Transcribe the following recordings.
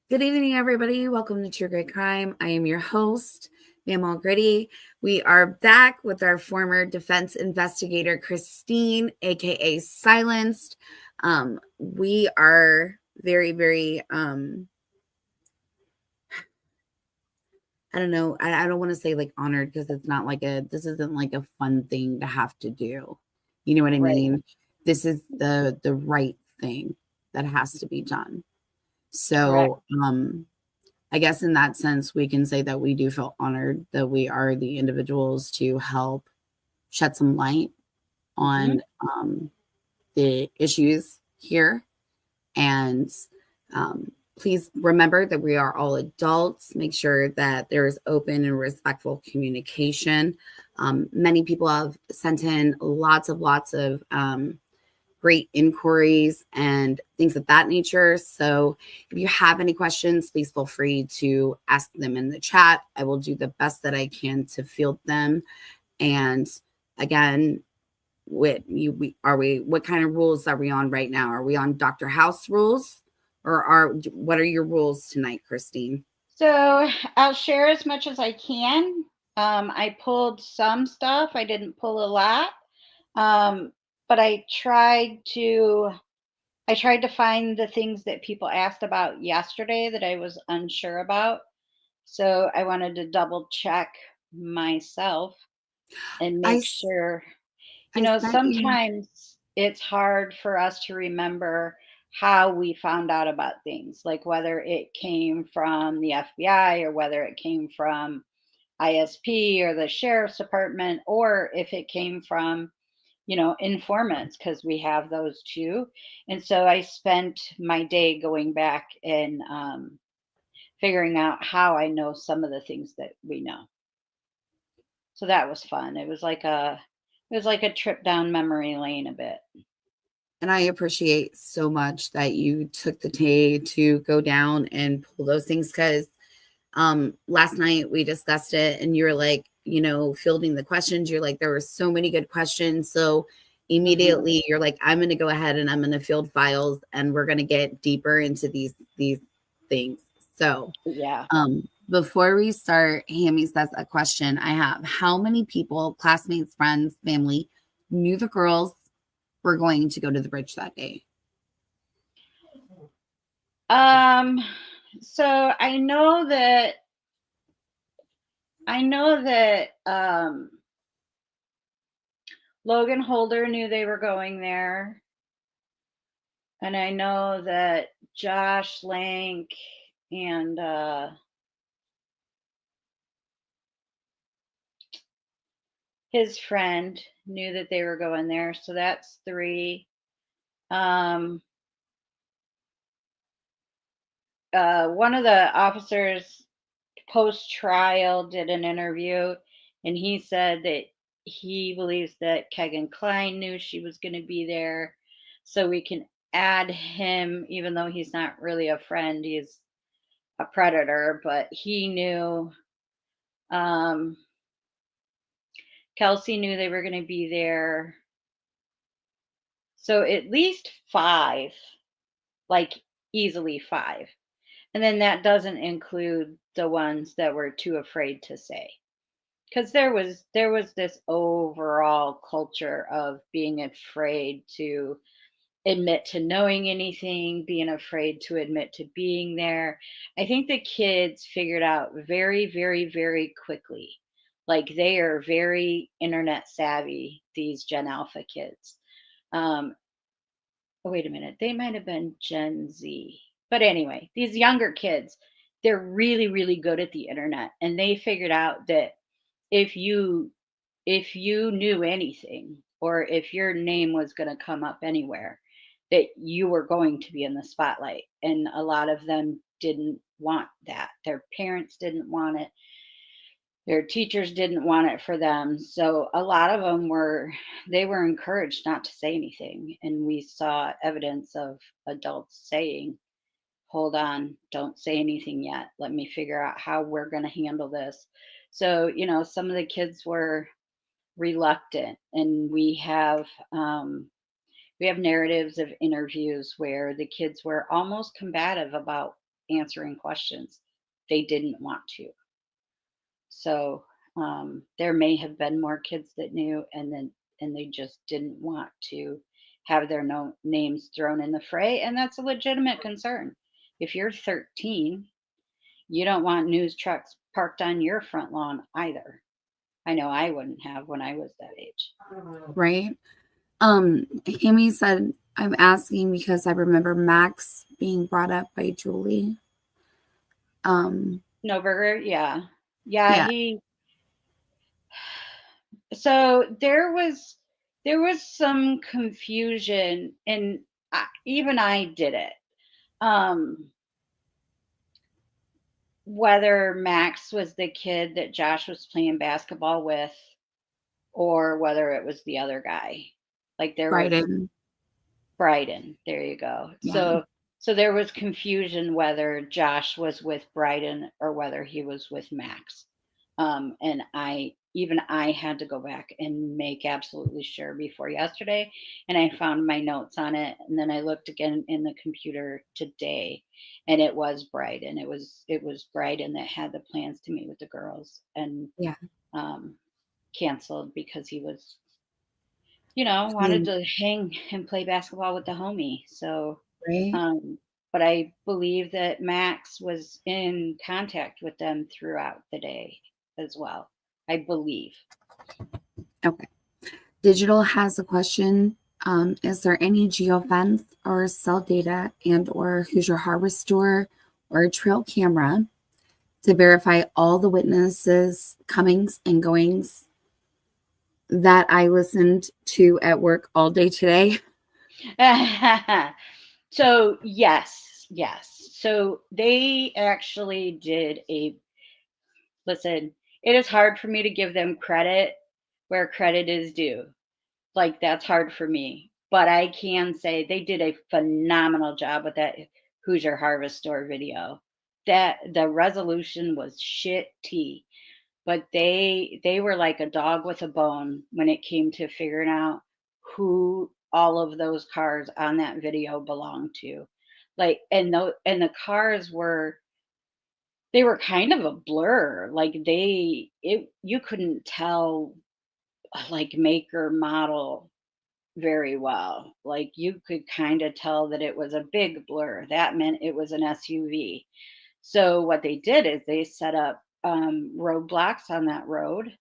Good evening, everybody. Welcome to True Grit Crime. I am your host, Mamal Gritty. We are back with our former defense investigator, Christine, aka Silenced. We are very, very I don't know, I don't want to say like honored because it's not like this isn't like a fun thing to have to do. You know what I Right. mean? This is the right thing that has to be done. Correct. So I guess in that sense, we can say that we do feel honored that we are the individuals to help shed some light hmm on the issues here. And please remember that we are all adults. Make sure that there is open and respectful communication. Many people have sent in lots of great inquiries and things of that nature. So if you have any questions, please feel free to ask them in the chat. I will do the best that I can to field them. And again, what kind of rules are we on right now? Are we on Dr. House rules or what are your rules tonight, Christine? So I'll share as much as I can. I pulled some stuff. I didn't pull a lot, um, but I tried to find the things that people asked about yesterday that I was unsure about. So I wanted to double check myself and I make sure. I sent you. Sometimes it's hard for us to remember how we found out about things, like whether it came from the FBI or whether it came from ISP or the sheriff's department, or if it came from, informants, because we have those too. And so I spent my day going back and figuring out how I know some of the things that we know. So that was fun. It was like a trip down memory lane a bit. And I appreciate so much that you took the day to go down and pull those things because last night we discussed it and you're like, fielding the questions. You're like, there were so many good questions. So hmm immediately you're like, I'm going to go ahead and I'm going to field files and we're going to get deeper into these things. So Yeah. before we start, Hammy says a question I have. How many people, classmates, friends, family, knew the girls were going to go to the bridge that day? Um, so I know that Logan Holder knew they were going there, and I know that Josh Lank and his friend knew that they were going there. So that's three. Um, one of the officers post trial did an interview, and he said that he believes that Kegan Klein knew she was going to be there. So we can add him, even though he's not really a friend, he's a predator, but he knew. Um, Kelsey knew they were going to be there. So at least five, like easily five. And then that doesn't include the ones that were too afraid to say. Because there was this overall culture of being afraid to admit to knowing anything, being afraid to admit to being there. I think the kids figured out very, very, very quickly. Like they are very internet savvy, these Gen Alpha kids. Um, oh, wait a minute, they might have been Gen Z. But anyway, these younger kids, they're really, really good at the internet. And they figured out that if you if you knew anything, or if your name was going to come up anywhere, that you were going to be in the spotlight. And a lot of them didn't want that. Their parents didn't want it. Their teachers didn't want it for them. So a lot of them were encouraged not to say anything. And we saw evidence of adults saying, hold on, don't say anything yet. Let me figure out how we're going to handle this. So, some of the kids were reluctant, and we have narratives of interviews where the kids were almost combative about answering questions. They didn't want to. So there may have been more kids that knew, and they just didn't want to have their names thrown in the fray, and that's a legitimate concern. If you're 13, you don't want news trucks parked on your front lawn either. I know I wouldn't have when I was that age. Right. Amy said, I'm asking because I remember Max being brought up by Julie. No burger, yeah. Yeah, Yeah, he so there was some confusion, and even I did it. Um whether Max was the kid that Josh was playing basketball with or whether it was the other guy. Like there was Bryden. Bryden. There you go. Yeah. So there was confusion whether Josh was with Bryden or whether he was with Max. And I had to go back and make absolutely sure before yesterday, and I found my notes on it, and then I looked again in the computer today, and it was Bryden. It was Bryden that had the plans to meet with the girls and Yeah. um, canceled because he was wanted Mm, to hang and play basketball with the homie. So, right. um, but I believe that Max was in contact with them throughout the day as well. I believe. Okay. Digital has a question. Is there any geofence or cell data and or Hoosier Harbor Store or trail camera to verify all the witnesses' comings and goings that I listened to at work all day today? So, yes, yes. So they actually did a listen, it is hard for me to give them credit where credit is due. Like, that's hard for me. But I can say they did a phenomenal job with that Hoosier Harvest Store video. That the resolution was shit tea, but they were like a dog with a bone when it came to figuring out who all of those cars on that video belonged to. Like, and the cars were kind of a blur. Like you couldn't tell like make or model very well. Like you could kind of tell that it was a big blur. That meant it was an SUV. So what they did is they set up roadblocks on that road,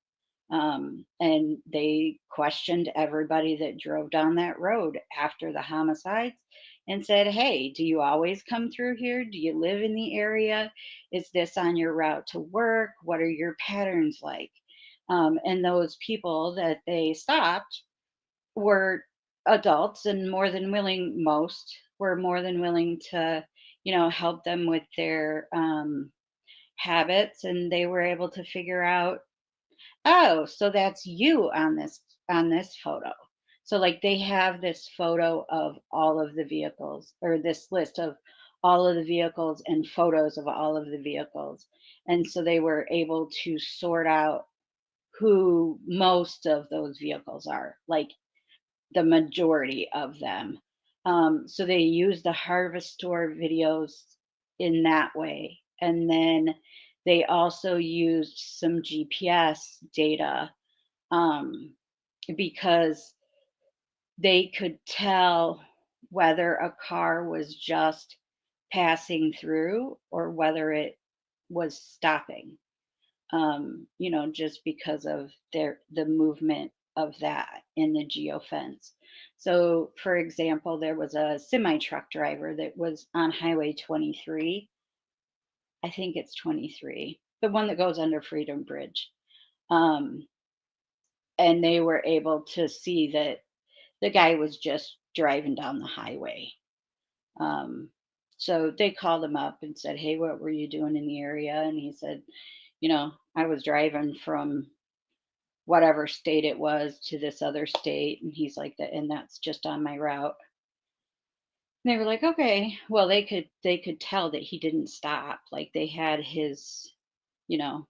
and they questioned everybody that drove down that road after the homicides and said, "Hey, do you always come through here? Do you live in the area? Is this on your route to work? What are your patterns like?" And those people that they stopped were adults and more than willing, most were more than willing to, help them with their habits. And they were able to figure out, oh, so that's you on this photo. So like they have this photo of all of the vehicles or this list of all of the vehicles and photos of all of the vehicles. And so they were able to sort out who most of those vehicles are. Like the majority of them. So they use the Harvest Store videos in that way. And then they also used some GPS data, um, because they could tell whether a car was just passing through or whether it was stopping, just because of the movement of that in the geofence. So, for example, there was a semi truck driver that was on Highway 23. I think it's 23, the one that goes under Freedom Bridge. Um, and they were able to see that the guy was just driving down the highway. Um, so they called him up and said, "Hey, what were you doing in the area?" And he said, "I was driving from whatever state it was to this other state." And he's like, "That, and that's just on my route." And they were like, "Okay." Well, they could tell that he didn't stop. Like they had his,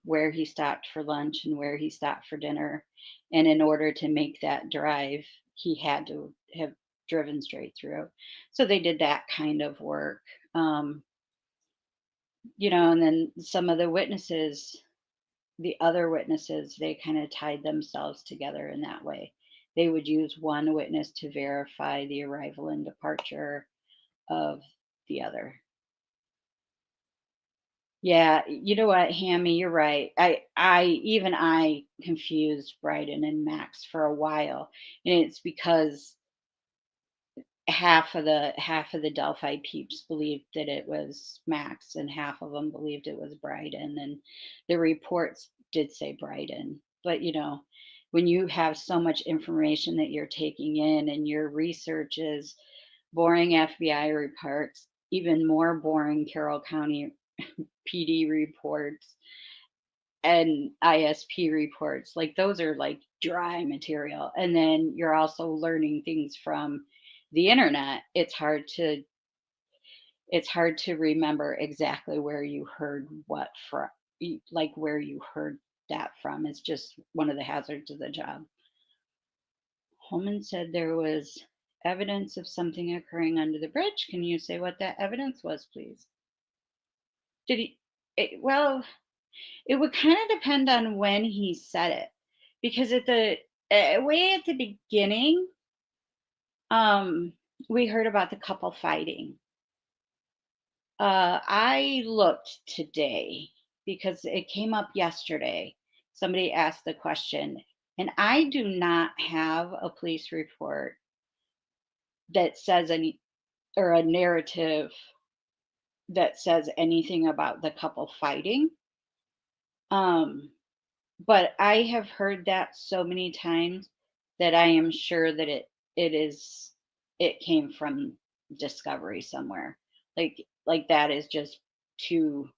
where he stopped for lunch and where he stopped for dinner. And in order to make that drive, he had to have driven straight through. So they did that kind of work. Um, and then some of the witnesses, the other witnesses, they kind of tied themselves together in that way. They would use one witness to verify the arrival and departure of the other. Yeah, you know what, Hammy, you're right. I confused Bryden and Max for a while, and it's because half of the Delphi peeps believed that it was Max, and half of them believed it was Bryden, and the reports did say Bryden. But when you have so much information that you're taking in, and your research is boring FBI reports, even more boring Carroll County PD reports, and ISP reports. Like those are like dry material. And then you're also learning things from the internet. It's hard to remember exactly where you heard what from, like where you heard that from. It's just one of the hazards of the job. Holman said there was evidence of something occurring under the bridge. Can you say what that evidence was, please? Did he? Well, it would kind of depend on when he said it, because at the way at the beginning, um, we heard about the couple fighting. I looked today because it came up yesterday. Somebody asked the question, and I do not have a police report that says any, or a narrative that says anything about the couple fighting. Um, but I have heard that so many times that I am sure that it came from Discovery somewhere. Like that is just too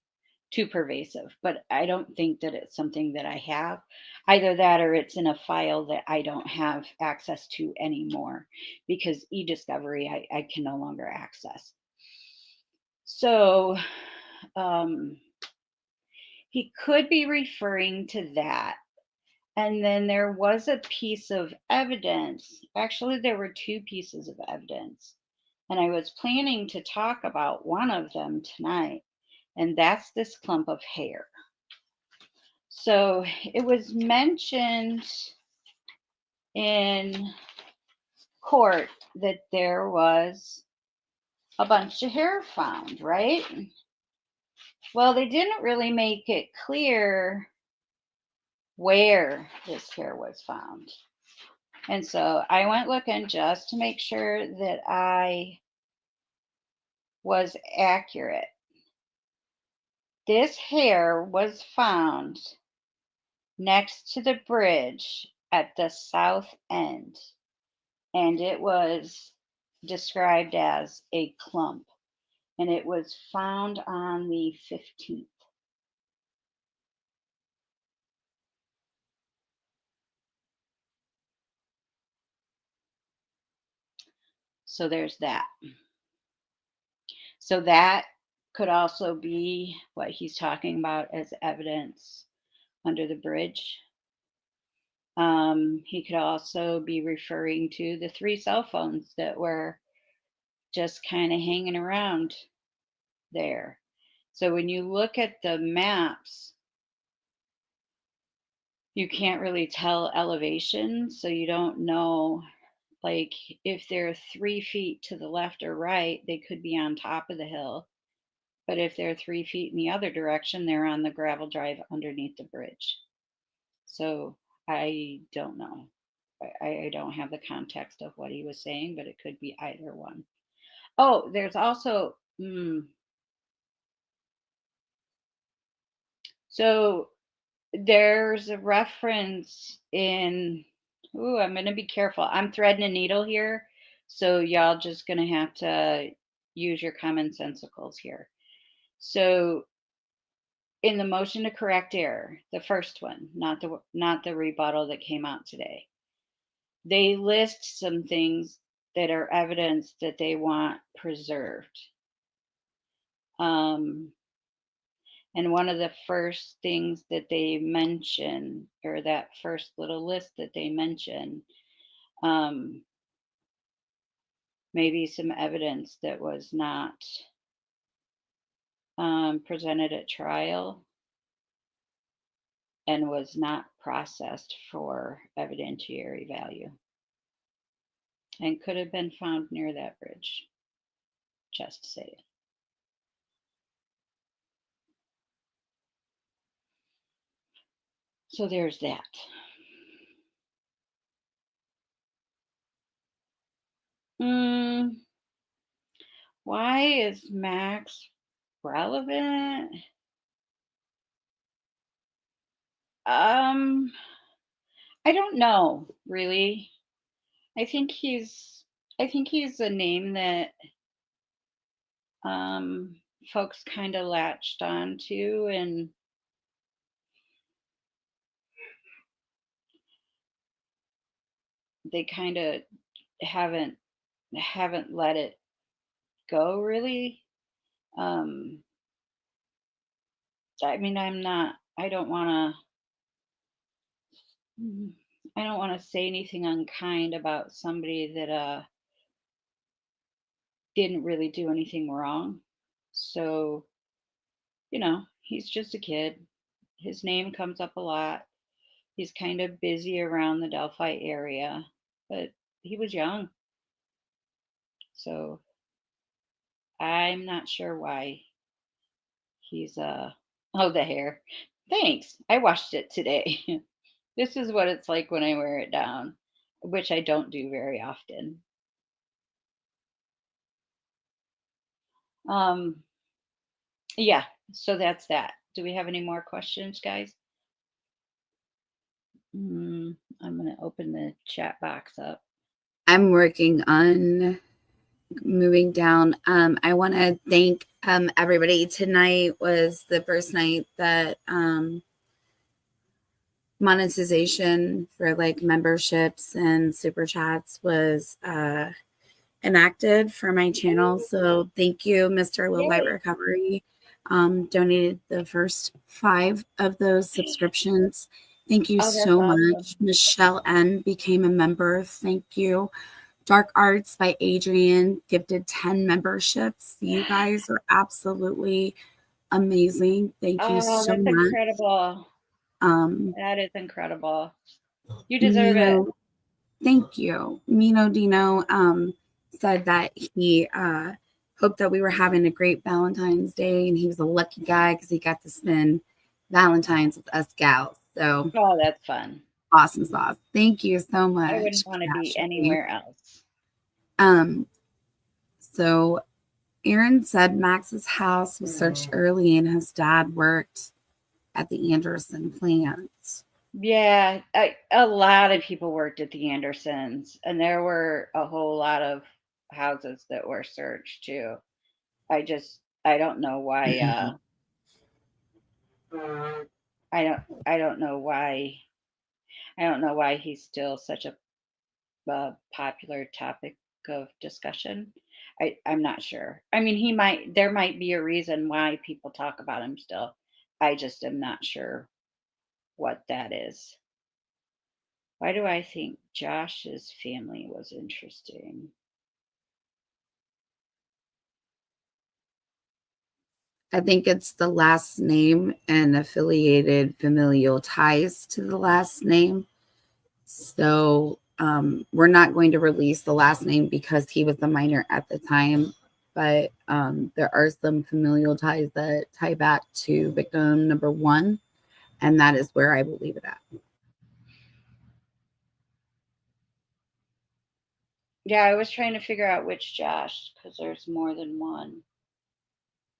pervasive. But I don't think that it's something that I have. Either that, or it's in a file that I don't have access to anymore, because eDiscovery I can no longer access. So he could be referring to that. And then there was a piece of evidence. Actually, there were two pieces of evidence. And I was planning to talk about one of them tonight, and that's this clump of hair. So it was mentioned in court that there was a bunch of hair found, right? Well, they didn't really make it clear where this hair was found. And so I went looking just to make sure that I was accurate. This hair was found next to the bridge at the south end, and it was described as a clump, and it was found on the 15th. So there's that. So that could also be what he's talking about as evidence under the bridge. He could also be referring to the 3 cell phones that were just kind of hanging around there. So when you look at the maps, you can't really tell elevation. So you don't know, like, if they're 3 feet to the left or right, they could be on top of the hill. But if they're 3 feet in the other direction, they're on the gravel drive underneath the bridge. So I don't know. I don't have the context of what he was saying, but it could be either one. Oh, there's also, so there's a reference in, ooh, I'm going to be careful. I'm threading a needle here. So y'all just going to have to use your common sensicles here. So in the motion to correct error, the first one, not the rebuttal that came out today, they list some things that are evidence that they want preserved. And one of the first things that they mention, or that first little list that they mention, maybe some evidence that was not presented at trial and was not processed for evidentiary value and could have been found near that bridge. Just saying. So there's that. Why is Max relevant? I don't know, really. I think he's a name that folks kind of latched on to, and they kind of haven't let it go, really. um I mean, I don't want to say anything unkind about somebody that didn't really do anything wrong. So, he's just a kid. His name comes up a lot. He's kind of busy around the Delphi area, but he was young. So I'm not sure why he's oh, the hair. Thanks. I washed it today. This is what it's like when I wear it down, which I don't do very often. Um yeah, so that's that. Do we have any more questions, guys? I'm going to open the chat box up. I'm working on moving down. I want to thank everybody. Tonight was the first night that monetization for like memberships and super chats was enacted for my channel. So thank you, Mr. Low Light Yay. Recovery. Donated the first 5 of those subscriptions. Thank you so much. Michelle N became a member. Thank you. Dark Arts by Adrian gifted 10 memberships. You guys are absolutely amazing. Thank you so That's much. incredible. That is incredible. You deserve it. Thank you. Mino Dino said that he hoped that we were having a great Valentine's Day, and he was a lucky guy because he got to spend Valentine's with us gals. So, that's fun. Awesome sauce. Thank you so much. I wouldn't want to be anywhere else. So Aaron said Max's house was searched early and his dad worked at the Anderson plant. Yeah, a lot of people worked at the Andersons, and there were a whole lot of houses that were searched too. I don't know why. I don't know why. I don't know why he's still such a popular topic of discussion. I'm not sure. I mean, there might be a reason why people talk about him still. I just am not sure what that is. Why do I think Josh's family was interesting? I think it's the last name and affiliated familial ties to the last name. So we're not going to release the last name because he was a minor at the time. But there are some familial ties that tie back to victim number 1. And that is where I will leave it at. Yeah, I was trying to figure out which Josh, because there's more than one.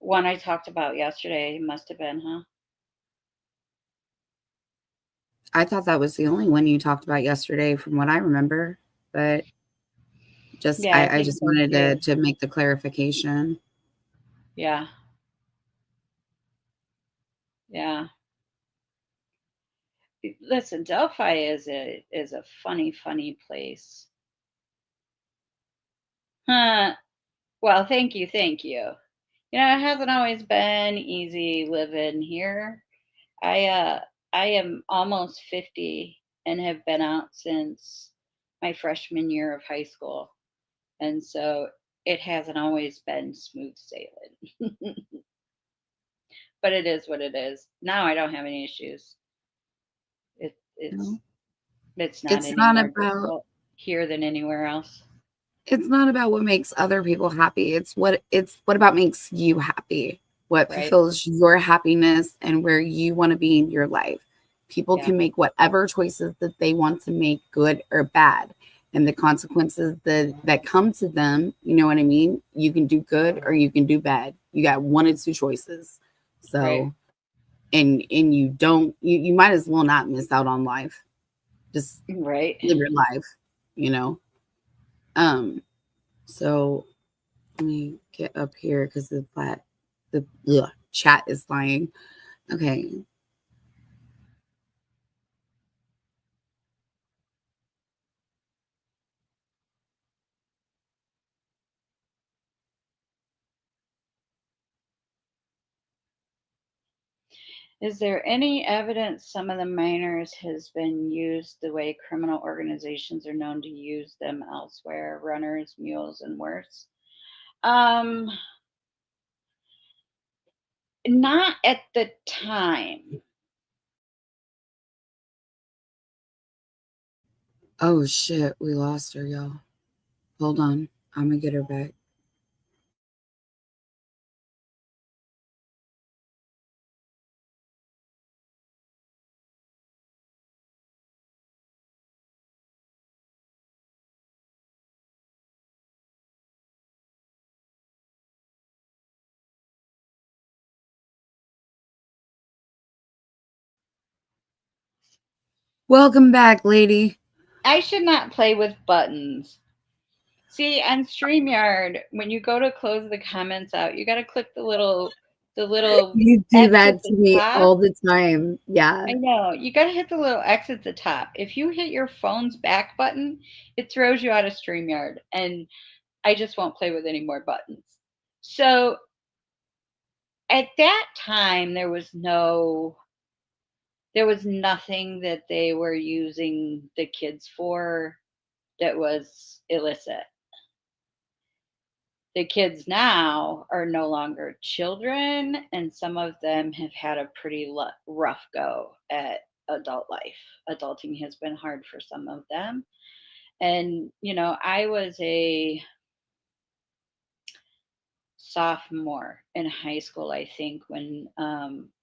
One I talked about yesterday must have been, huh? I thought that was the only one you talked about yesterday from what I remember. But I just wanted to make the clarification. Yeah. Yeah. Listen, Delphi is a funny place. Huh. Well, thank you. It hasn't always been easy living here. I am almost 50 and have been out since my freshman year of high school. And so it hasn't always been smooth sailing. but it is what it is. Now I don't have any issues. It You it's know, it's not it's any not more about difficult here than anywhere else. what makes other people happy. It's what about makes you happy. What Right. fulfills your happiness and where you want to be in your life. People Yeah. can make whatever choices that they want to make, good or bad. And the consequences that come to them, you know what I mean? You can do good or you can do bad. You got one or two choices. Right. So and you don't you might as well not miss out on life. Just Right. live your life, you know. Um so let me get up here because the chat is flying. Okay. Is there any evidence some of the minors has been used the way criminal organizations are known to use them elsewhere? Runners, mules, and worse. Um, Not at the time. Oh shit, we lost her, y'all. Hold on. I'm gonna get her back. Welcome back, lady. I should not play with buttons. See, on StreamYard, when you go to close the comments out, you got to click the little You do X that at to the me top. all the time. Yeah. I know. You got to hit the little X at the top. If you hit your phone's back button, it throws you out of StreamYard, and I just won't play with any more buttons. So at that time, there was nothing that they were using the kids for that was illicit. The kids now are no longer children, and some of them have had a pretty rough go at adult life. Adulting has been hard for some of them. And, I was a sophomore in high school, I think, when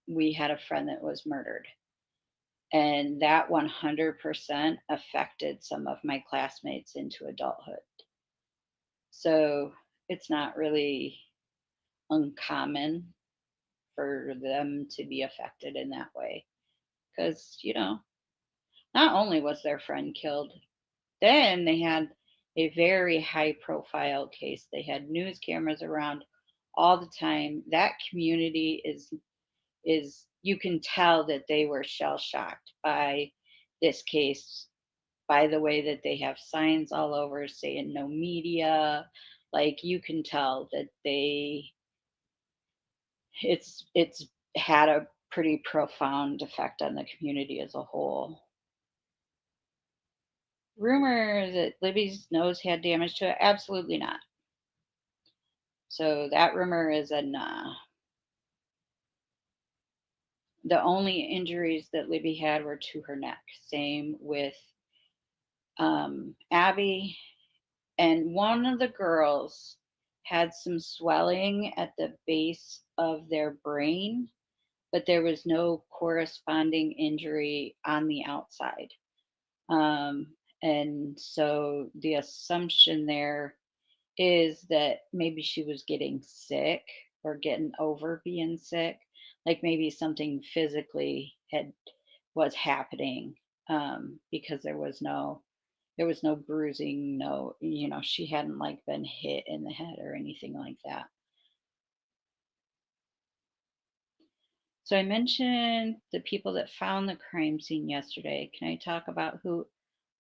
we had a friend that was murdered. And that 100% affected some of my classmates into adulthood. So it's not really uncommon for them to be affected in that way. Because, not only was their friend killed, then they had a very high profile case. They had news cameras around all the time. That community is you can tell that they were shell shocked by this case, by the way that they have signs all over saying no media. Like, you can tell that it's had a pretty profound effect on the community as a whole. Rumor that Libby's nose had damage to it? Absolutely not. So that rumor is a nah. The only injuries that Libby had were to her neck. Same with Abby. And one of the girls had some swelling at the base of their brain, but there was no corresponding injury on the outside. And so the assumption there is that maybe she was getting sick or getting over being sick, like maybe something physically had was happening, because there was no bruising, no, she hadn't like been hit in the head or anything like that. So I mentioned the people that found the crime scene yesterday. Can I talk about who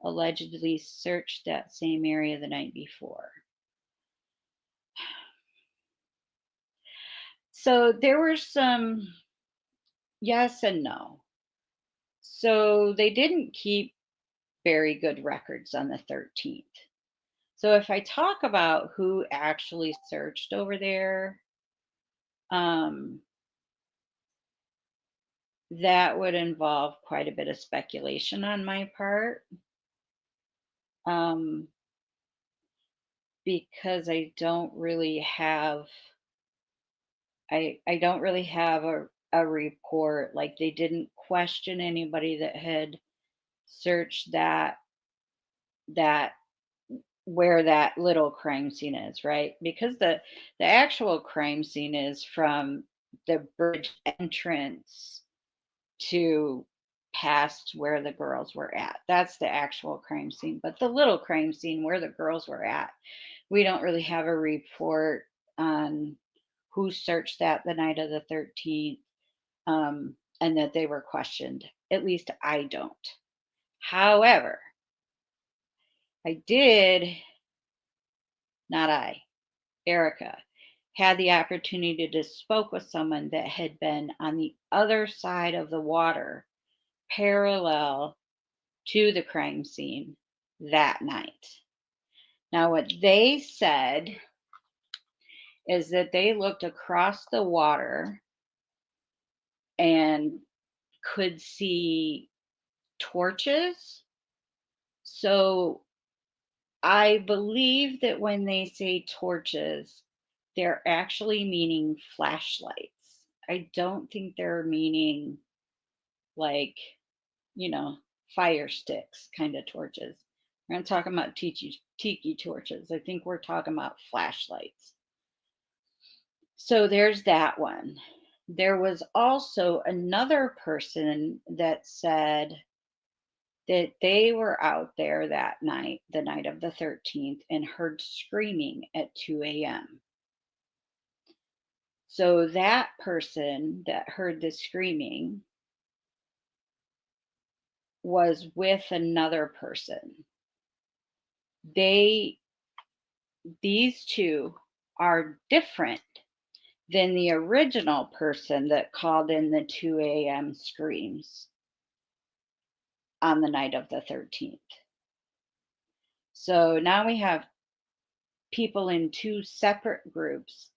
allegedly searched that same area the night before? So there were some yes and no. So they didn't keep very good records on the 13th. So if I talk about who actually searched over there, um, that would involve quite a bit of speculation on my part, um, because I don't really have a report. Like, they didn't question anybody that had searched that where that little crime scene is, right? Because the actual crime scene is from the bridge entrance to past where the girls were at. That's the actual crime scene. But the little crime scene where the girls were at, we don't really have a report on who searched that the night of the 13th, and that they were questioned. At least I don't. However, I did, not I, Erica, had the opportunity to spoke with someone that had been on the other side of the water, parallel to the crime scene that night. Now, what they said is that they looked across the water and could see torches. So I believe that when they say torches, they're actually meaning flashlights. I don't think they're meaning like, you know, fire sticks kind of torches. We're not talking about tiki torches. I think we're talking about flashlights. So there's that one. There was also another person that said that they were out there that night, the night of the 13th, and heard screaming at 2 a.m. So that person that heard the screaming was with another person. They, these two are different than the original person that called in the 2 a.m. screams on the night of the 13th. So now we have people in two separate groups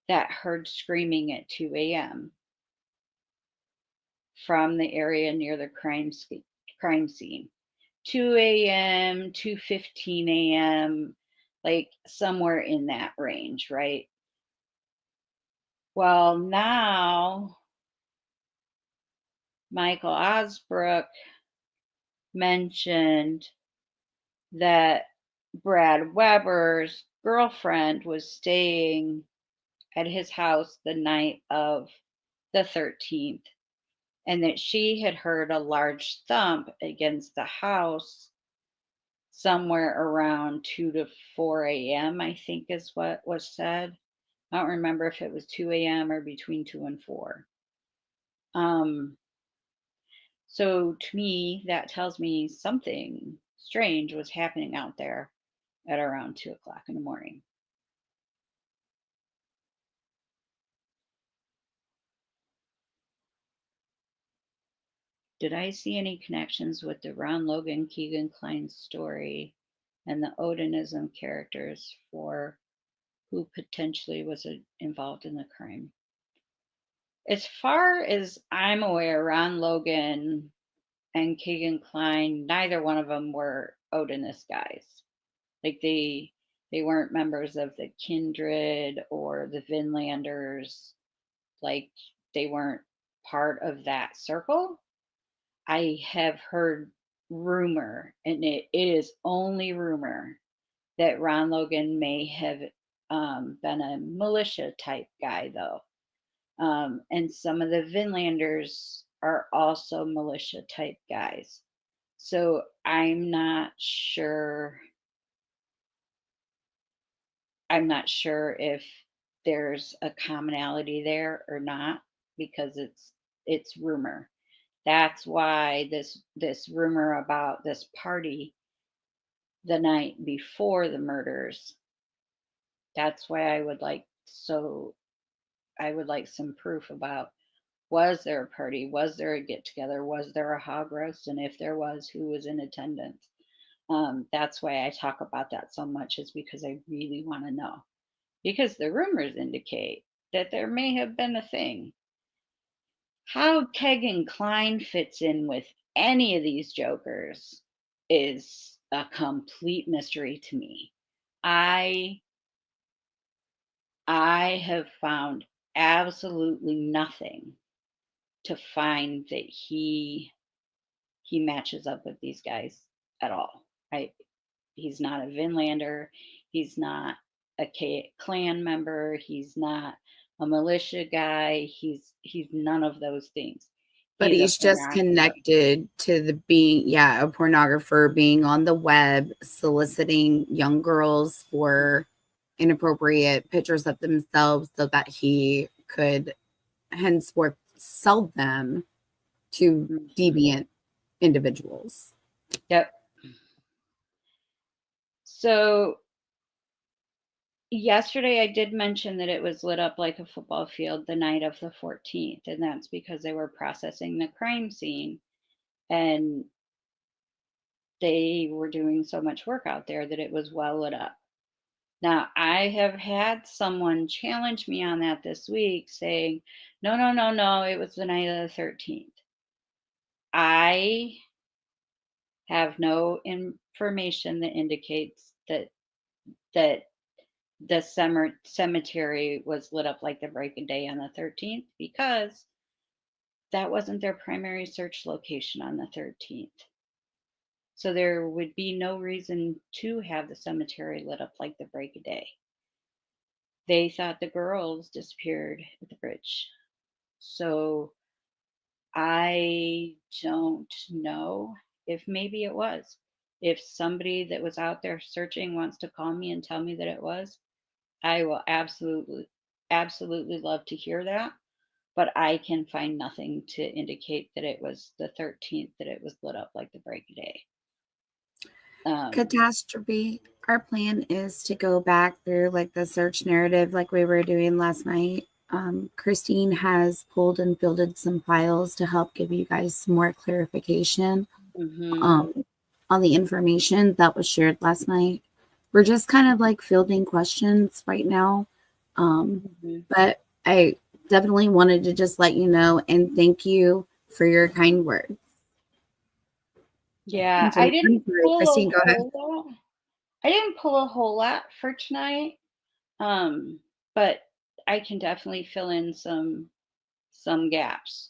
that heard screaming at 2 a.m. from the area near the crime scene. 2 a.m., 2:15 a.m., like somewhere in that range, right? Well, now Michael Osbrook mentioned that Brad Weber's girlfriend was staying at his house the night of the 13th, and that she had heard a large thump against the house somewhere around 2 to 4 a.m., I think is what was said. I don't remember if it was 2 a.m. or between 2 and 4. So to me, that tells me something strange was happening out there at around 2 o'clock in the morning. Did I see any connections with the Ron Logan Keegan Klein story and the Odinism characters for who potentially was involved in the crime? As far as I'm aware, Ron Logan and Keegan Klein, neither one of them were Odinist guys. Like they weren't members of the Kindred or the Vinlanders. Like they weren't part of that circle. I have heard rumor, and it is only rumor, that Ron Logan may have been a militia type guy, though. And some of the Vinlanders are also militia type guys. So I'm not sure. I'm not sure if there's a commonality there or not because it's rumor. That's why this rumor about this party the night before the murders, that's why I would like some proof about, was there a party? Was there a get together? Was there a hog roast? And if there was, who was in attendance? That's why I talk about that so much, is because I really want to know. Because the rumors indicate that there may have been a thing. How Kegan Klein fits in with any of these jokers is a complete mystery to me. I I have found absolutely nothing to find that he matches up with these guys at all. He's not a Vinlander, he's not a clan member, he's not a militia guy, he's none of those things. But He's a he's just pornographer. connected to the being, yeah, a pornographer, being on the web, soliciting young girls for inappropriate pictures of themselves so that he could henceforth sell them to deviant individuals. Yep. So yesterday I did mention that it was lit up like a football field the night of the 14th, and that's because they were processing the crime scene and they were doing so much work out there that it was well lit up. Now, I have had someone challenge me on that this week saying, no, no, no, no, it was the night of the 13th. I have no information that indicates that the cemetery was lit up like the break of day on the 13th because that wasn't their primary search location on the 13th. So there would be no reason to have the cemetery lit up like the break of day. They thought the girls disappeared at the bridge. So I don't know if maybe it was. If somebody that was out there searching wants to call me and tell me that it was, I will absolutely love to hear that. But I can find nothing to indicate that it was the 13th that it was lit up like the break of day. Catastrophe. Our plan is to go back through like the search narrative like we were doing last night. Christine has pulled and fielded some files to help give you guys some more clarification on the information that was shared last night. We're just kind of like fielding questions right now. But I definitely wanted to just let you know and thank you for your kind words. Yeah, I'm sorry, Christine, go ahead. I didn't pull a whole lot for tonight. But I can definitely fill in some gaps.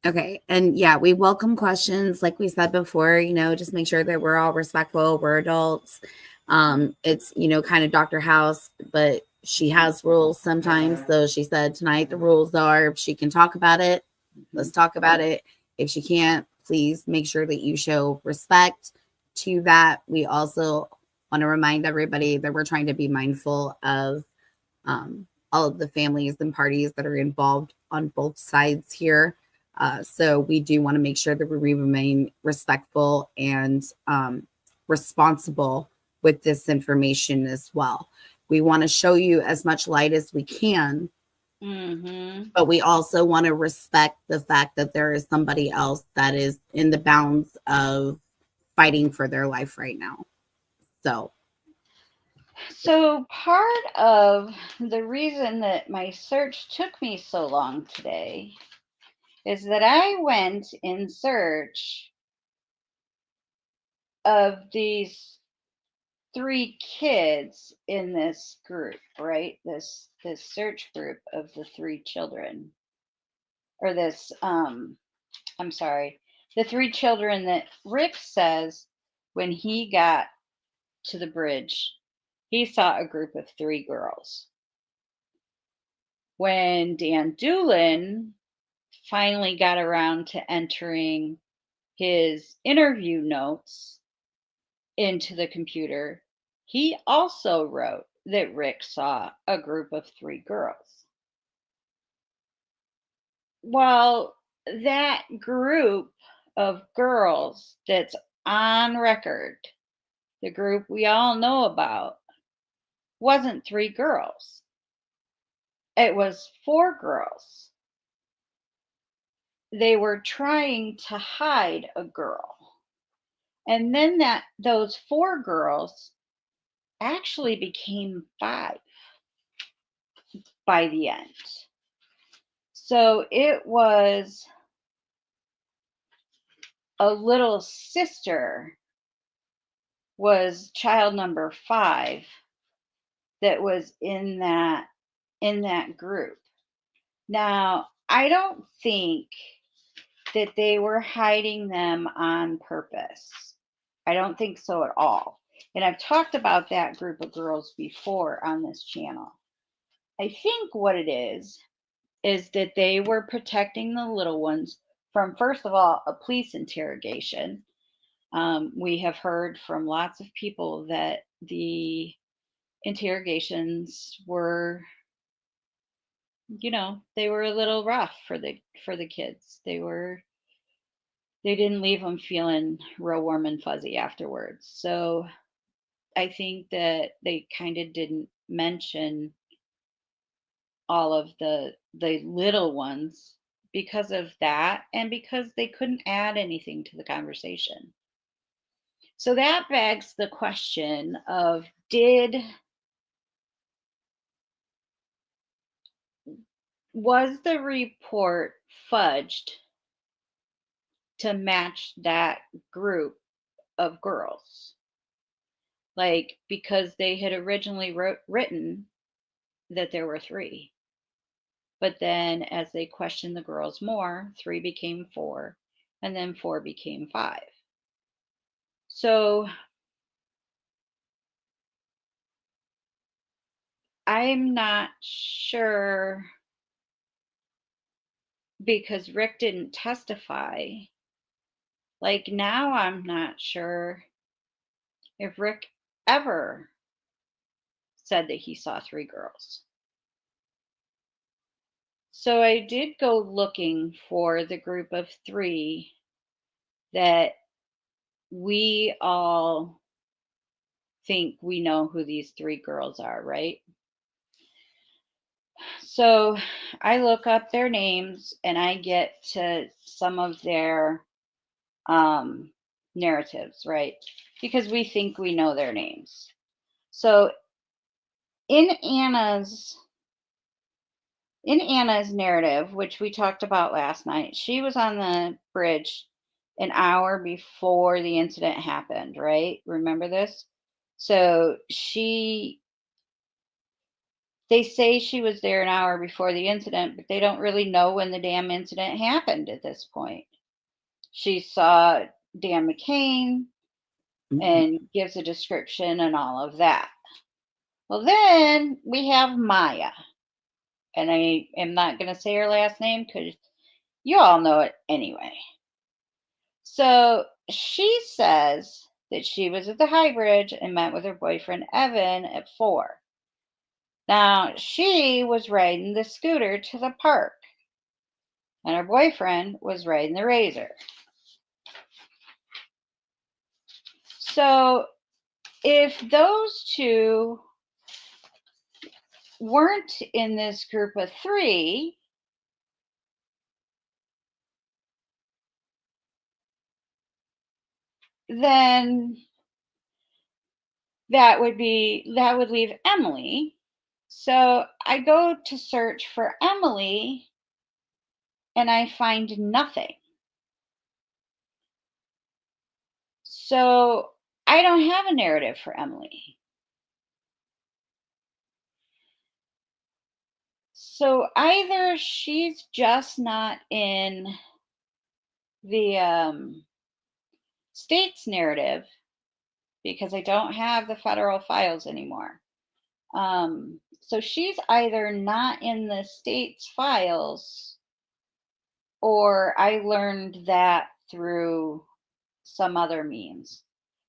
Okay. And yeah, we welcome questions. Like we said before, just make sure that we're all respectful. We're adults. It's, kind of Dr. House, but she has rules sometimes. So she said tonight the rules are if she can talk about it, let's talk about it. If she can't, please make sure that you show respect to that. We also want to remind everybody that we're trying to be mindful of all of the families and parties that are involved on both sides here. So we do want to make sure that we remain respectful and responsible with this information as well. We want to show you as much light as we can, but we also want to respect the fact that there is somebody else that is in the bounds of fighting for their life right now. So part of the reason that my search took me so long today is that I went in search of these 3 kids in this group, right? This search group of the 3 children. Or this I'm sorry, the 3 children that Rick says when he got to the bridge, he saw a group of 3 girls. When Dan Doolin finally got around to entering his interview notes into the computer, he also wrote that Rick saw a group of 3 girls. Well, that group of girls that's on record, the group we all know about, wasn't 3 girls. It was 4 girls. They were trying to hide a girl. And then those 4 girls actually became 5 by the end. So it was a little sister was child number 5 that was in that group. Now, I don't think that they were hiding them on purpose. I don't think so at all. And I've talked about that group of girls before on this channel. I think what it is that they were protecting the little ones from, first of all, a police interrogation. We have heard from lots of people that the interrogations were, they were a little rough for the kids. They didn't leave them feeling real warm and fuzzy afterwards. So I think that they kind of didn't mention all of the little ones because of that, and because they couldn't add anything to the conversation. So that begs the question of, was the report fudged to match that group of girls? Like, because they had originally written that there were 3. But then as they questioned the girls more, 3 became 4, and then 4 became 5. So I'm not sure, because Rick didn't testify. Like, now I'm not sure if Rick ever said that he saw 3 girls. So I did go looking for the group of 3 that we all think we know who these 3 girls are, right? So I look up their names and I get to some of their narratives, right? Because we think we know their names. So in Anna's narrative, which we talked about last night, she was on the bridge an hour before the incident happened, right? Remember this? So they say she was there an hour before the incident, but they don't really know when the damn incident happened at this point. She saw Dan McCain and gives a description and all of that. Well, then we have Maya. And I am not going to say her last name because you all know it anyway. So she says that she was at the High Bridge and met with her boyfriend Evan at 4. Now, she was riding the scooter to the park, and her boyfriend was riding the Razor. So if those 2 weren't in this group of 3, then that would leave Emily. So I go to search for Emily and I find nothing. So I don't have a narrative for Emily. So either she's just not in the state's narrative, because I don't have the federal files anymore. So she's either not in the state's files, or I learned that through some other means.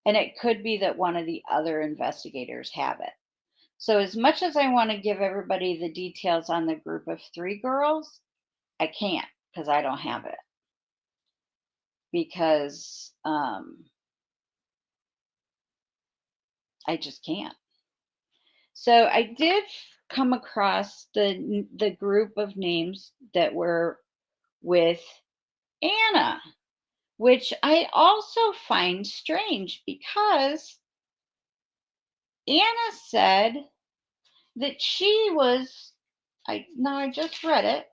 And it could be that one of the other investigators have it. So as much as I want to give everybody the details on the group of 3 girls, I can't, because I don't have it. Because I just can't. So I did come across the group of names that were with Anna, which I also find strange, because Anna said that she was, I just read it,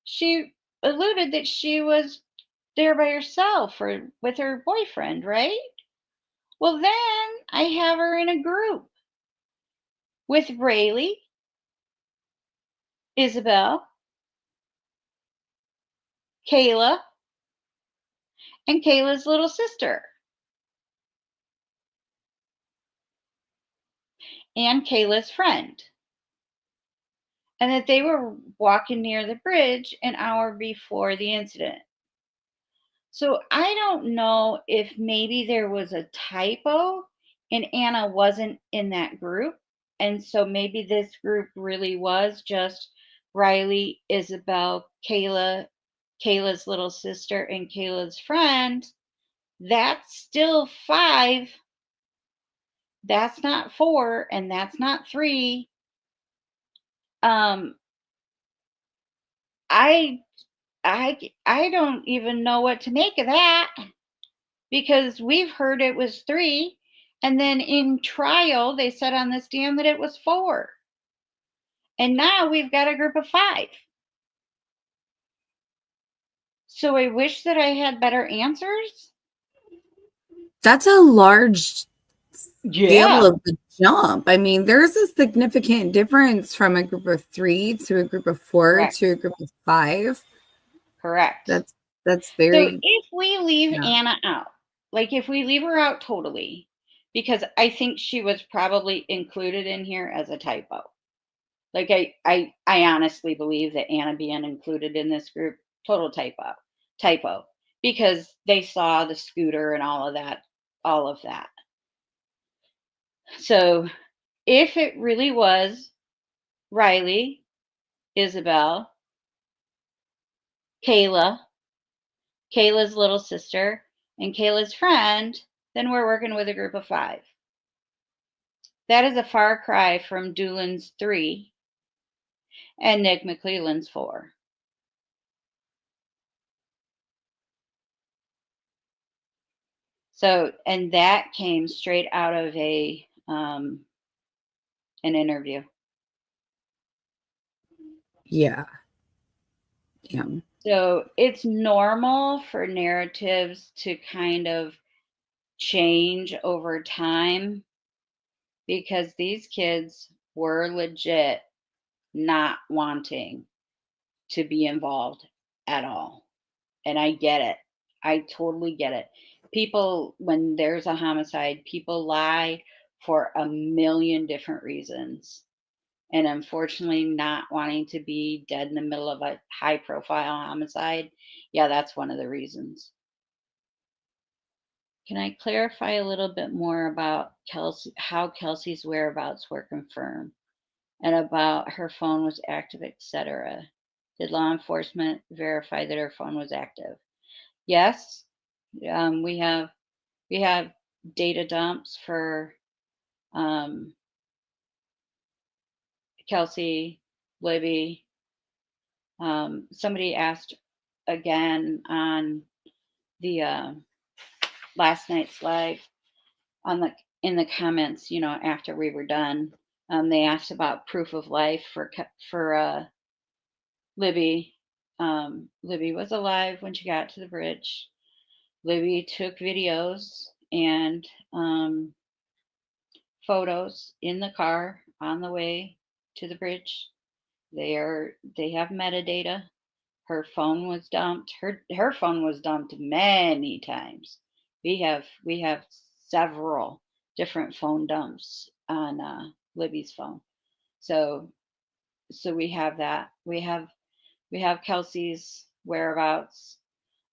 she alluded that she was there by herself or with her boyfriend, right? Well, then I have her in a group with Rayleigh, Isabel, Kayla, and Kayla's little sister, and Kayla's friend. And that they were walking near the bridge an hour before the incident. So I don't know if maybe there was a typo and Anna wasn't in that group. And so maybe this group really was just Riley, Isabel, Kayla, Kayla's little sister, and Kayla's friend. That's still 5. That's not 4, and that's not 3. Um, I I don't even know what to make of that because we've heard it was 3, and then in trial they said on the stand that it was 4. And now we've got a group of 5. So I wish that I had better answers. That's a large scale Yeah, of the jump. I mean, there's a significant difference from a group of 3 to a group of 4 correct. to a group of 5. Correct. That's So very, if we leave yeah. Anna out, like if we leave her out totally, because I think she was probably included in here as a typo. Like I honestly believe that Anna being included in this group, total typo, because they saw the scooter and all of that. So if it really was Riley, Isabel, Kayla, Kayla's little sister, and Kayla's friend, then we're working with a group of 5. That is a far cry from Doolin's 3 and Nick McClelland's 4. So, and that came straight out of an interview. Yeah. Yeah. So it's normal for narratives to kind of change over time because these kids were legit not wanting to be involved at all. And I get it. I totally get it. People, when there's a homicide, people lie for a million different reasons. And unfortunately, not wanting to be dead in the middle of a high profile homicide, yeah, that's one of the reasons. Can I clarify a little bit more about Kelsey, how Kelsey's whereabouts were confirmed and about her phone was active, etc.? Did law enforcement verify that her phone was active? Yes, we have data dumps for um, Kelsey, Libby. Somebody asked again on the last night's live on the in the comments. You know, after we were done, they asked about proof of life for Libby. Libby was alive when she got to the bridge. Libby took videos and photos in the car on the way to the bridge. They have metadata. Her phone was dumped. Her phone was dumped many times. We have several different phone dumps on Libby's phone. So we have that. We have Kelsey's whereabouts.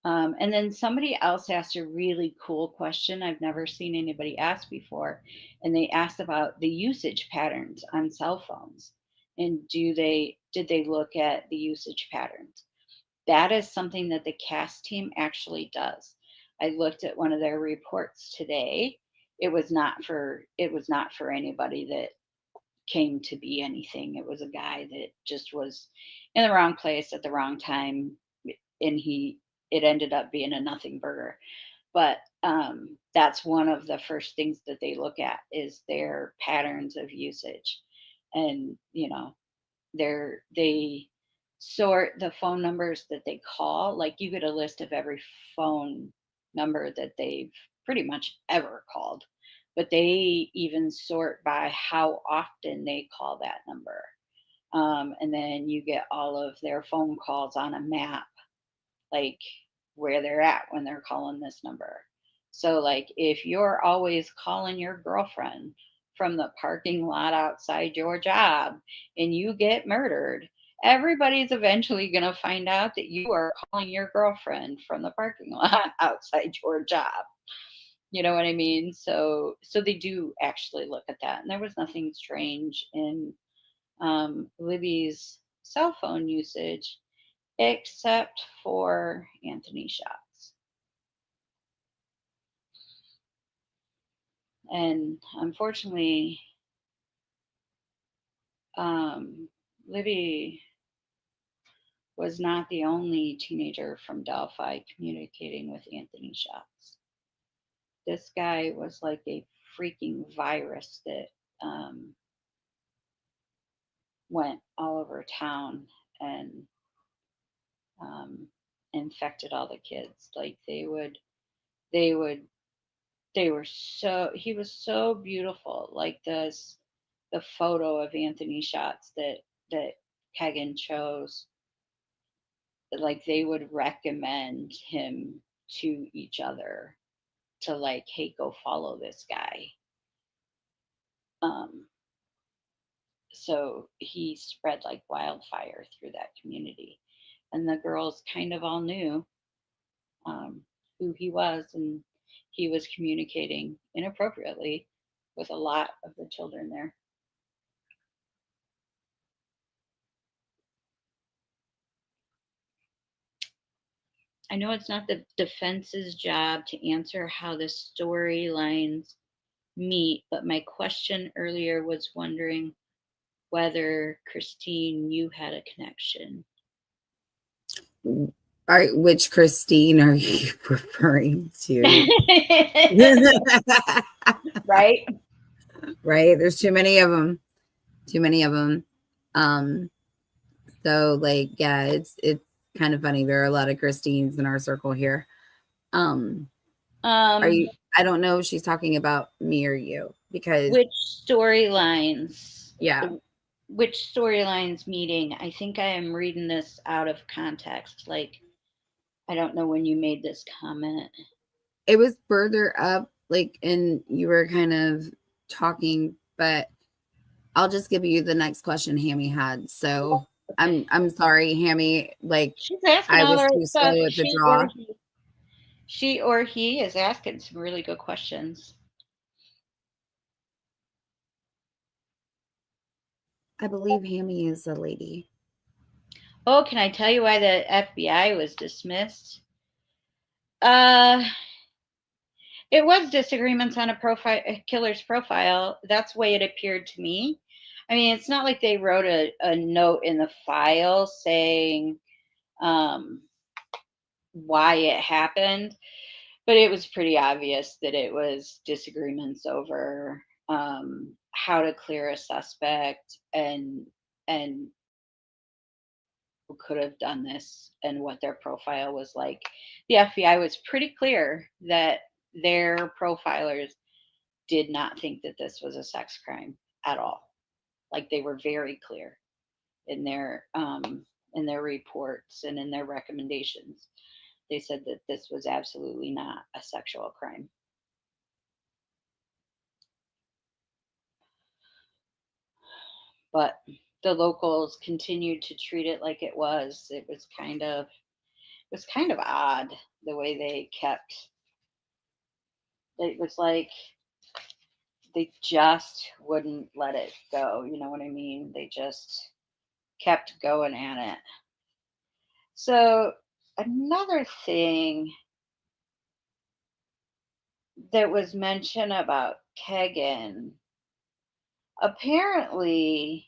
And then somebody else asked a really cool question I've never seen anybody ask before. And they asked about the usage patterns on cell phones. And did they look at the usage patterns? That is something that the CAST team actually does. I looked at one of their reports today. It was not for anybody that came to be anything. It was a guy that just was in the wrong place at the wrong time, and it ended up being a nothing burger. But that's one of the first things that they look at is their patterns of usage, and they're they sort the phone numbers that they call. Like you get a list of every phone number that they've pretty much ever called, but they even sort by how often they call that number. And then you get all of their phone calls on a map, like where they're at when they're calling this number. So, like, if you're always calling your girlfriend from the parking lot outside your job and you get murdered, everybody's eventually going to find out that you are calling your girlfriend from the parking lot outside your job. You know what I mean? So they do actually look at that. And there was nothing strange in Libby's cell phone usage except for Anthony shots. And unfortunately, Libby was not the only teenager from Delphi communicating with Anthony shots. This guy was like a freaking virus that went all over town and infected all the kids. Like they would, they were so, he was so beautiful. Like the photo of Anthony shots that Kegan chose, like they would recommend him to each other to like, hey, go follow this guy. Um, so he spread like wildfire through that community, and the girls kind of all knew who he was, and he was communicating inappropriately with a lot of the children there. I know it's not the defense's job to answer how the storylines meet, but my question earlier was wondering whether Christine, you had a connection. All right, which Christine are you referring to? Right? Right. There's too many of them. Too many of them. So like, yeah, it's kind of funny. There are a lot of Christines in our circle here. Are you? I don't know if she's talking about me or you, because which storylines? Yeah. Which storylines meeting? I think I am reading this out of context. Like, I don't know when you made this comment. It was further up, like, and you were kind of talking, but I'll just give you the next question Hammy had. So I'm sorry, Hammy. Like, she's asking I all was the right too stuff. slow at the draw. She or he is asking some really good questions. I believe Hammy is a lady. Oh, can I tell you why the FBI was dismissed? It was disagreements on a killer's profile. That's the way it appeared to me. I mean, it's not like they wrote a note in the file saying why it happened, but it was pretty obvious that it was disagreements over how to clear a suspect and who could have done this and what their profile was like. The FBI was pretty clear that their profilers did not think that this was a sex crime at all. Like they were very clear in their reports and in their recommendations. They said that this was absolutely not a sexual crime. But the locals continued to treat it like it was. It was kind of odd the way they kept. It was like they just wouldn't let it go. You know what I mean? They just kept going at it. So another thing that was mentioned about Kegan, apparently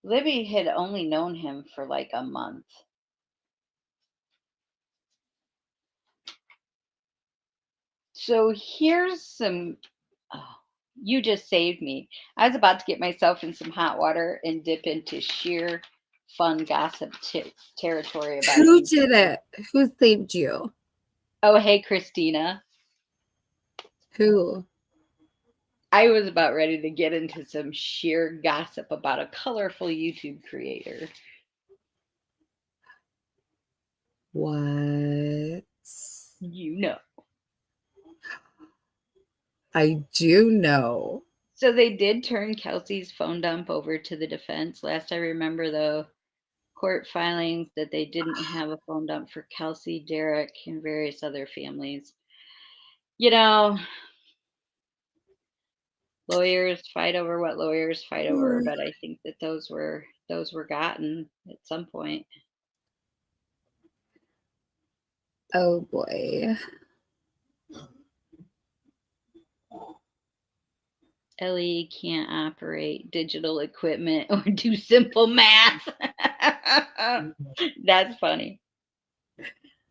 Libby had only known him for like a month. So here's some, oh, you just saved me. I was about to get myself in some hot water and dip into sheer fun gossip territory about Who you. did it? Who saved you? Oh, hey, Christina. Who? I was about ready to get into some sheer gossip about a colorful YouTube creator. What? You know. I do know. So they did turn Kelsey's phone dump over to the defense. Last I remember, though, court filings that they didn't have a phone dump for Kelsey, Derek, and various other families. You know, lawyers fight over what lawyers fight over, but I think that those were gotten at some point. Oh boy. Ellie can't operate digital equipment or do simple math. That's funny.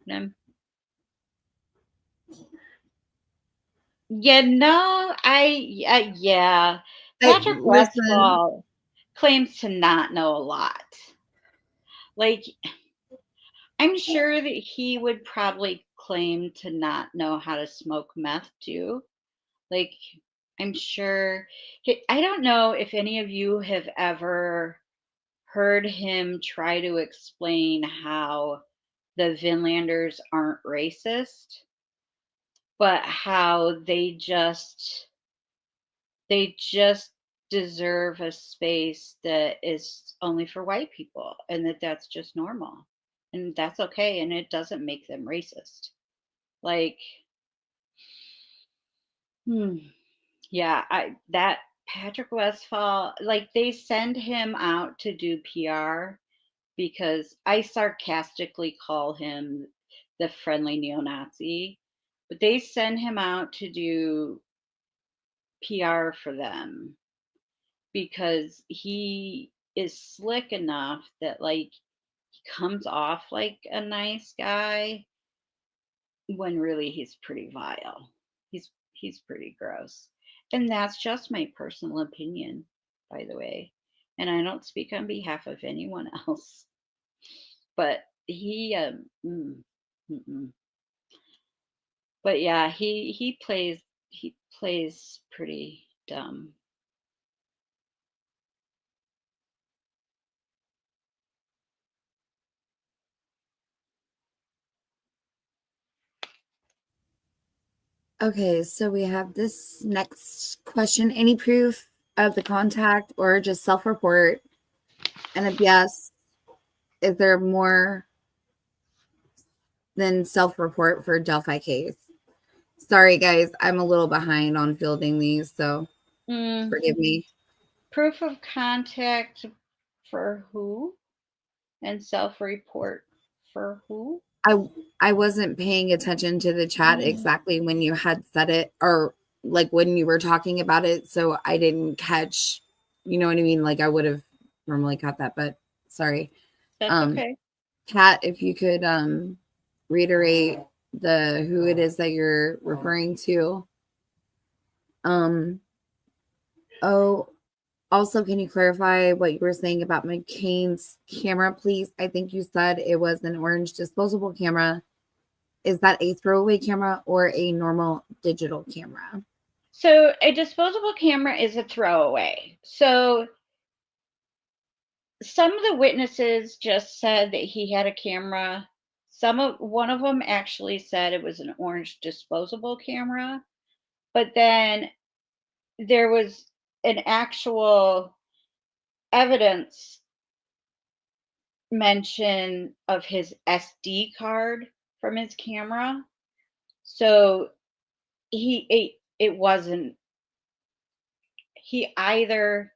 Yeah. Patrick Listen, Westphal claims to not know a lot. Like, I'm sure that he would probably claim to not know how to smoke meth too. Like, I'm sure. I don't know if any of you have ever heard him try to explain how the Vinlanders aren't racist, but how they just deserve a space that is only for white people, and that's just normal, and that's okay, and it doesn't make them racist. Like, yeah, I that Patrick Westphal, like, they send him out to do PR because I sarcastically call him the friendly neo-Nazi, but they send him out to do PR for them because he is slick enough that, like, he comes off like a nice guy when really he's pretty vile. He's pretty gross. And that's just my personal opinion, by the way. And I don't speak on behalf of anyone else. But he but yeah, he plays pretty dumb. okay, so we have this next question. Any proof of the contact or just self-report? And if yes, is there more than self-report for Delphi case? Sorry, guys, I'm a little behind on fielding these, so forgive me. Proof of contact for who? And self-report for who? I wasn't paying attention to the chat exactly when you had said it, or like when you were talking about it, so I didn't catch, you know what I mean? Like I would have normally caught that, but sorry. That's okay. Kat, if you could reiterate the who it is that you're referring to. Oh, also, can you clarify what you were saying about McCain's camera, please? I think you said it was an orange disposable camera. Is that a throwaway camera or a normal digital camera? So a disposable camera is a throwaway. So some of the witnesses just said that he had a camera. One of them actually said it was an orange disposable camera, but then there was an actual evidence mention of his SD card from his camera. So it wasn't, he either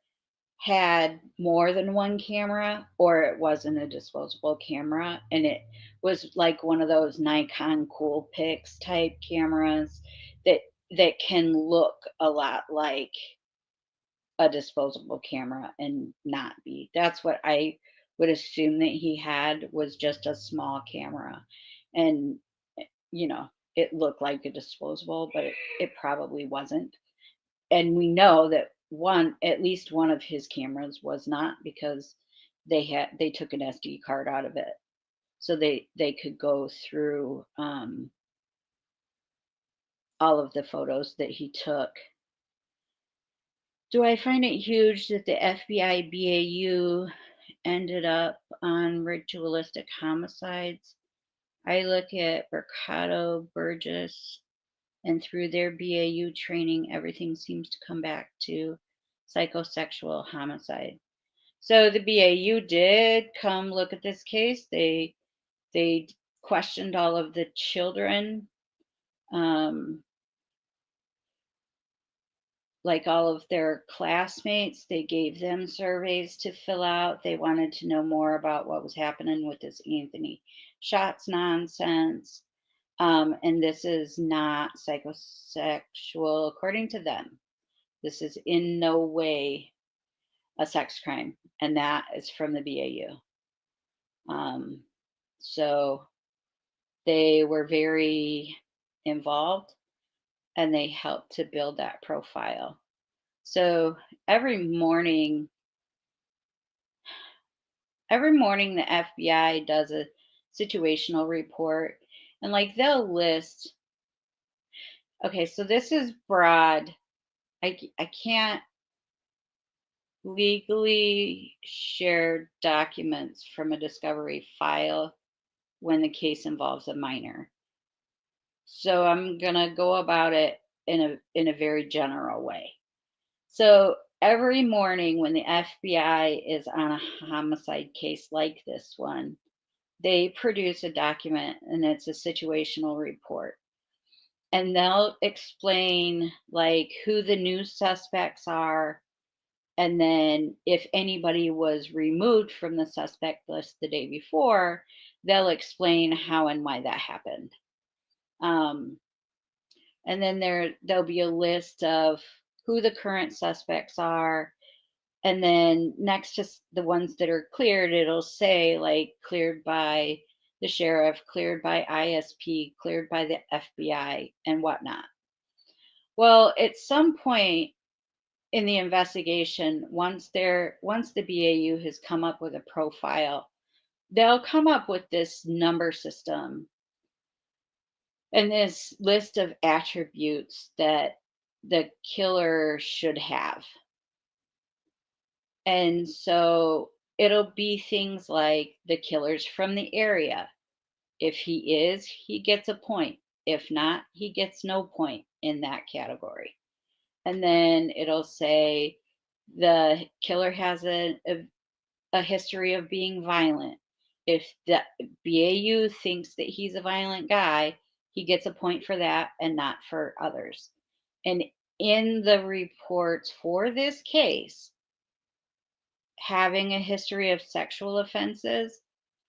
had more than one camera or it wasn't a disposable camera, and it was like one of those Nikon Coolpix type cameras that can look a lot like a disposable camera and not be. That's what I would assume that he had, was just a small camera. And you know, it looked like a disposable, but it probably wasn't. And we know that at least one of his cameras was not, because they took an SD card out of it, so they could go through all of the photos that he took. Do I find it huge that the FBI BAU ended up on ritualistic homicides? I look at Mercado, Burgess, and through their BAU training, everything seems to come back to psychosexual homicide. So the BAU did come look at this case. They questioned all of the children, um, like all of their classmates. They gave them surveys to fill out. They wanted to know more about what was happening with this Anthony Shots nonsense. And this is not psychosexual, according to them. This is in no way a sex crime, and that is from the BAU. So they were very involved and they helped to build that profile. So every morning the FBI does a situational report, and like they'll list, okay, so this is broad. I can't legally share documents from a discovery file when the case involves a minor. So I'm going to go about it in a very general way. So every morning when the FBI is on a homicide case like this one, they produce a document and it's a situational report. And they'll explain like who the new suspects are, and then if anybody was removed from the suspect list the day before, they'll explain how and why that happened. And then there'll be a list of who the current suspects are. And then next to the ones that are cleared, it'll say like cleared by the sheriff, cleared by ISP, cleared by the FBI, and whatnot. Well, at some point in the investigation, once the BAU has come up with a profile, they'll come up with this number system and this list of attributes that the killer should have. And so it'll be things like the killer's from the area. If he is, he gets a point. If not, he gets no point in that category. And then it'll say the killer has a history of being violent. If the BAU thinks that he's a violent guy, he gets a point for that and not for others. And in the reports for this case, having a history of sexual offenses,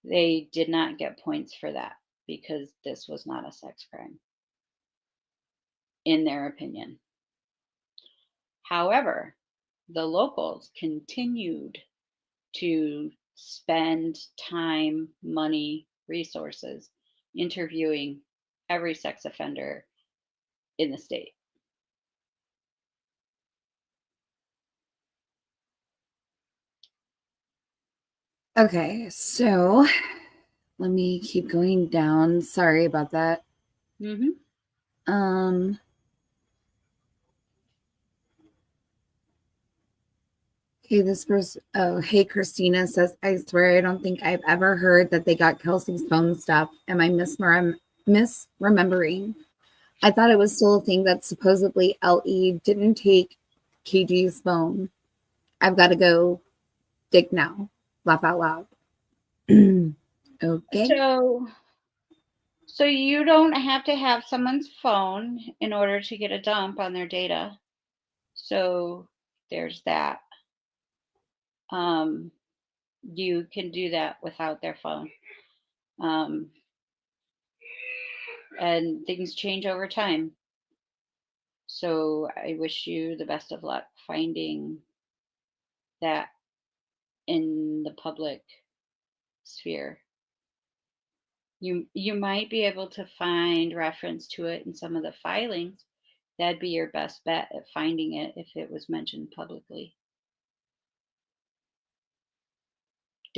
they did not get points for that because this was not a sex crime, in their opinion. However, the locals continued to spend time, money, resources interviewing every sex offender in the state. Okay, so let me keep going down. Sorry about that. Mm-hmm. Okay, this person, oh, hey, Christina says, I swear I don't think I've ever heard that they got Kelsey's phone stuff. Am I misremembering? I thought it was still a thing that supposedly LE didn't take KG's phone. I've got to go dig now. Laugh out loud. Okay. So you don't have to have someone's phone in order to get a dump on their data. So there's that. You can do that without their phone. And things change over time. So I wish you the best of luck finding that in the public sphere. You might be able to find reference to it in some of the filings. That'd be your best bet at finding it if it was mentioned publicly.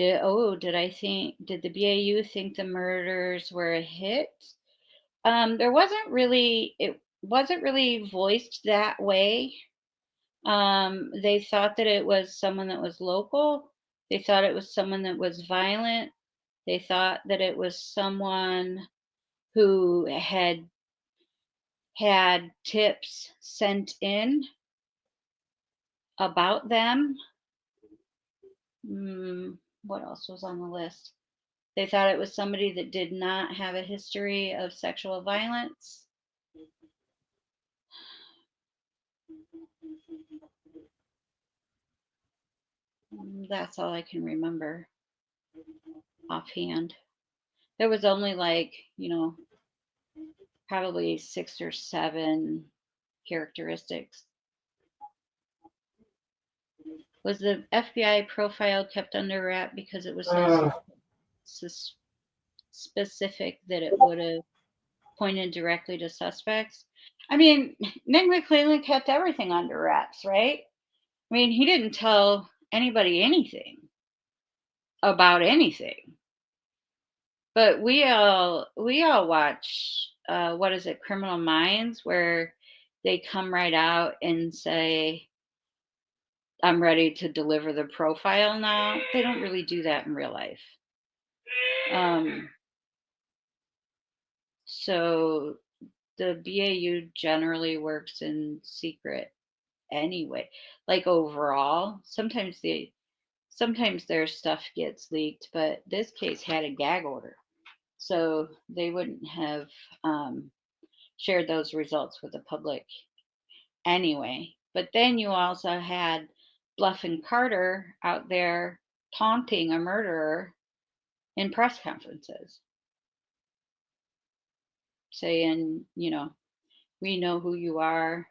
Did the BAU think the murders were a hit? It wasn't really voiced that way. They thought that it was someone that was local. They thought it was someone that was violent. They thought that it was someone who had tips sent in about them. What else was on the list? They thought it was somebody that did not have a history of sexual violence. That's all I can remember offhand. There was only probably 6 or 7 characteristics. Was the FBI profile kept under wrap because it was so specific that it would have pointed directly to suspects? I mean, Nick McClellan kept everything under wraps, right? I mean, he didn't tell anybody anything about anything. But we all watch what is it, Criminal Minds, where they come right out and say, I'm ready to deliver the profile now. They don't really do that in real life. So the BAU generally works in secret anyway. Like overall, sometimes their stuff gets leaked, but this case had a gag order. So they wouldn't have shared those results with the public anyway. But then you also had Bluff and Carter out there taunting a murderer in press conferences, saying, we know who you are.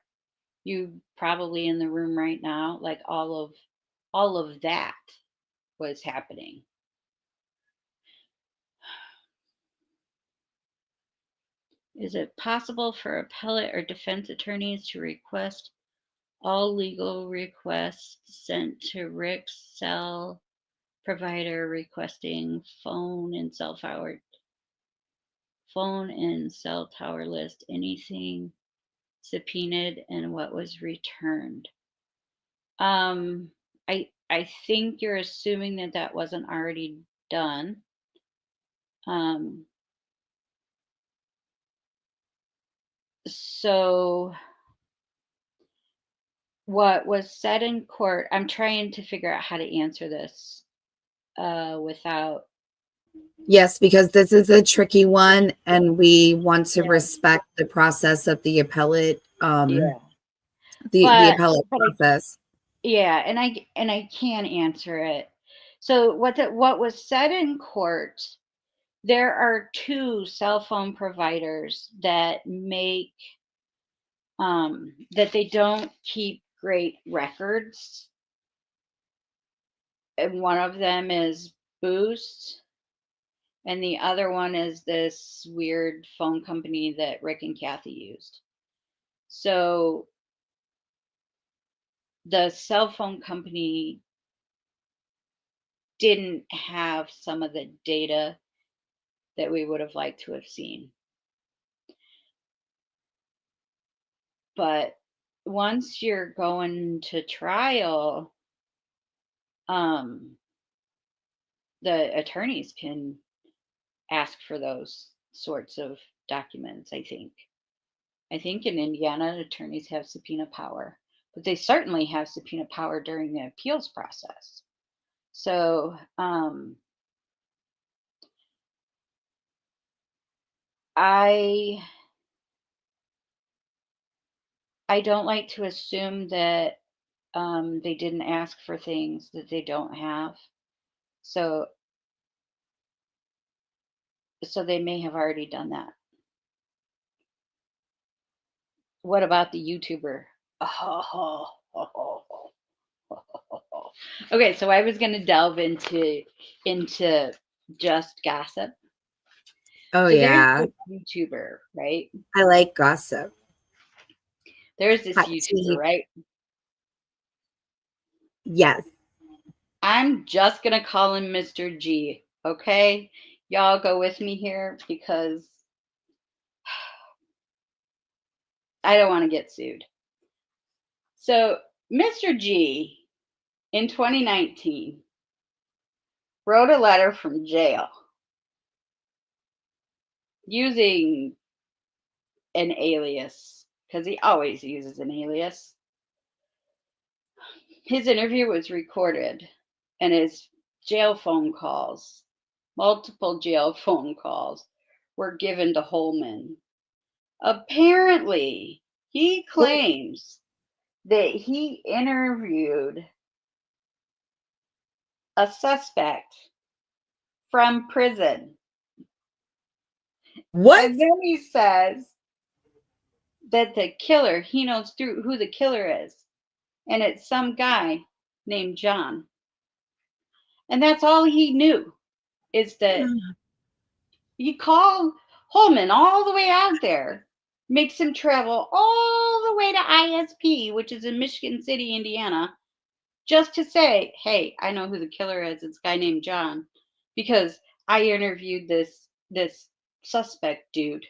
You probably in the room right now. Like all of that was happening. Is it possible for appellate or defense attorneys to request all legal requests sent to Rick's cell provider requesting phone and cell tower list, anything subpoenaed and what was returned? I think you're assuming that wasn't already done. So what was said in court, I'm trying to figure out how to answer this without. Yes, because this is a tricky one and we want to respect the process of the appellate, the appellate process. And I can answer it. So what was said in court, there are 2 cell phone providers that make that they don't keep great records. And one of them is Boost, and the other one is this weird phone company that Rick and Kathy used. So the cell phone company didn't have some of the data that we would have liked to have seen. But once you're going to trial, the attorneys can ask for those sorts of documents, I think. I think in Indiana, attorneys have subpoena power, but they certainly have subpoena power during the appeals process. So I don't like to assume that they didn't ask for things that they don't have. So they may have already done that. What about the YouTuber? Okay, so I was going to delve into just gossip. Oh, so yeah. There's this YouTuber, right? I like gossip. There's this YouTuber, right? Yes. I'm just going to call him Mr. G. Okay? Y'all go with me here because I don't want to get sued. So, Mr. G in 2019 wrote a letter from jail using an alias because he always uses an alias. His interview was recorded and his jail phone calls, multiple jail phone calls, were given to Holman. Apparently, he claims that he interviewed a suspect from prison. What? And then he says that the killer, he knows who the killer is. And it's some guy named John. And that's all he knew is that he called Holman all the way out there, makes him travel all the way to ISP, which is in Michigan City, Indiana, just to say, hey, I know who the killer is. It's a guy named John, because I interviewed this suspect dude.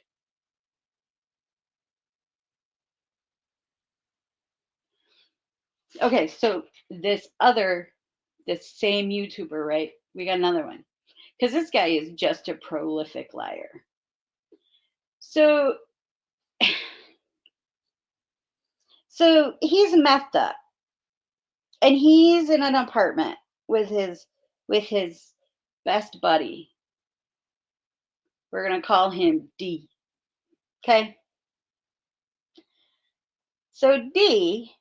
Okay, so this same YouTuber, right? We got another one. Because this guy is just a prolific liar. So he's methed up. And he's in an apartment with his best buddy. We're gonna call him D. Okay. So D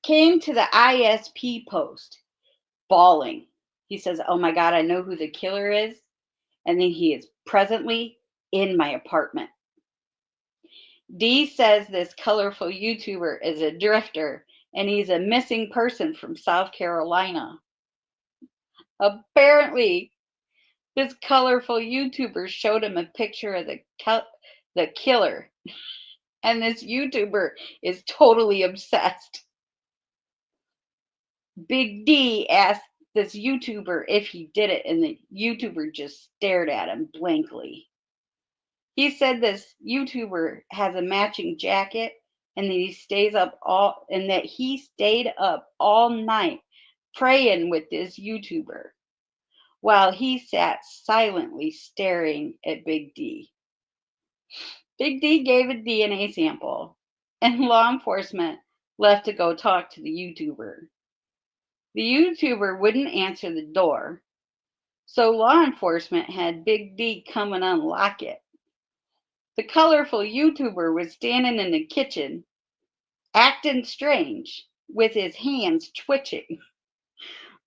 came to the ISP post bawling. He says, "Oh my God, I know who the killer is." And then he is presently in my apartment. D says this colorful YouTuber is a drifter and he's a missing person from South Carolina. Apparently, this colorful YouTuber showed him a picture of the killer, and this YouTuber is totally obsessed. Big D asked this YouTuber if he did it, and the YouTuber just stared at him blankly. He said this YouTuber has a matching jacket and that he stayed up all night praying with this YouTuber while he sat silently staring at Big D. Big D gave a DNA sample, and law enforcement left to go talk to the YouTuber. The YouTuber wouldn't answer the door, so law enforcement had Big D come and unlock it. The colorful YouTuber was standing in the kitchen, acting strange, with his hands twitching.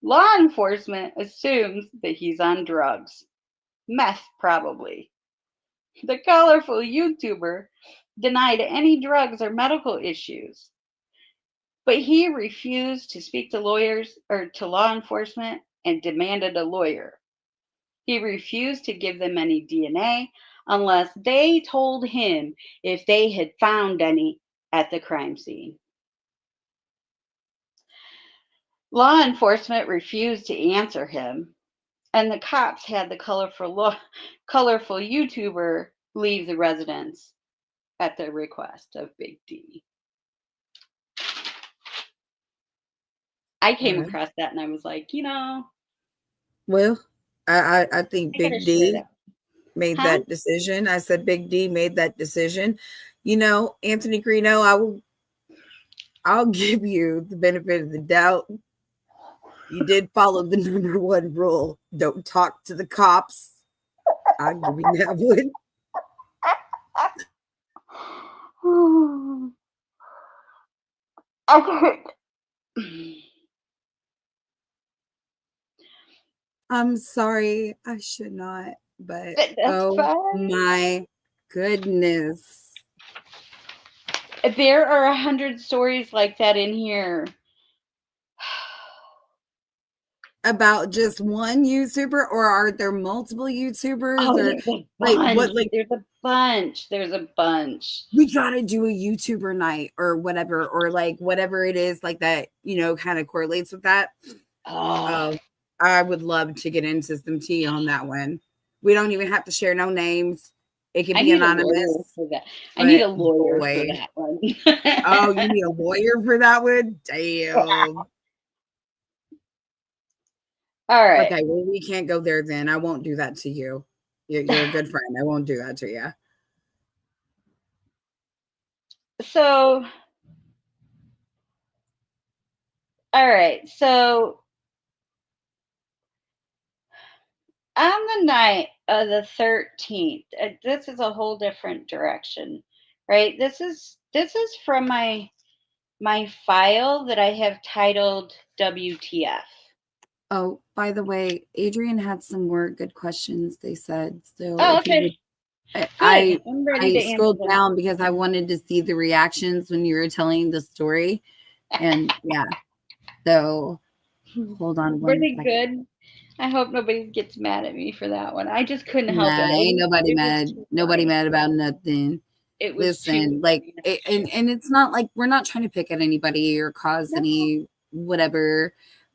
Law enforcement assumes that he's on drugs. Meth, probably. The colorful YouTuber denied any drugs or medical issues, but he refused to speak to lawyers or to law enforcement and demanded a lawyer. He refused to give them any DNA unless they told him if they had found any at the crime scene. Law enforcement refused to answer him, and the cops had the colorful YouTuber leave the residence at the request of Big D. I came across that and I was like, Well, I think I gotta Big share D that. made Huh? that decision. I said Big D made that decision. Anthony Greeno, I'll give you the benefit of the doubt. You did follow the number one rule. Don't talk to the cops. I'll give you that one. I'm sorry. I should not, but That's oh fine. my goodness. There are 100 stories like that in here. About just one YouTuber, or are there multiple YouTubers? Oh, Or there's a like bunch. what like There's a bunch. There's a bunch. we gotta do a YouTuber night or whatever, or like whatever it is like that, kind of correlates with that. Oh, I would love to get into some tea on that one. We don't even have to share no names. It could I be need a lawyer anonymous, for that. I need but a lawyer for boy. that one. Oh, you need a lawyer for that one? Damn. All right. Okay, well, we can't go there then. I won't do that to you. You're a good friend. I won't do that to you. So, all right. So, on the night of the 13th, this is a whole different direction, right? This is from my file that I have titled WTF. Oh, by the way, Adrian had some more good questions, they said. So Oh, if you okay. would I Good. I I'm ready I to answer scrolled them. down because I wanted to see the reactions when you were telling the story. And yeah, so hold on Were one they second. good? I hope nobody gets mad at me for that one. I just couldn't help it. Nah, ain't nobody It was mad. too Nobody funny. mad about nothing. It was too Listen, like, funny not to share. and it's not like we're not trying to pick at anybody or cause No, any whatever,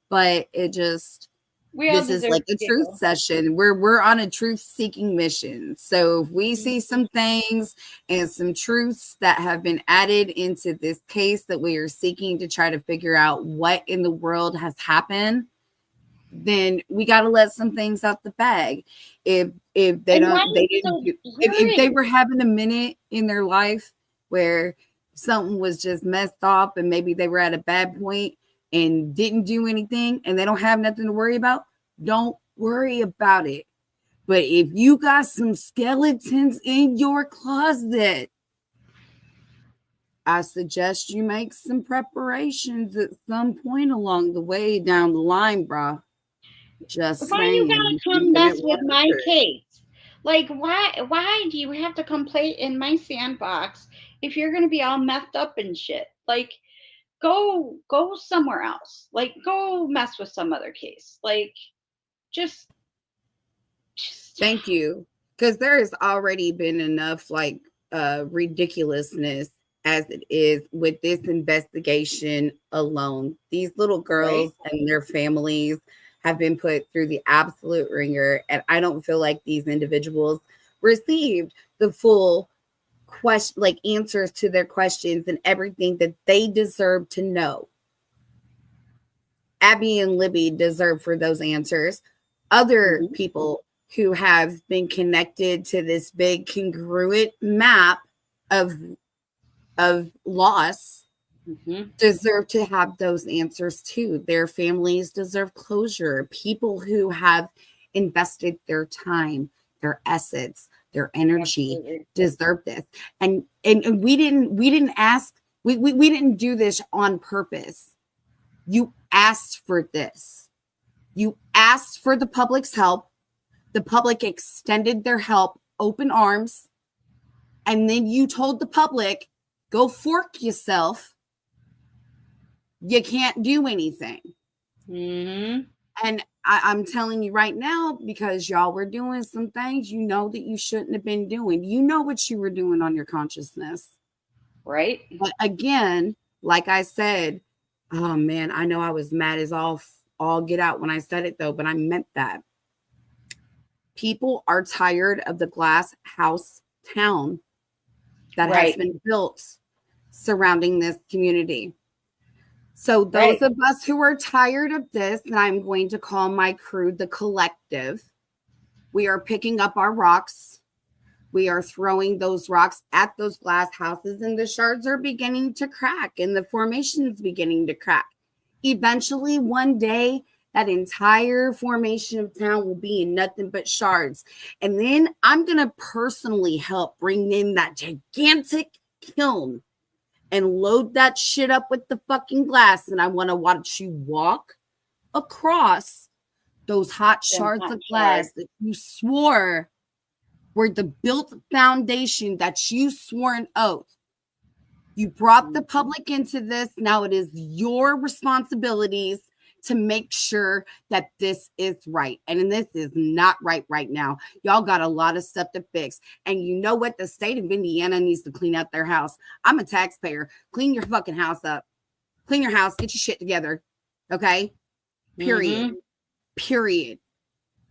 but it just we all this is deserve like to a truth giggle. session. We're on a truth seeking mission. So if we see Mhm. some things and some truths that have been added into this case that we are seeking to try to figure out what in the world has happened, then we got to let some things out the bag. If they And why don't, they it's didn't so do, if they blurry? were having a minute in their life where something was just messed up and maybe they were at a bad point and didn't do anything and they don't have nothing to worry about, don't worry about it. But if you got some skeletons in your closet, I suggest you make some preparations at some point along the way down the line, bro. Just Why you gotta saying. You come mess wouldn't with want my to. case? Like, why do you have to come play in my sandbox if you're gonna be all messed up and shit? Like, go somewhere else. Like, go mess with some other case. Like, just just Thank you. Because there has already been enough like ridiculousness as it is with this investigation alone. These little right. girls and their families have been put through the absolute ringer. And I don't feel like these individuals received the full question, like answers to their questions and everything that they deserve to know. Abby and Libby deserve for those answers. Other Mhm. people who have been connected to this big congruent map of loss Mhm. deserve to have those answers too. Their families deserve closure. People who have invested their time, their assets, their energy Absolutely. deserve this. And we didn't ask, we didn't do this on purpose. You asked for this. You asked for the public's help. The public extended their help, open arms. And then you told the public, go fork yourself. You can't do anything. Mhm. And I'm telling you right now, because y'all were doing some things you know that you shouldn't have been doing. You know what you were doing on your consciousness. Right? But again, like I said, oh man, I know I was mad as all get out when I said it though, but I meant that. People are tired of the glass house town that has Right. been built surrounding this community. So, those Right. of us who are tired of this, and I'm going to call my crew the collective, we are picking up our rocks. We are throwing those rocks at those glass houses, and the shards are beginning to crack, and the formation's beginning to crack. Eventually, one day, that entire formation of town will be in nothing but shards. And then I'm going to personally help bring in that gigantic kiln and load that shit up with the fucking glass. And I want to watch you walk across those hot Them shards hot of glass shards. that you swore were the built foundation, that you swore an oath. You brought the Mhm. public into this. Now it is your responsibilities to make sure that this is right. And this is not right now. Y'all got a lot of stuff to fix. And you know what? The state of Indiana needs to clean out their house. I'm a taxpayer. Clean your fucking house up. Clean your house. Get your shit together. Okay? Period. Mm-hmm. Period.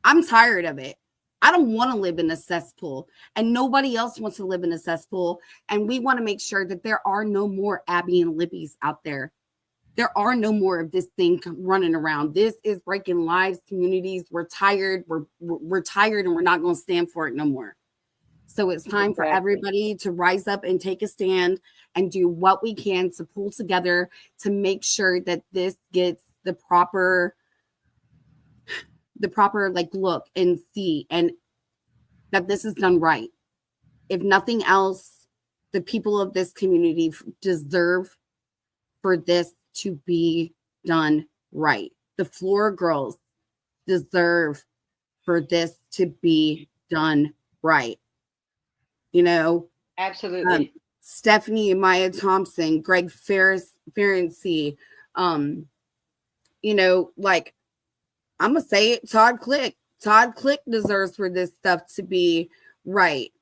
I'm tired of it. I don't want to live in a cesspool, and nobody else wants to live in a cesspool. And we want to make sure that there are no more Abby and Libby's out there. There are no more of this thing running around. This is breaking lives, communities. We're tired. We're tired, and we're not going to stand for it no more. So it's time for everybody to rise up and take a stand and do what we can to pull together to make sure that this gets the proper like look and see, and that this is done right. If nothing else, the people of this community deserve for this to be done right. The Flora girls deserve for this to be done right. You know, Absolutely. Stephanie and Maya Thompson, Greg Ferenczi, you know, like, I'm gonna say it, Todd Click. Todd Click deserves for this stuff to be right.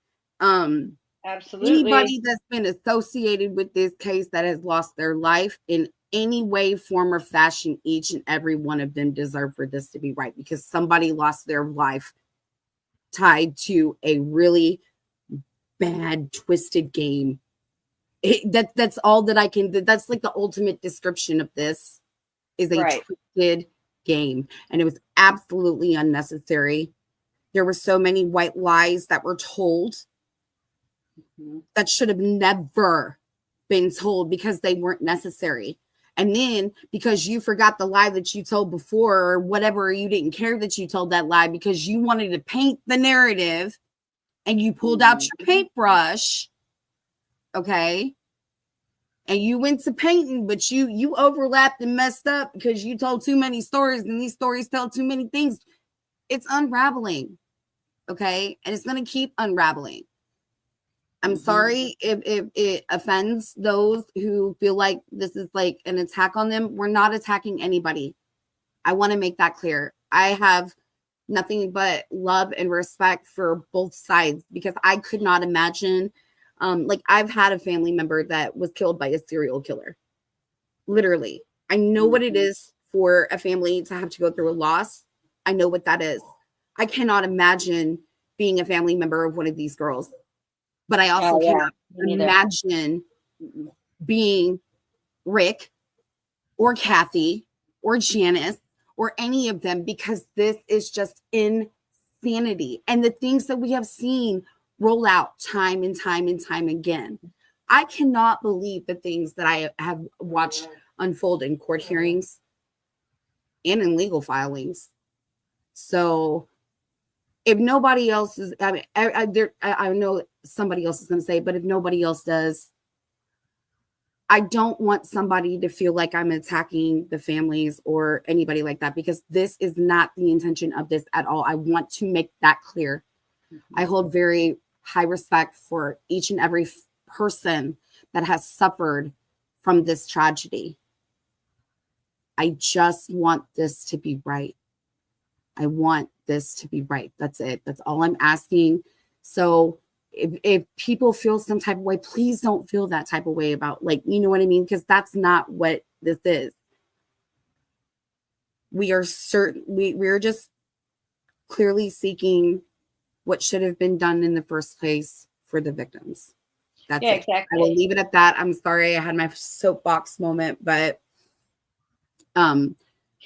Absolutely. Anybody that's been associated with this case that has lost their life in any way, form, or fashion, each and every one of them deserve for this to be right, because somebody lost their life tied to a really bad, twisted game. That's all that I can. That's like the ultimate description of this, is a twisted game, and it was absolutely unnecessary. There were so many white lies that were told that should have never been told because they weren't necessary. And then because you forgot the lie that you told before, or whatever, you didn't care that you told that lie because you wanted to paint the narrative, and you pulled out your paintbrush, okay, and you went to painting, but you overlapped and messed up because you told too many stories, and these stories tell too many things. It's unraveling, okay, and it's going to keep unraveling. I'm sorry if it offends those who feel like this is like an attack on them. We're not attacking anybody. I want to make that clear. I have nothing but love and respect for both sides, because I could not imagine, like, I've had a family member that was killed by a serial killer. Literally. I know what it is for a family to have to go through a loss. I know what that is. I cannot imagine being a family member of one of these girls. But I also cannot imagine being Rick or Kathy or Janice or any of them, because this is just insanity. And the things that we have seen roll out time and time and time again. I cannot believe the things that I have watched unfold in court hearings and in legal filings. So if nobody else is, I mean, I know somebody else is going to say, but if nobody else does, I don't want somebody to feel like I'm attacking the families or anybody like that, because this is not the intention of this at all. I want to make that clear. I hold very high respect for each and every person that has suffered from this tragedy. I just want this to be right. I want this to be right. That's it. That's all I'm asking. So if people feel some type of way, please don't feel that type of way about, like, you know what I mean? Because that's not what this is. We are certain, we're just clearly seeking what should have been done in the first place for the victims. That's it. Exactly. I will leave it at that. I'm sorry I had my soapbox moment, but I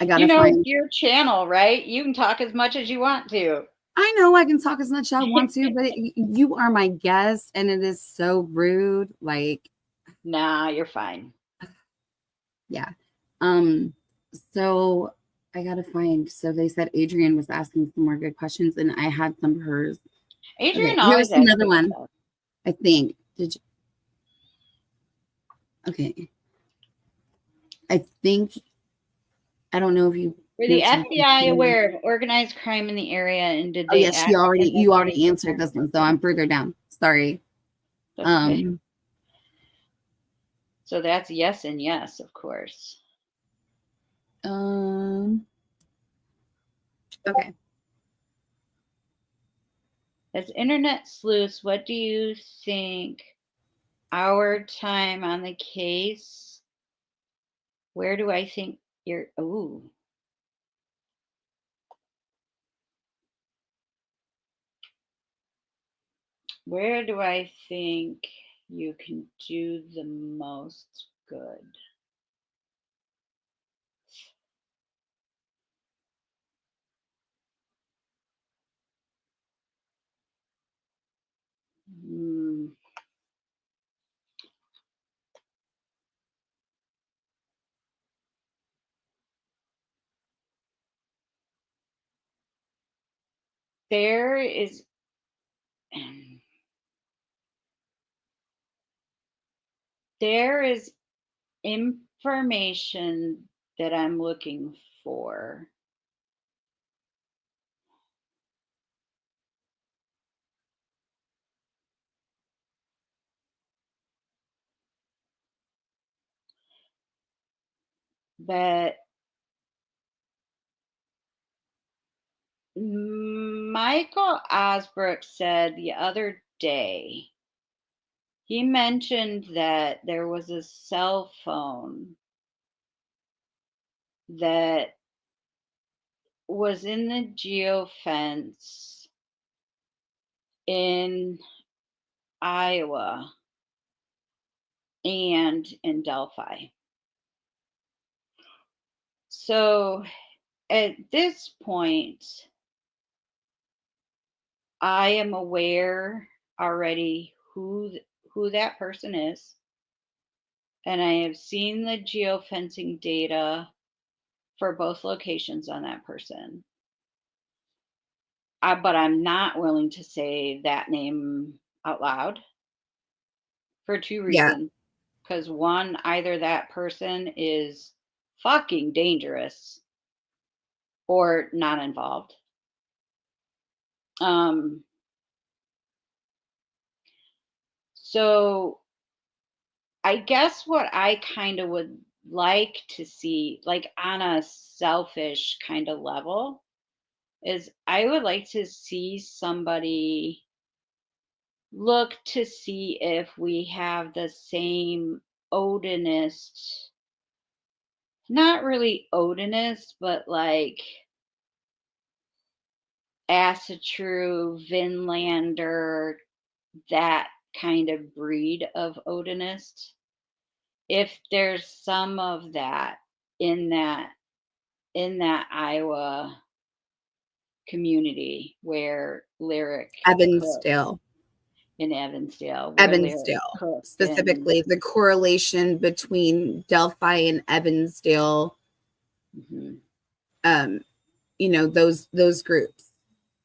gotta find your channel, right? You can talk as much as you want to. I know I can talk as much as I want to, but you are my guest, and it is so rude. Like, nah, you're fine. Yeah. So I gotta find. So they said Adrienne was asking some more good questions, and I had some of hers. Adrienne Okay, always here's another one. Stuff. I think. Did you? Okay. I think. I don't know if you. Were the FBI aware of organized crime in the area, and did they? Oh yes, you already answered this one, so I'm further down. Sorry. Okay. So that's yes and yes, of course. Okay. As internet sleuths, what do you think our time on the case? Where do I think you're? Ooh. Where do I think you can do the most good? Hmm. There is there is information that I'm looking for. That Michael Osbrook said the other day. He mentioned that there was a cell phone that was in the geofence in Iowa and in Delphi. So at this point, I am aware already who that person is, and I have seen the geofencing data for both locations on that person. But I'm not willing to say that name out loud for two Yeah. reasons. Because one, either that person is fucking dangerous or not involved. Um, so I guess what I kind of would like to see, like on a selfish kind of level, is I would like to see somebody look to see if we have the same Odinist, not really Odinist, but like Asatru, Vinlander, that kind of breed of Odinist. If there's some of that in that in that Iowa community where Lyric cooked Evansdale. in Evansdale, where Lyric Evansdale. cooked and Specifically, the correlation between Delphi and Evansdale, mhm, um, those groups.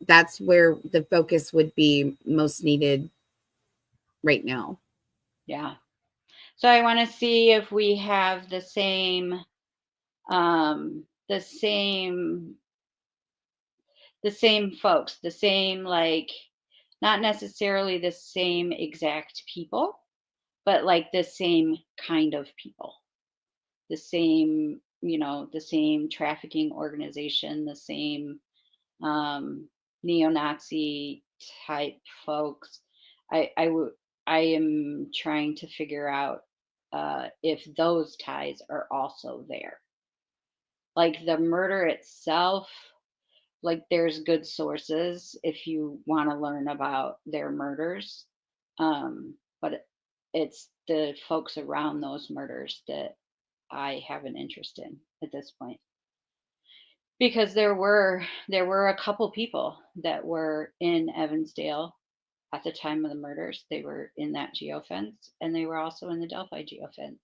That's where the focus would be most needed right now. yeah. So I want to see if we have the same folks, the same, like, not necessarily the same exact people, but like the same kind of people, the same, the same trafficking organization, the same um, neo-Nazi type folks. I am trying to figure out if those ties are also there. Like the murder itself, like there's good sources if you want to learn about their murders, but it's the folks around those murders that I have an interest in at this point, because there were a couple people that were in Evansdale at the time of the murders. They were in that geofence, and they were also in the Delphi geofence.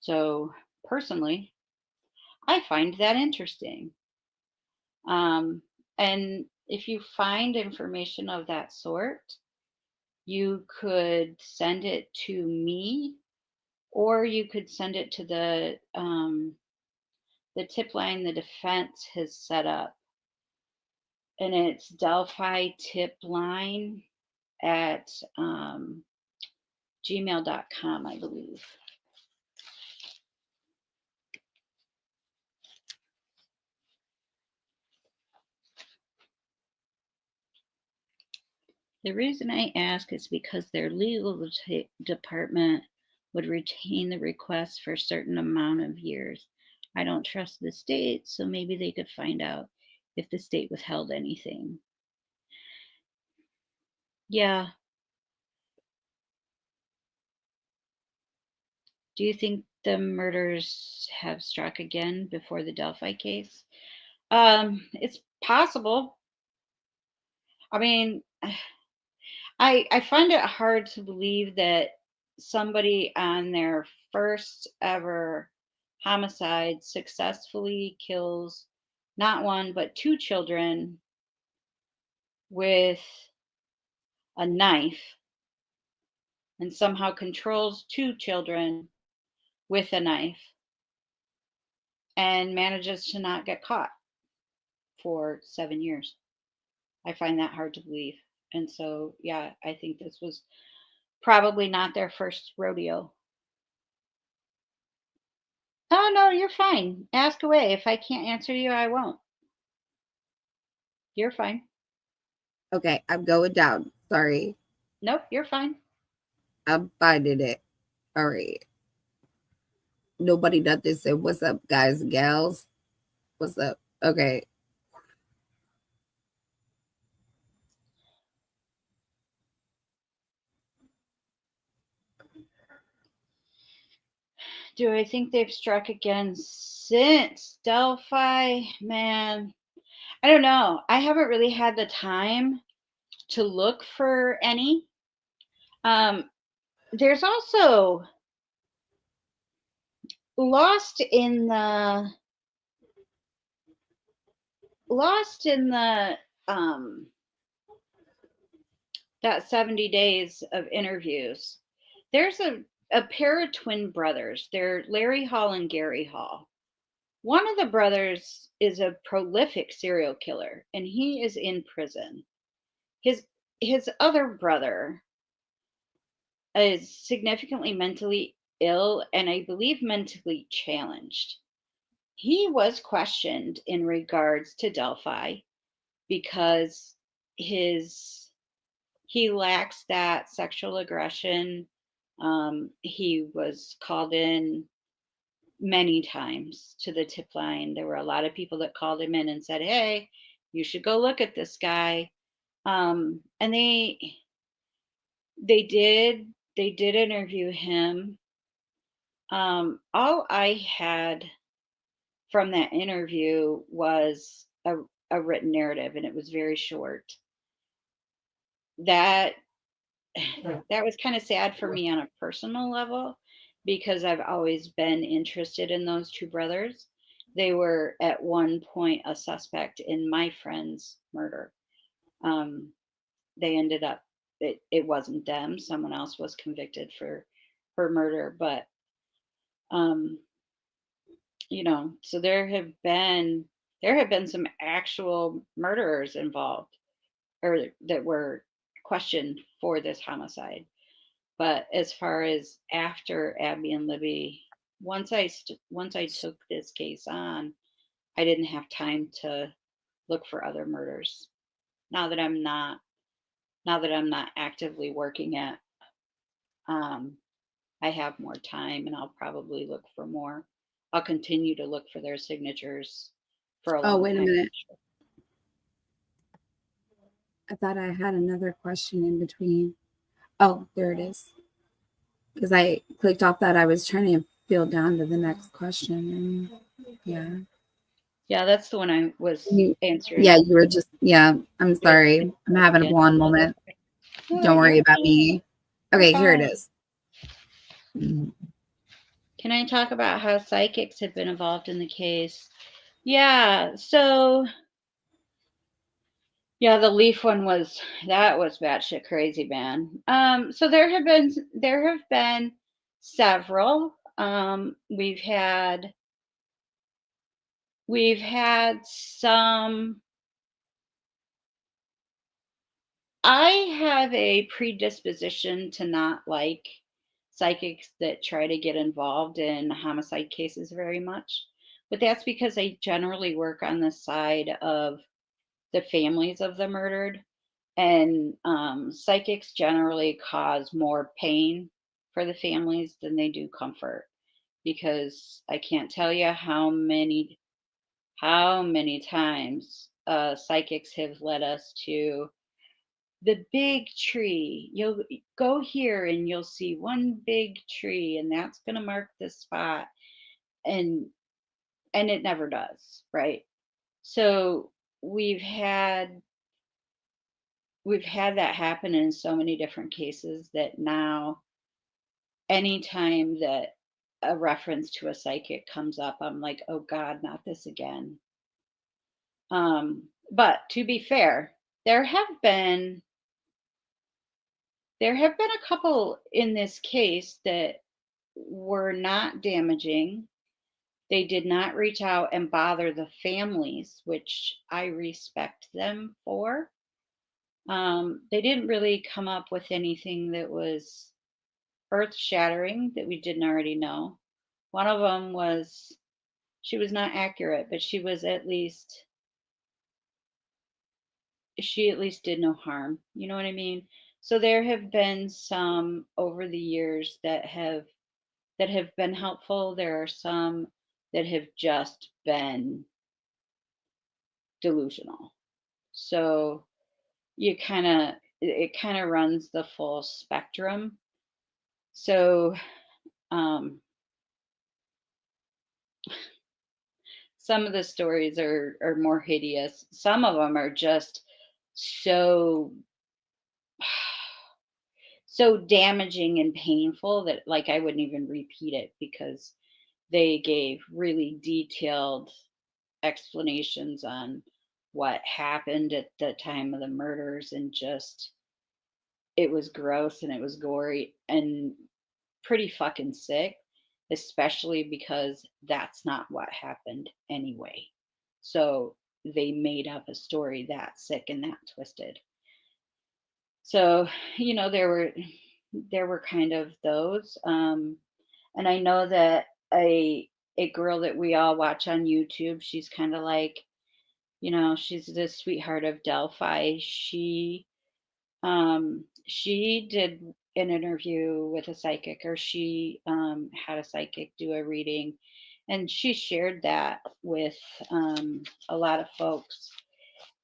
So personally, I find that interesting. Um, and if you find information of that sort, you could send it to me, or you could send it to the tip line the defense has set up, and it's Delphi tip line at gmail.com, I believe. The reason I ask is because their legal department would retain the request for a certain amount of years. I don't trust the state, so maybe they could find out if the state withheld anything. Yeah, Do you think the murders have struck again before the Delphi case? It's possible. I mean, I find it hard to believe that somebody on their first ever homicide successfully kills not one but two children with a knife and somehow controls two children with a knife and manages to not get caught for 7 years. I find that hard to believe. And so, yeah, I think this was probably not their first rodeo. Oh, no, you're fine. Ask away. If I can't answer you, I won't. You're fine. Okay, I'm going down. Sorry. Nope, you're fine. I'm finding it. All right. Nobody nothing said, "What's up, guys and gals? What's up?" Okay. Do I think they've struck again since Delphi? Man, I don't know. I haven't really had the time to look for any. There's also lost in the lost in the that 70 days of interviews. There's a pair of twin brothers. They're Larry Hall and Gary Hall. One of the brothers is a prolific serial killer and he is in prison. His his other brother is significantly mentally ill and I believe mentally challenged. He was questioned in regards to Delphi because his he lacks that sexual aggression. He was called in many times to the tip line. There were a lot of people that called him in and said, "Hey, you should go look at this guy." And they did interview him. All I had from that interview was a written narrative, and it was very short. That that was kind of sad for me on a personal level because I've always been interested in those two brothers. They were at one point a suspect in my friend's murder. Um, they ended up, it wasn't them, someone else was convicted for murder, but um, so there have been some actual murderers involved or that were questioned for this homicide. But as far as after Abby and Libby, once I took this case on, I didn't have time to look for other murders. Now that I'm not actively working at, um, I have more time, and I'll probably look for more. I'll continue to look for their signatures for a Oh, long wait a time. minute. I thought I had another question in between. Oh, there it is. Because I clicked off that. I was trying to feel down to the next question. And yeah. Yeah, that's the one I was answering. Yeah, you were just, yeah. I'm sorry. I'm having a blonde moment. Don't worry about me. Okay, here it is. Can I talk about how psychics have been involved in the case? Yeah, so yeah, the Leaf one was batshit crazy, man. So there have been several. We've had some. I have a predisposition to not like psychics that try to get involved in homicide cases very much, but that's because I generally work on the side of the families of the murdered. And psychics generally cause more pain for the families than they do comfort because I can't tell you how many times psychics have led us to the big tree. You'll go here and you'll see one big tree, and that's going to mark the spot. And it never does, right? So we've had that happen in so many different cases that now anytime that a reference to a psychic comes up, I'm like, oh God, not this again. But to be fair, there have been a couple in this case that were not damaging. They did not reach out and bother the families, which I respect them for. They didn't really come up with anything that was earth shattering that we didn't already know. One of them was, she was not accurate, but she at least did no harm. You know what I mean? So there have been some over the years that have been helpful. There are some that have just been delusional. So it kind of runs the full spectrum. So um, some of the stories are more hideous. Some of them are just so so damaging and painful that like I wouldn't even repeat it because they gave really detailed explanations on what happened at the time of the murders, and just it was gross and it was gory and pretty fucking sick, especially because that's not what happened anyway. So they made up a story that sick and that twisted. So, there were kind of those. And I know that a girl that we all watch on YouTube, she's kind of like, she's the sweetheart of Delphi. She did an interview with a psychic, or she had a psychic do a reading, and she shared that with a lot of folks,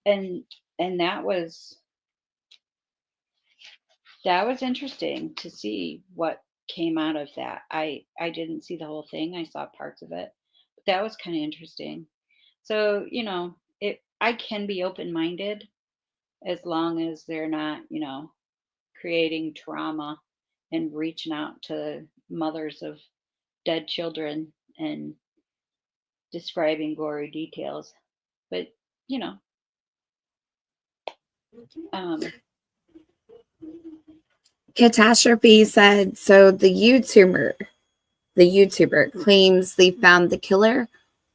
and that was interesting to see what came out of that. I didn't see the whole thing. I saw parts of it, but that was kind of interesting. So, I can be open-minded as long as they're not, creating trauma and reaching out to mothers of dead children and describing gory details. But, you know, um, Catastrophe said, so the YouTuber claims they found the killer,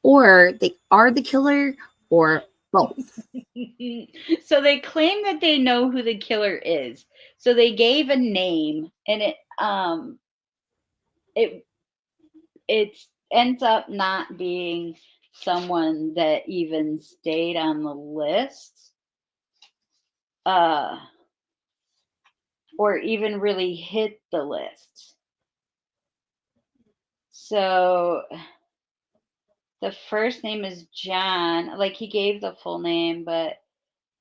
or they are the killer, or both. so they claim that they know who the killer is. So they gave a name, and it it ends up not being someone that even stayed on the list, uh, or even really hit the list. So the first name is John. Like, he gave the full name, but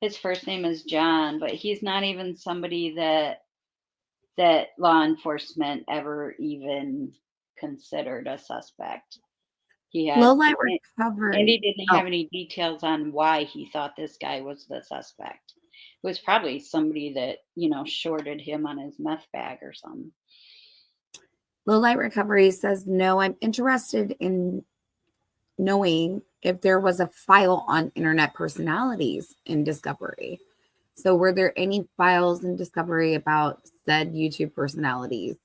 his first name is John, but he's not even somebody that law enforcement ever even considered a suspect. He Low had light and he recovery. didn't Oh, have any details on why he thought this guy was the suspect. It was probably somebody that, shorted him on his meth bag or something. low light recovery says, no, I'm interested in knowing if there was a file on internet personalities in Discovery. So were there any files in Discovery about said YouTube personalities?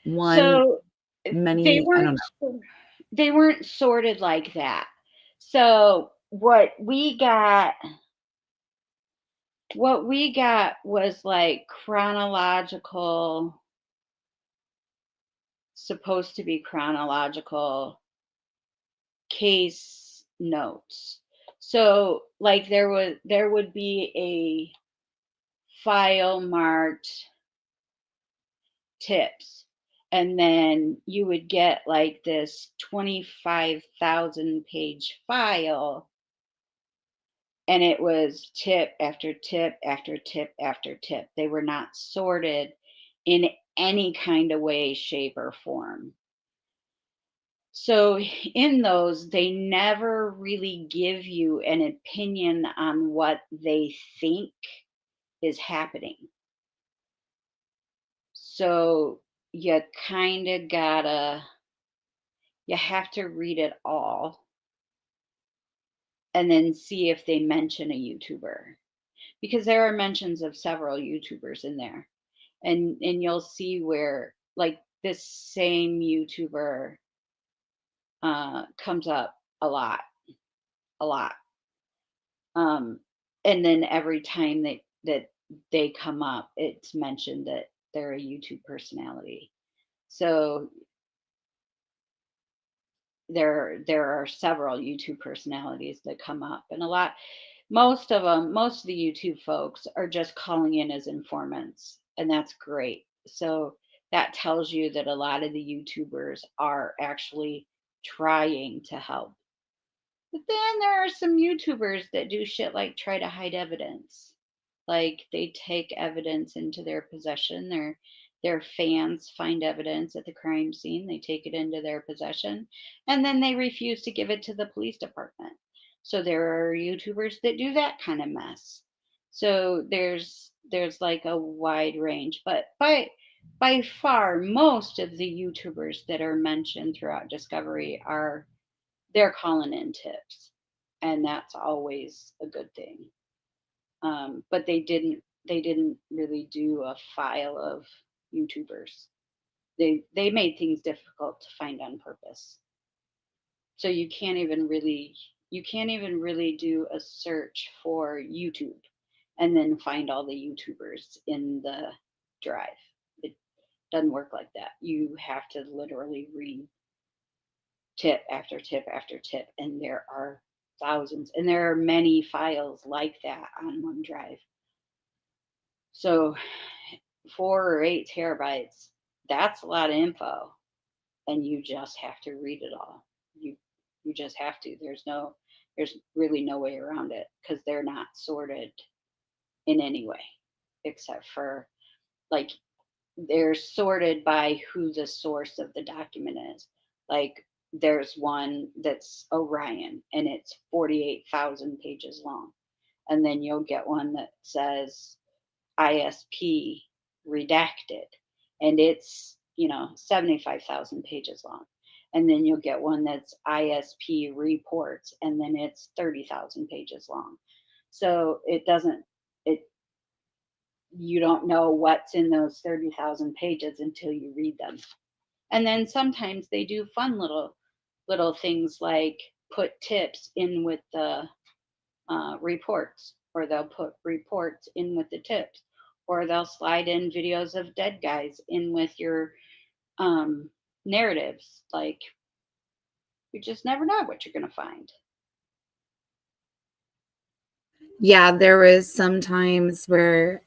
One, So they many, I don't weren't know. they weren't sorted like that. So what we got was like supposed to be chronological case notes. So like there would be a file marked tips, and then you would get like this 25,000 page file And it was tip after tip after tip after tip. They were not sorted in any kind of way, shape, or form. So in those, they never really give you an opinion on what they think is happening. So you kind of you have to read it all and then see if they mention a YouTuber, because there are mentions of several YouTubers in there. And you'll see where, like, this same YouTuber comes up a lot, a lot. And then every time that they come up, it's mentioned that they're a YouTube personality. So there are several YouTube personalities that come up, and most of them, most of the YouTube folks are just calling in as informants, and that's great. So that tells you that a lot of the YouTubers are actually trying to help. But then there are some YouTubers that do shit like try to hide evidence. Like, they take evidence into their possession. Their fans find evidence at the crime scene. They take it into their possession, and then they refuse to give it to the police department. So there are YouTubers that do that kind of mess. So there's like a wide range, but by far most of the YouTubers that are mentioned throughout Discovery are, they're calling in tips, and that's always a good thing. But they didn't really do a file of YouTubers. They made things difficult to find on purpose. So you can't even really do a search for YouTube and then find all the YouTubers in the drive. It doesn't work like that. You have to literally read tip after tip after tip, and there are thousands, and there are many files like that on OneDrive. So 4 or 8 terabytes, that's a lot of info, and you just have to read it all. You just have to. There's really no way around it, because they're not sorted in any way, except for, like, they're sorted by who the source of the document is. Like, there's one that's Orion, and it's 48,000 pages long. And then you'll get one that says ISP redacted, and it's, 75,000 pages long. And then you'll get one that's ISP reports, and then it's 30,000 pages long. So it you don't know what's in those 30,000 pages until you read them. And then sometimes they do fun little things, like put tips in with the reports, or they'll put reports in with the tips, or they'll slide in videos of dead guys in with your um, narratives. Like, you just never know what you're going to find. Yeah, there was some times where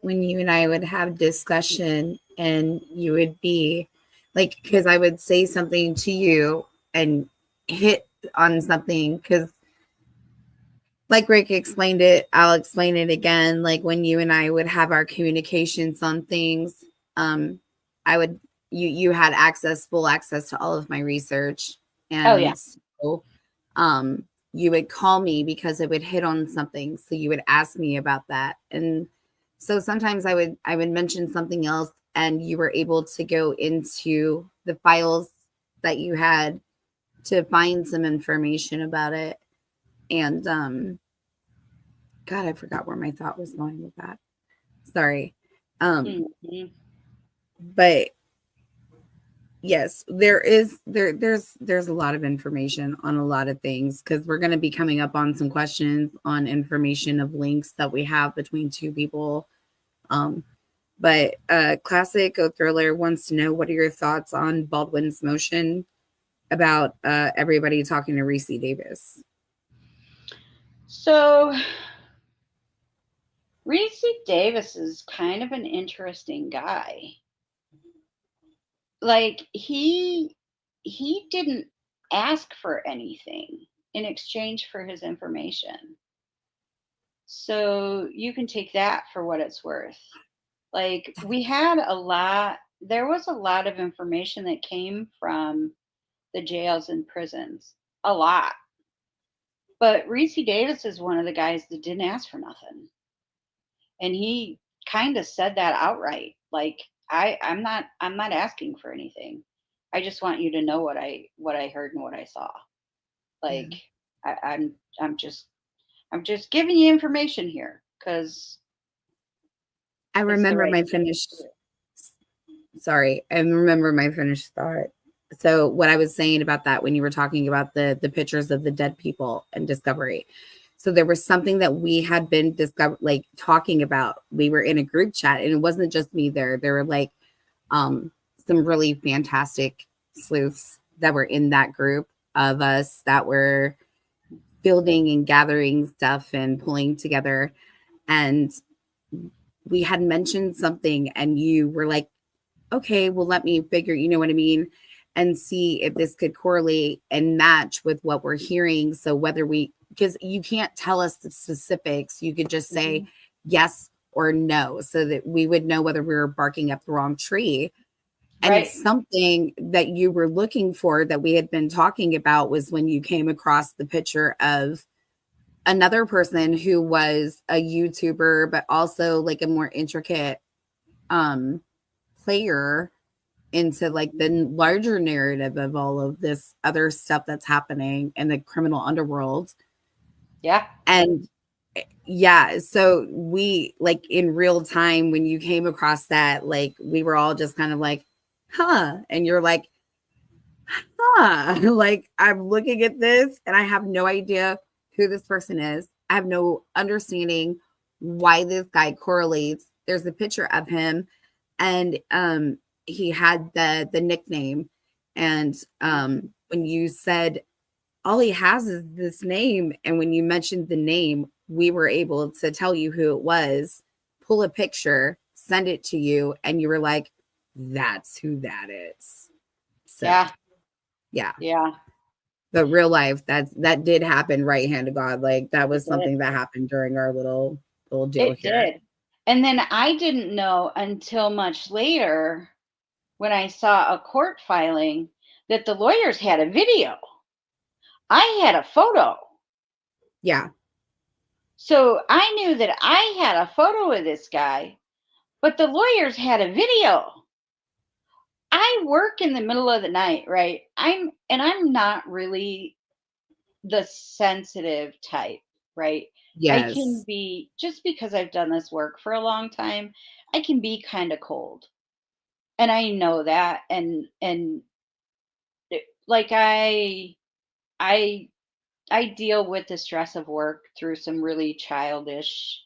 when you and I would have discussion, and you would be like, because I would say something to you and hit on something, because like Rick explained it, I'll explain it again. Like, when you and I would have our communications on things, I would, you had full access to all of my research. Oh, yeah. And so you would call me because it would hit on something. So you would ask me about that. And so sometimes I would mention something else, and you were able to go into the files that you had to find some information about it. And God, I forgot where my thought was going with that. Sorry. Mm-hmm. But yes, there's a lot of information on a lot of things, because we're going to be coming up on some questions on information of links that we have between two people. But Classic Go Thriller wants to know, what are your thoughts on Baldwin's motion about everybody talking to Reese Davis? So Reese Davis is kind of an interesting guy. Like, he didn't ask for anything in exchange for his information. So you can take that for what it's worth. Like we had a lot, there was a lot of information that came from the jails and prisons. A lot. But Reese Davis is one of the guys that didn't ask for nothing. And he kind of said that outright. Like I'm not asking for anything. I just want you to know what I heard and what I saw. Yeah. Like I, I'm just giving you information here because I it's the remember right my thing finished, to do. sorry, I remember my finished thought. So what I was saying about that when you were talking about the pictures of the dead people and discovery. So there was something that we had been talking about. We were in a group chat and it wasn't just me there. There were like some really fantastic sleuths that were in that group of us that were building and gathering stuff and pulling together. And we had mentioned something and you were like, okay, well, let me figure, you know what I mean? And see if this could correlate and match with what we're hearing. So whether because you can't tell us the specifics, you could just say Mhm. yes or no so that we would know whether we were barking up the wrong tree. And Right. something that you were looking for that we had been talking about was when you came across the picture of another person who was a YouTuber, but also like a more intricate um player into like the larger narrative of all of this other stuff that's happening in the criminal underworld. Yeah. And yeah, so we like in real time when you came across that, like we were all just kind of like, huh. And you're like, huh. Like I'm looking at this and I have no idea who this person is. I have no understanding why this guy correlates. There's a picture of him and he had the nickname and when you said all he has is this name and when you mentioned the name we were able to tell you who it was, pull a picture, send it to you, and you were like, that's who that is. So Yeah. yeah, Yeah. but real life, that did happen, right hand of God. Like that It was did. something that happened during our little deal It here. did. And then I didn't know until much later when I saw a court filing that the lawyers had a video. I had a photo. Yeah. So I knew that I had a photo of this guy, but the lawyers had a video. I work in the middle of the night, right? I'm not really the sensitive type, right? I can Yes. be, just because I've done this work for a long time, I can be kind of cold. And I know that and like I I deal with the stress of work through some really childish,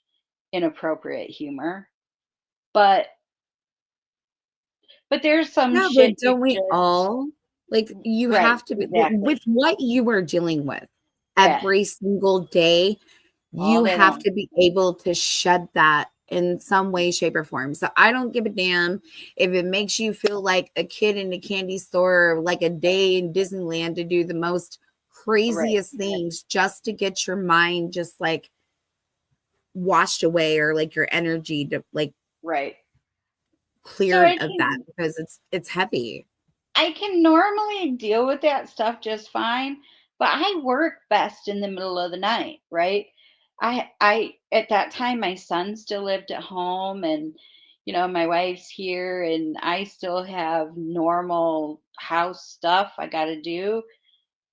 inappropriate humor. But there's some Yeah, shit but you don't we just all? Like you right, have to be with exactly. what you are dealing with Yeah, every single day, all you day have long. to be able to shed that in some way, shape, or form. So I don't give a damn if it makes you feel like a kid in a candy store or like a day in Disneyland to do the most Right, craziest things just to get your mind just like washed away or like your energy to like right. So cleared of that because it's heavy. I can normally deal with that stuff just fine, but I work best in the middle of the night, right? I at that time my son still lived at home and my wife's here and I still have normal house stuff I got to do.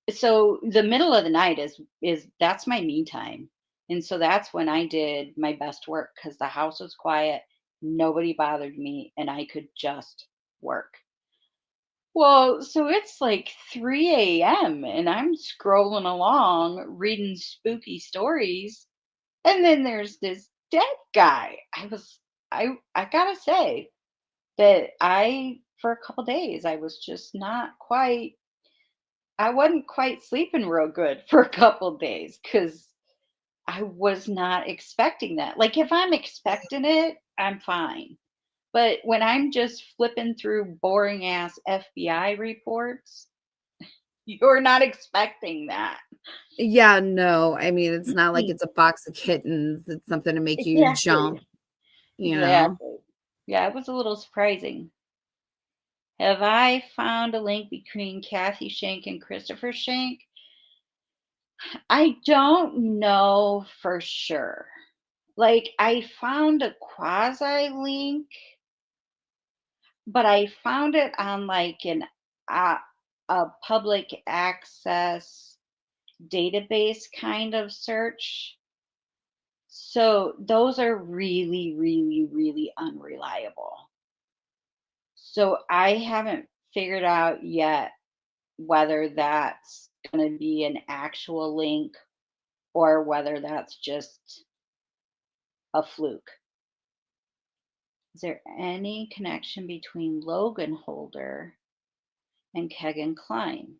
So the middle of the night is that's my me time. And so that's when I did my best work cuz the house was quiet, nobody bothered me and I could just work. Well, so it's like 3 a.m. and I'm scrolling along reading spooky stories. And then there's this dead guy. I gotta say that for a couple days, I was just not quite, I wasn't quite sleeping real good for a couple days because I was not expecting that. Like if I'm expecting it, I'm fine. But when I'm just flipping through boring ass FBI reports, You're not expecting that. Yeah, no. I mean, it's not like it's a box of kittens. It's something to make you Exactly. jump, you know? Exactly. Yeah, it was a little surprising. Have I found a link between Kathy Shank and Christopher Shank? I don't know for sure. Like, I found a quasi link, but I found it on like uh, a public access database kind of search. So those are really, really, really unreliable. So I haven't figured out yet whether that's going to be an actual link or whether that's just a fluke. Is there any connection between Logan Holder and Kegan Klein?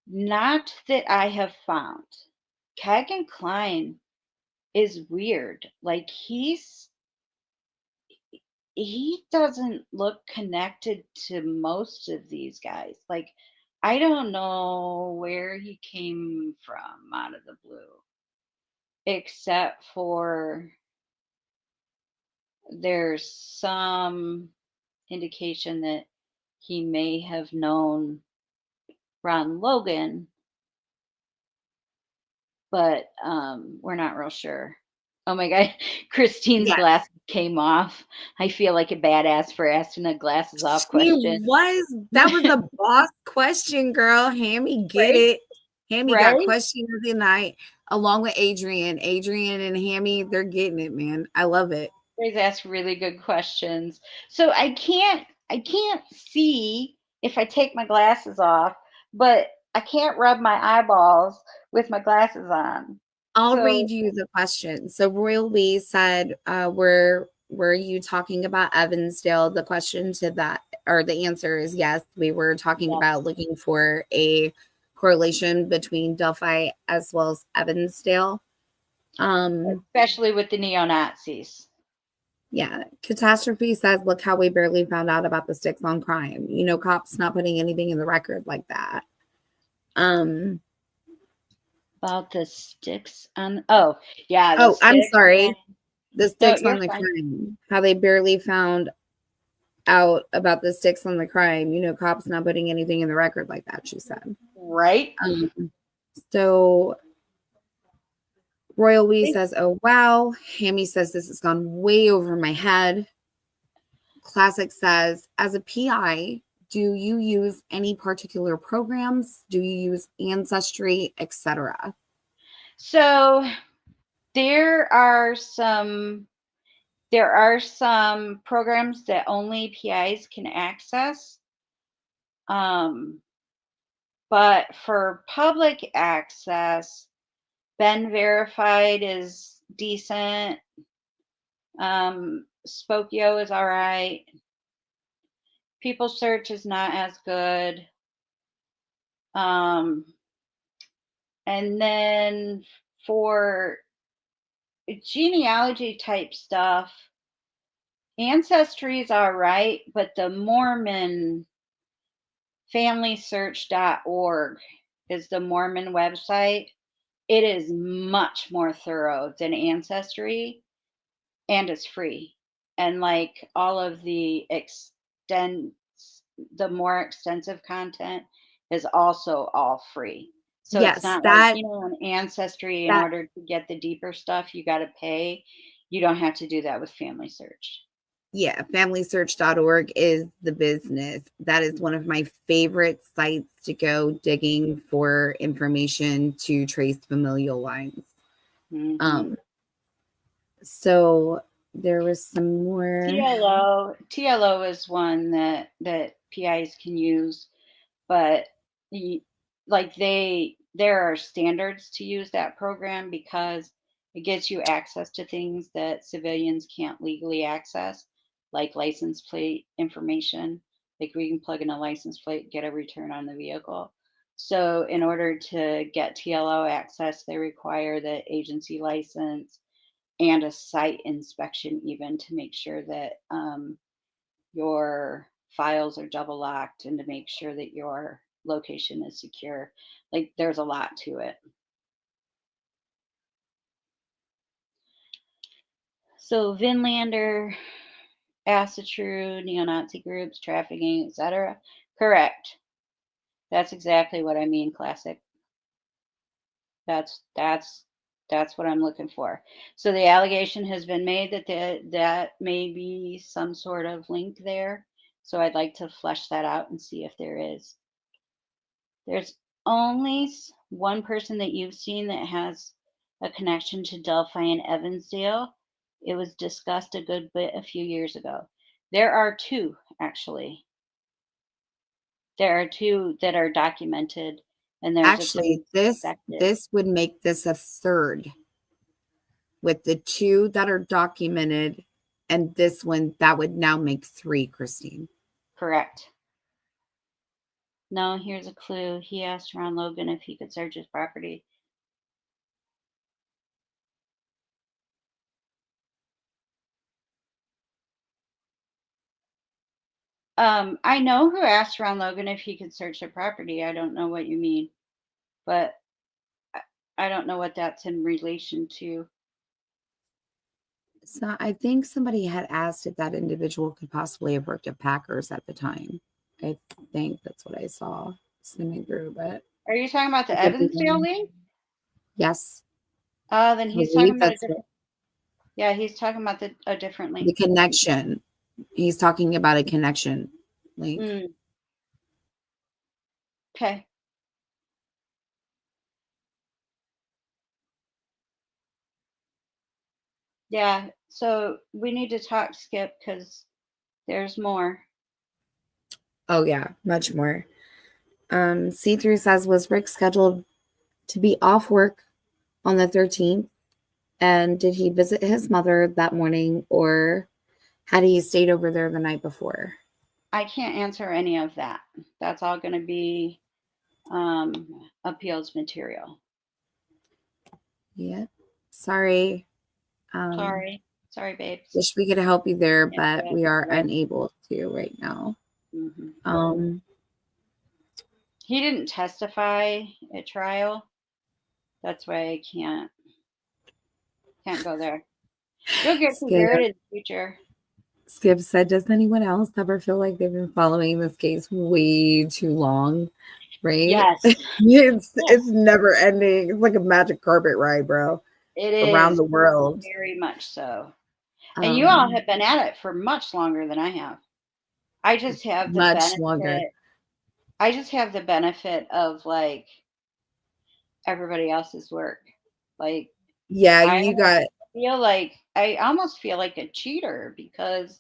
Not that I have found. Kegan Klein is weird. Like he doesn't look connected to most of these guys. Like I don't know where he came from out of the blue, except for there's some indication that he may have known Ron Logan, but we're not real sure. Oh my God, Christine's Yes. glasses came off. I feel like a badass for asking a glasses off She question. was that was the boss question, girl. Hammy get Right? it. Hammy got Right? question of the night along with Adrian. Adrian and Hammy, they're getting it, man. I love it. Guys ask really good questions. So I can't see if I take my glasses off, but I can't rub my eyeballs with my glasses on. I'll So read you the question. So Royal Lee said, were you talking about Evansdale? The question to that, or the answer is yes. We were talking about yes, looking for a correlation between Delphi as well as Evansdale. Um, especially with the neo-Nazis. yeah. Catastrophe says, look how we barely found out about the sticks on crime. You know, cops not putting anything in the record like that. Um, About the sticks on oh, yeah, the oh, I'm sticks sorry. on The no, sticks you're on the fine. crime. How they barely found out about the sticks on the crime. You know, cops not putting anything in the record like that, she said. Right? So Royal Wee They- says, oh, wow. Hammy says, this has gone way over my head. Classic says, as a PI, do you use any particular programs? Do you use Ancestry, etc.? So there are some there are some programs that only PIs can access. Um, but for public access, Ben Verified is decent. Spokio is all right. People Search is not as good. Um, and then for genealogy type stuff, Ancestry is all right, but the Mormon FamilySearch.org is the Mormon website. It is much more thorough than Ancestry and it's free. And like all of the more extensive content is also all free. So it's Yes, not like, on Ancestry, in that order to get the deeper stuff, you got to pay. You don't have to do that with Family Search. yeah, familysearch.org is the business. That is one of my favorite sites to go digging for information to trace familial lines. Mm-hmm. Um, so there was some more. TLO is one that PIs can use, but like there are standards to use that program because it gets you access to things that civilians can't legally access, like license plate information. Like we can plug in a license plate, get a return on the vehicle. So in order to get TLO access, they require the agency license and a site inspection even to make sure that your files are double locked and to make sure that your location is secure. Like there's a lot to it. So Vinlander, acid true, neo-Nazi groups, trafficking, etc. Correct. That's exactly what I mean, classic. That's what I'm looking for. So the allegation has been made that that may be some sort of link there. So I'd like to flesh that out and see if there is. There's only one person that you've seen that has a connection to Delphi and Evansdale. It was discussed a good bit a few years ago. There are two, actually. There are two that are documented, and there's a Actually, suspected. this would make this a third. With the two that are documented and this one, that would now make 3, Christine. Correct. No, here's a clue. He asked Ron Logan if he could search his property. I know who asked Ron Logan if he could search their property. I don't know what you mean, but I don't know what that's in relation to. So I think somebody had asked if that individual could possibly have worked at Packers at the time. I think that's what I saw. Swimming through, but Are you talking about the I could be Evansdale wrong. link? Yes, Then I he's talking believe about a that's different. Yeah, he's talking about a different the link. connection. He's talking about a connection link. Okay. Yeah. So we need to talk, Skip, because there's more. Oh yeah, much more. See-through says, was Rick scheduled to be off work on the 13th? And did he visit his mother that morning, or had he stayed over there the night before? I can't answer any of that. That's all going to be appeals material. Yeah. Sorry. Sorry, babes. Wish we could help you there, but we are unable to right now. Mm-hmm. He didn't testify at trial. That's why I can't go there. You'll get to hear it in the future. Skip said, does anyone else ever feel like they've been following this case way too long? Right? Yes. It's never ending. It's like a magic carpet ride, bro. It is. Around the world. Very much so. And you all have been at it for much longer than I have. I just have the benefit. Longer. I just have the benefit of like everybody else's work. Like, yeah, I almost feel like a cheater because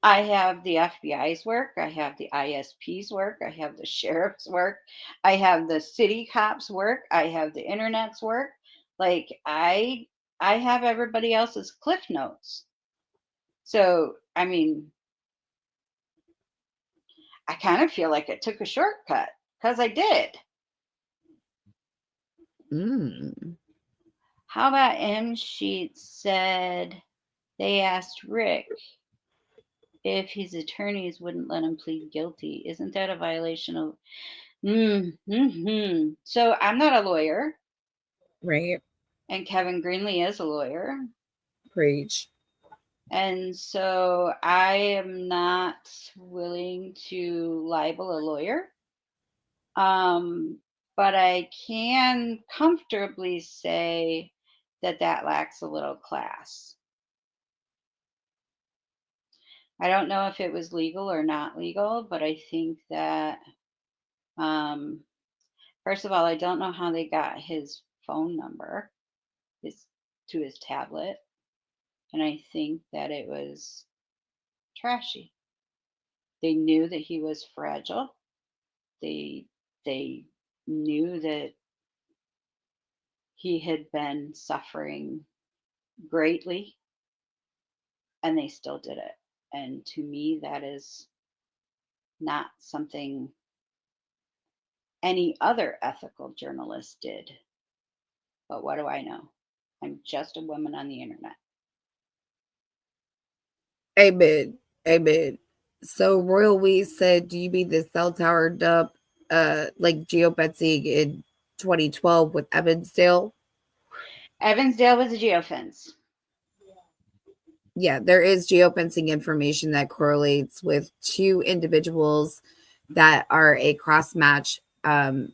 I have the FBI's work, I have the ISP's work, I have the sheriff's work, I have the city cops' work, I have the internet's work. Like I have everybody else's cliff notes. So, I mean, I kind of feel like I took a shortcut because I did. How about M Sheet said they asked Rick if his attorneys wouldn't let him plead guilty. Isn't that a violation of? So I'm not a lawyer. Right. And Kevin Greenlee is a lawyer. Preach. And so I am not willing to libel a lawyer. But I can comfortably say that lacks a little class. I don't know if it was legal or not legal, but I think that, first of all, I don't know how they got his phone number to his tablet. And I think that it was trashy. They knew that he was fragile. They knew that he had been suffering greatly, and they still did it. And to me, that is not something any other ethical journalist did. But what do I know? I'm just a woman on the internet. Amen. So Royal We said, do you be the cell tower dub like geofencing in 2012 with Evansdale. Evansdale was a geofence. Yeah, there is geofencing information that correlates with two individuals that are a cross match.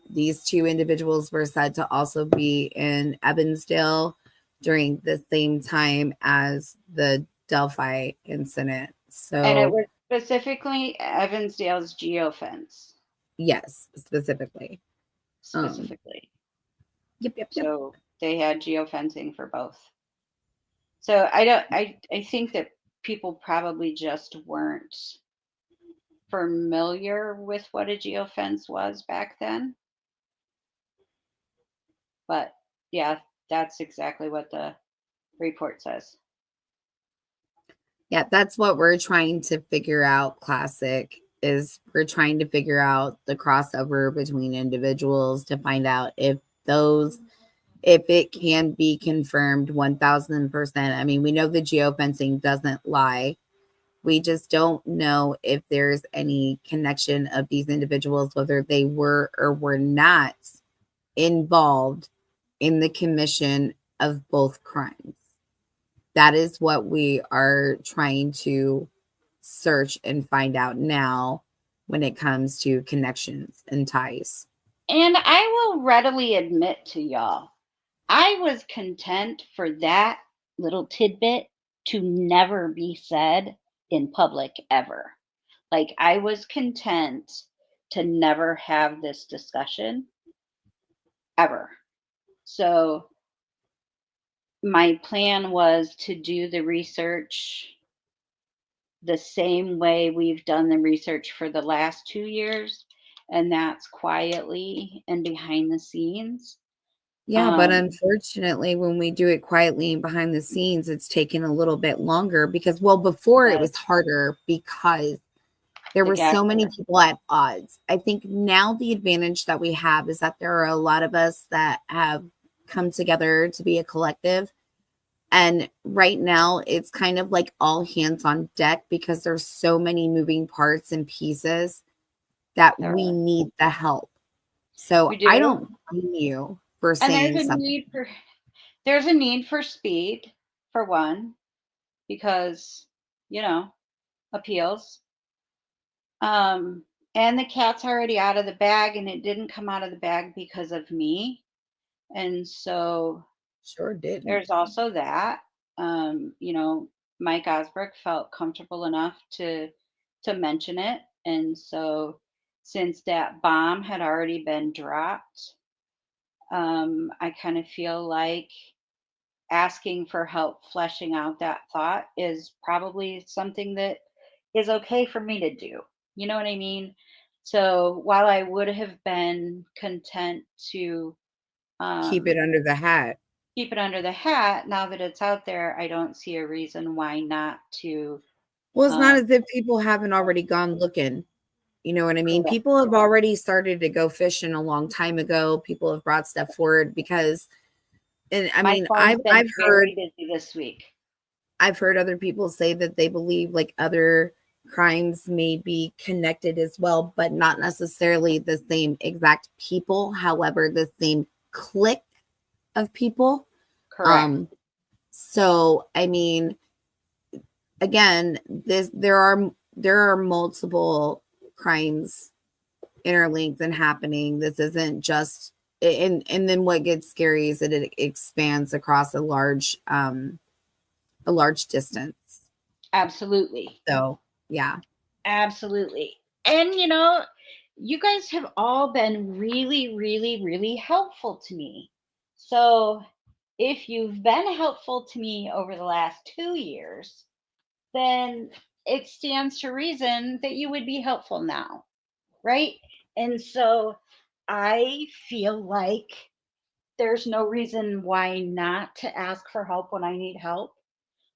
These two individuals were said to also be in Evansdale during the same time as the Delphi incident. And it So, was specifically Evansdale's geofence. yes, specifically. Um, Specifically. yep. So they had geofencing for both. So I think that people probably just weren't familiar with what a geofence was back then. But yeah, that's exactly what the report says. Yeah, that's what we're trying to figure out, Classic, is we're trying to figure out the crossover between individuals to find out if it can be confirmed 1000%. I mean, we know the geofencing doesn't lie. We just don't know if there's any connection of these individuals, whether they were or were not involved in the commission of both crimes. That is what we are trying to search and find out now when it comes to connections and ties. And I will readily admit to y'all, I was content for that little tidbit to never be said in public ever. Like, I was content to never have this discussion ever. So, my plan was to do the research the same way we've done the research for the last 2 years, and that's quietly and behind the scenes. Yeah, but Um, unfortunately, when we do it quietly and behind the scenes, it's taken a little bit longer because, well, before it but was harder because there the were gas so many people at odds. I think now the advantage that we have is that there are a lot of us that have come together to be a collective. And right now, it's kind of like all hands on deck because there's so many moving parts and pieces that there we are. need the help. So We I do. don't blame you for And saying something. there's a need for speed for one, because, you know, appeals. Um, and the cat's already out of the bag, and it didn't come out of the bag because of me. And so Sure didn't. there's also that. You know, Mike Osbrook felt comfortable enough to mention it. And so since that bomb had already been dropped, I kind of feel like asking for help fleshing out that thought is probably something that is okay for me to do. You know what I mean? So while I would have been content to Keep it um, under the hat. keep it under the hat, now that it's out there, I don't see a reason why not to. Well, it's not Um, as if people haven't already gone looking. You know what I mean? Correct. People have already started to go fishing a long time ago. People have brought stuff forward because, and I My mean, phone's been very busy this week. I've heard other people say that they believe like other crimes may be connected as well, but not necessarily the same exact people. However, the same clique of people. Correct. Um, so I mean, again, there are multiple crimes interlinked and happening. This isn't just and then what gets scary is that it expands across a large distance. Absolutely. So yeah. Absolutely. And you guys have all been really, really, really helpful to me. So if you've been helpful to me over the last 2 years, then it stands to reason that you would be helpful now, right? And so I feel like there's no reason why not to ask for help when I need help.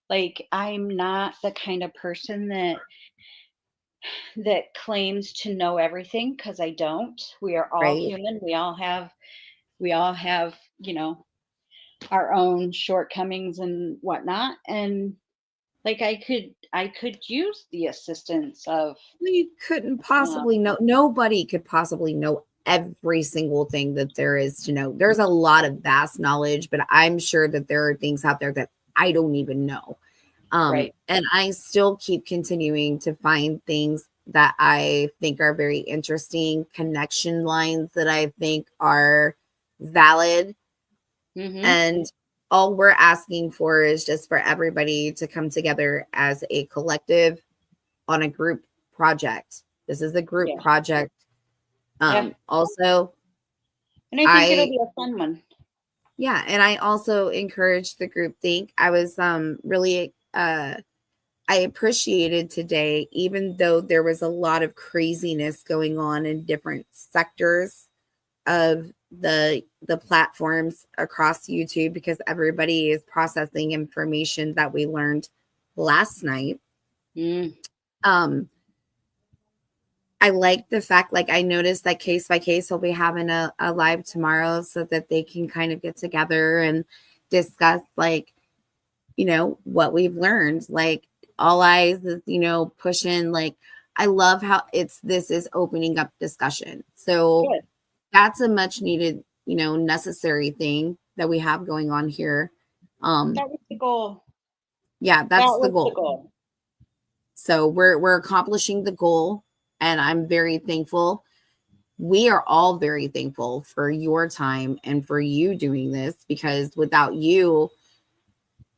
Like, I'm not the kind of person that claims to know everything, because I don't. We are all Right. human. We all have, our own shortcomings and whatnot. And like, I could use the assistance of Well, you couldn't uh, possibly know. Nobody could possibly know every single thing that there is to know. There's a lot of vast knowledge, but I'm sure that there are things out there that I don't even know. Right. And I still keep continuing to find things that I think are very interesting, connection lines that I think are valid. Mm-hmm. And all we're asking for is just for everybody to come together as a collective on a group project. This is a group Yeah. project. Yeah. Also, And I think it'll I be a fun one. yeah, and I also encourage the group think. I was really I appreciated today, even though there was a lot of craziness going on in different sectors of the platforms across YouTube, because everybody is processing information that we learned last night. Mm. Um, I like the fact, like I noticed that Case by Case will be having a live tomorrow so that they can kind of get together and discuss like, what we've learned. Like All Eyes is, pushing like I love how this is opening up discussion. So Good. that's a much needed, necessary thing that we have going on here. That was the goal. Yeah, That that's the was the goal. goal. So we're accomplishing the goal, and I'm very thankful. We are all very thankful for your time and for you doing this, because without you,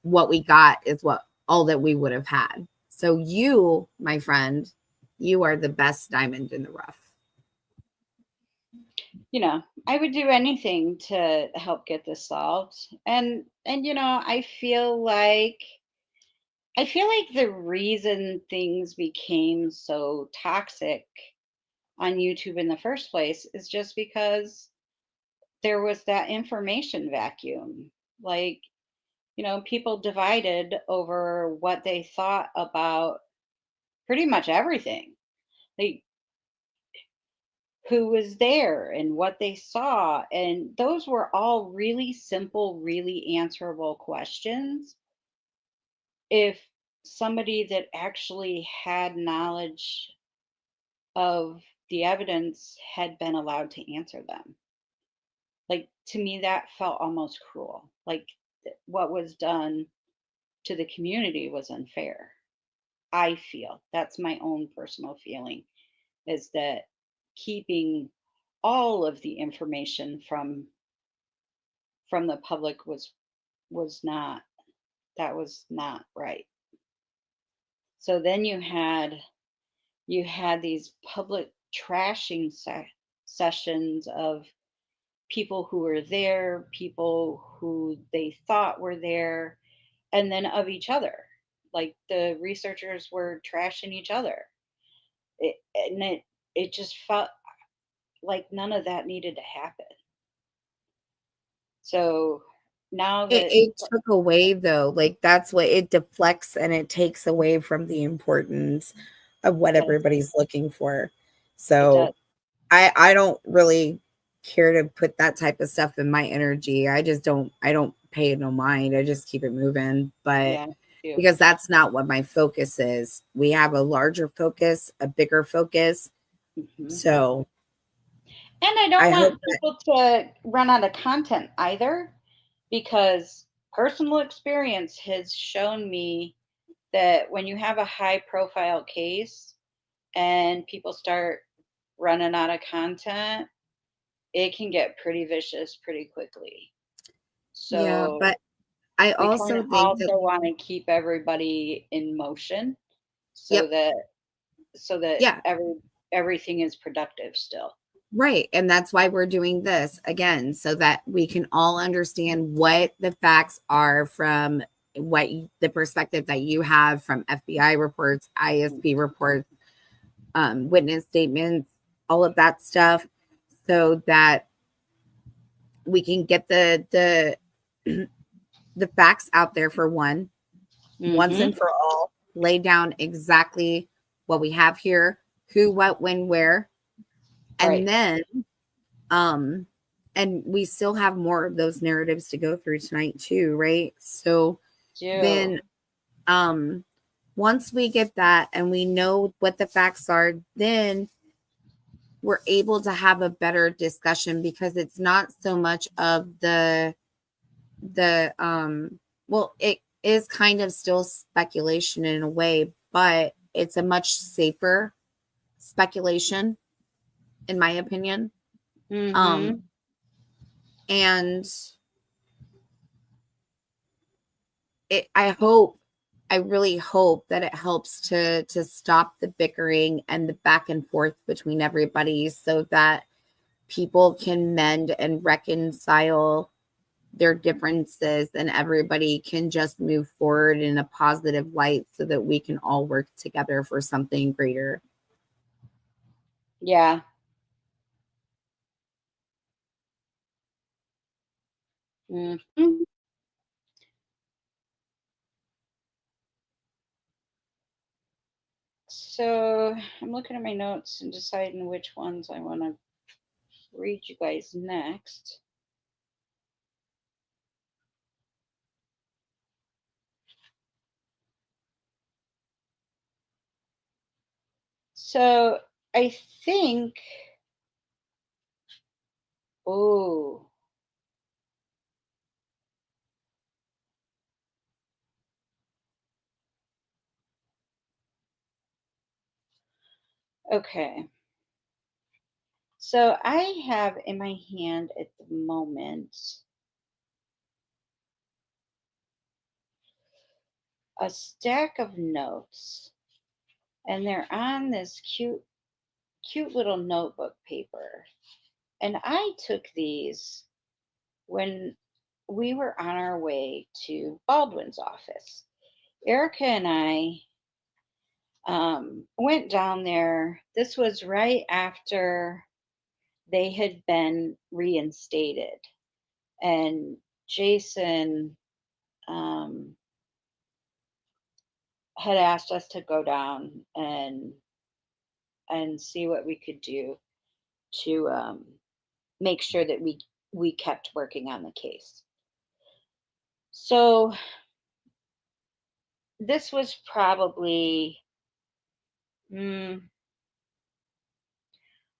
what we got is what all that we would have had. So you, my friend, you are the best diamond in the rough. I would do anything to help get this solved. And I feel like the reason things became so toxic on YouTube in the first place is just because there was that information vacuum. Like, people divided over what they thought about pretty much everything. Like who was there and what they saw. And those were all really simple, really answerable questions if somebody that actually had knowledge of the evidence had been allowed to answer them. Like, to me, that felt almost cruel. Like, what was done to the community was unfair. I feel that's my own personal feeling, is that keeping all of the information from the public was not, that was not right. So then you had these public trashing sessions of people who were there, people who they thought were there, and then of each other. Like the researchers were trashing each other. And it just felt like none of that needed to happen. So now It, that it took away, though, like that's what it deflects, and it takes away from the importance of what it does, everybody's looking for. it So does. I don't really care to put that type of stuff in my energy. I don't pay no mind. I just keep it moving. But Yeah, too. because that's not what my focus is. We have a larger focus, a bigger focus. Hmm. So And I don't I hope want people to run out of content either, because personal experience has shown me that when you have a high profile case and people start running out of content, it can get pretty vicious pretty quickly. yeah, So but I we kind also of think that also want to keep everybody in motion so yep, that so that yeah, everything is productive still. right. And that's why we're doing this again, so that we can all understand what the facts are from the perspective that you have from FBI reports, ISP reports, witness statements, all of that stuff, so that we can get the the facts out there for once Mm-hmm. and for all, lay down exactly what we have here, who, what, when, where, and Right. then um and we still have more of those narratives to go through tonight too, right? So Do. then um once we get that and we know what the facts are, then we're able to have a better discussion, because it's not so much of the well, it is kind of still speculation in a way, but it's a much safer speculation, in my opinion. Mm-hmm. um and I really hope that it helps to stop the bickering and the back and forth between everybody, so that people can mend and reconcile their differences, and everybody can just move forward in a positive light, so that we can all work together for something greater. Yeah. Mm-hmm. So I'm looking at my notes and deciding which ones I want to read you guys next. So I think, oh, okay. So I have in my hand at the moment a stack of notes, and they're on this cute little notebook paper. And I took these when we were on our way to Baldwin's office. Erica and I went down there. This was right after they had been reinstated, and Jason um, had asked us to go down and see what we could do to make sure that we kept working on the case. So this was probably mm,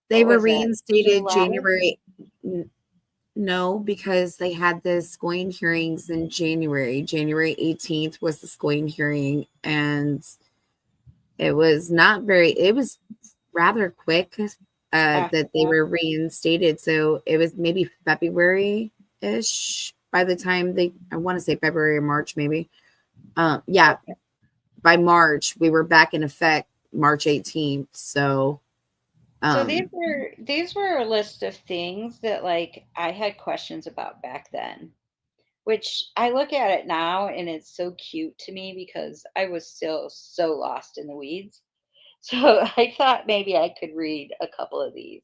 They what were was that? reinstated July? January. No, because they had the SCOIN hearings in January. January 18th was the SCOIN hearing, and it was not very, it was rather quick After that they that. were reinstated. So it was maybe February-ish by the time they, I want to say February or March, maybe. Yeah, Okay. by March, we were back in effect March 18th. So, So um, these were a list of things that like I had questions about back then, which I look at it now and it's so cute to me because I was still so lost in the weeds. So I thought maybe I could read a couple of these.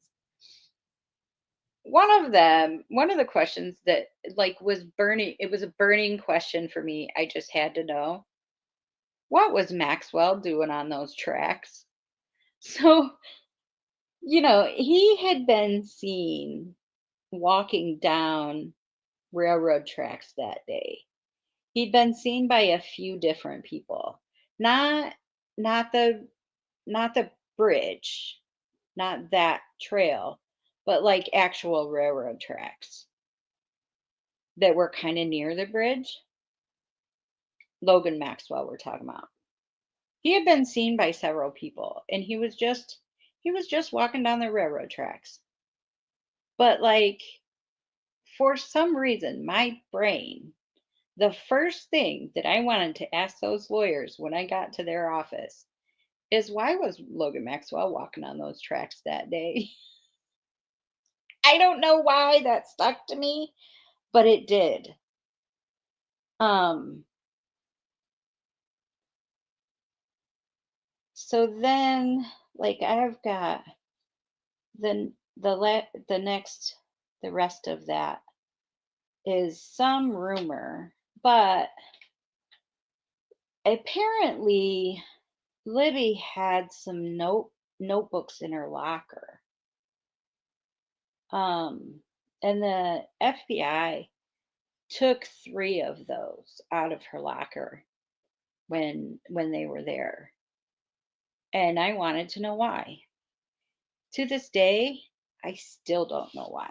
One of the questions that like was burning, it was a burning question for me. I just had to know, what was Maxwell doing on those tracks? So, he had been seen walking down railroad tracks that day. He'd been seen by a few different people. Not not the not the bridge, not that trail, but like actual railroad tracks that were kind of near the bridge. Logan Maxwell we're talking about. He had been seen by several people and he was just walking down the railroad tracks. But like for some reason my brain, the first thing that I wanted to ask those lawyers when I got to their office is, why was Logan Maxwell walking on those tracks that day? I don't know why that stuck to me, but it did. Um so then like I've got the rest of that is some rumor, but apparently Libby had some notebooks in her locker. Um, and the FBI took three of those out of her locker when they were there. And I wanted to know why. To this day, I still don't know why.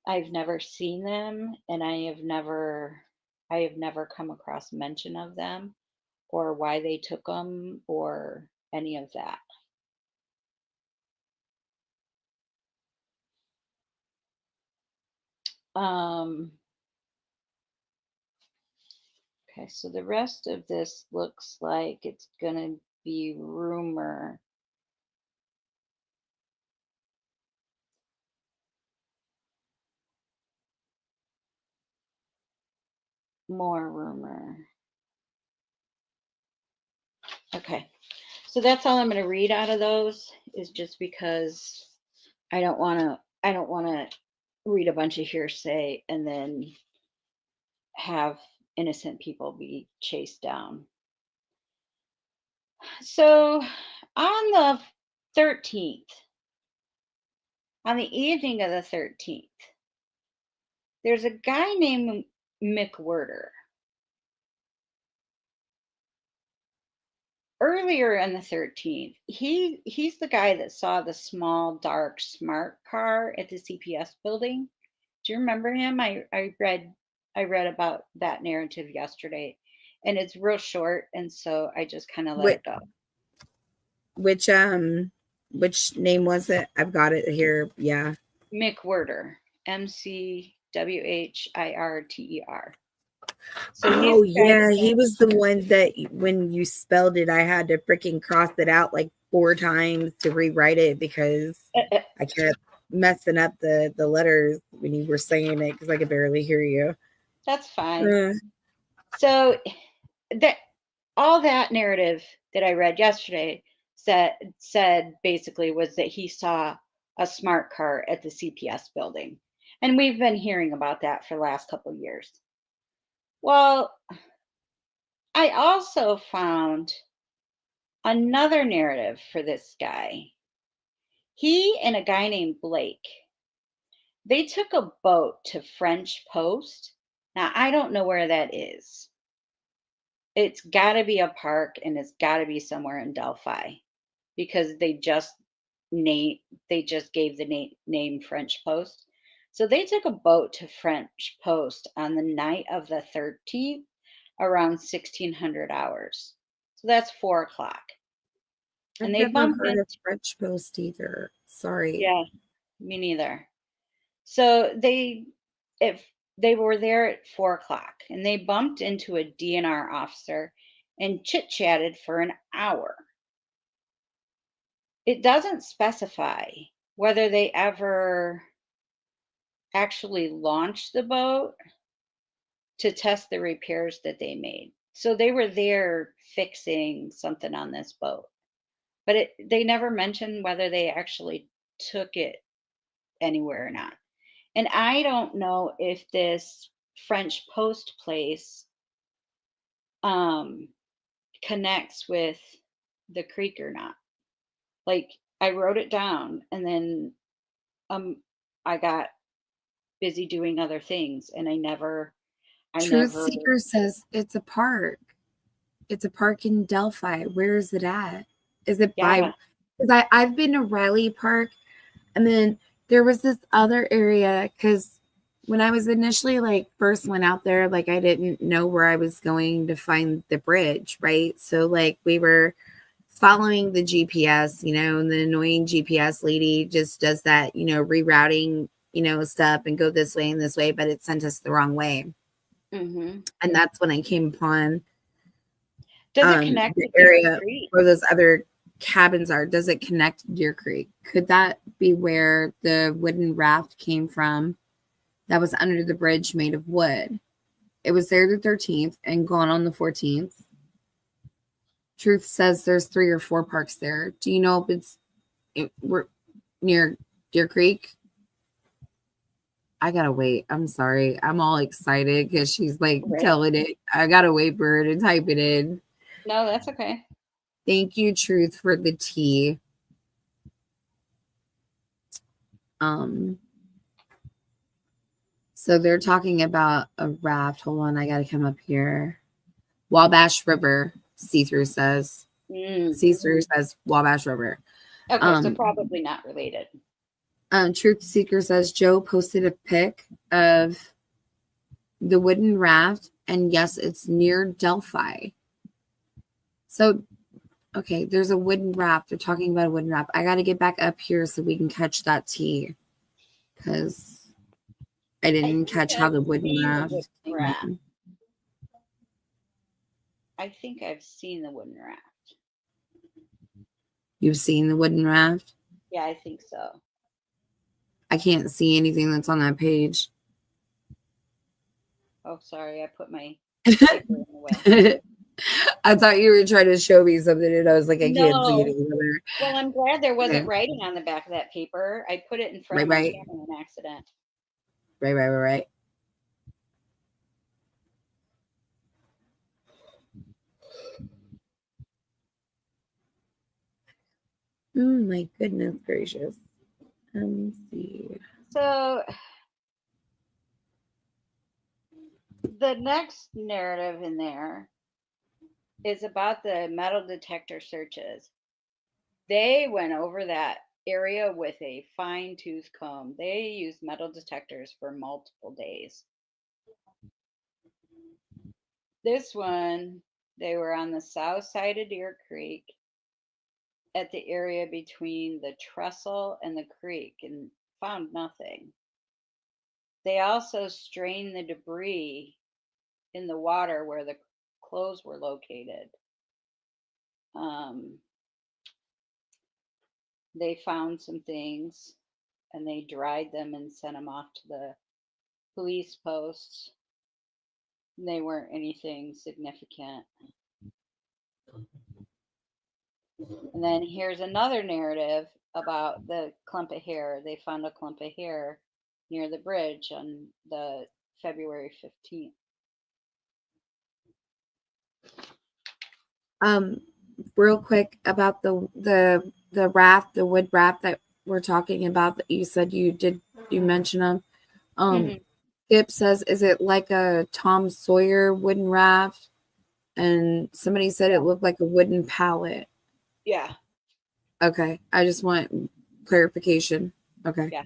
I've never seen them, and I have never come across mention of them or why they took them or any of that. Um, okay, so the rest of this looks like it's gonna be rumor. More rumor. Okay. So that's all I'm going to read out of those is just because I don't want to read a bunch of hearsay and then have innocent people be chased down. So on the 13th, on the evening of the 13th, there's a guy named McWhirter. Earlier on the 13th, he's the guy that saw the small dark smart car at the CPS building. Do you remember him? I read about that narrative yesterday, and it's real short, and so I just kind of let Which it go. which name was it? I've got it here. Yeah. McWhirter, McWhirter. So he's Oh the guy yeah, that he was the one that when you spelled it, I had to freaking cross it out like 4 times to rewrite it because I kept messing up the letters when you were saying it because I could barely hear you. that's fine. Uh, So that all that narrative that I read yesterday said basically was that he saw a smart car at the CPS building. And we've been hearing about that for the last couple of years. Well, I also found another narrative for this guy. He and a guy named Blake, they took a boat to French Post. Now, I don't know where that is. It's got to be a park and it's got to be somewhere in Delphi because name they just gave the name French Post. So they took a boat to French Post on the night of the 13th around 1600 hours. So that's 4 o'clock. And I've they never bumped heard into, of French Post either. Sorry. yeah, me neither. So if they were there at 4 o'clock and they bumped into a DNR officer and chit chatted for an hour. It doesn't specify whether they ever actually launched the boat to test the repairs that they made. So they were there fixing something on this boat. But they never mentioned whether they actually took it anywhere or not. And I don't know if this French Post place um, connects with the creek or not. Like I wrote it down and then um, I got busy doing other things and I Truth never, Seeker says it's a park. It's a park in Delphi. Where is it at? Is it by? yeah. Because I've been to Riley Park, and then there was this other area. Because when I was initially like first went out there, like I didn't know where I was going to find the bridge, right? So like we were following the GPS, and the annoying GPS lady just does that, rerouting, stuff and go this way and this way, but it sent us the wrong way. Hmm. And that's when I came upon Does it connect the with Deer area Creek? where those other cabins are. Does it connect to Deer Creek? Could that be where the wooden raft came from that was under the bridge made of wood? It was there the 13th and gone on the 14th. Truth says there's 3 or 4 parks there. Do you know if we're near Deer Creek? I gotta wait. I'm sorry. I'm all excited because she's like Right. telling it. I gotta wait for her to type it in. No, that's okay. Thank you, Truth, for the tea. So they're talking about a raft. Hold on, I gotta come up here. Wabash River, see-through says. Mm. See-through says Wabash River. Okay, so probably not related. Truth Seeker says Joe posted a pic of the wooden raft, and yes, it's near Delphi. So, okay, there's a wooden raft. They're talking about a wooden raft. I got to get back up here so we can catch that tea, because I didn't catch how the wooden raft came in. I think I've seen the wooden raft. You've seen the wooden raft? Yeah, I think so. I can't see anything that's on that page. Oh, sorry. I put my paper in the way. I thought you were trying to show me something, and I was like, I can't see it either. Well, I'm glad there wasn't writing on the back of that paper. I put it in front of my camera on accident. Right. Oh my goodness gracious. Let me see. So the next narrative in there is about the metal detector searches. They went over that area with a fine-tooth comb. They used metal detectors for multiple days. This one, they were on the south side of Deer Creek at the area between the trestle and the creek and found nothing. They also strained the debris in the water where the clothes were located. They found some things and they dried them and sent them off to the police posts. They weren't anything significant. And then here's another narrative about the clump of hair. They found a clump of hair near the bridge on the February 15th. Real quick about the raft, the wood raft that we're talking about that you said you mention them. Skip says, is it like a Tom Sawyer wooden raft? And somebody said it looked like a wooden pallet. Yeah. Okay. I just want clarification. Okay. Yeah.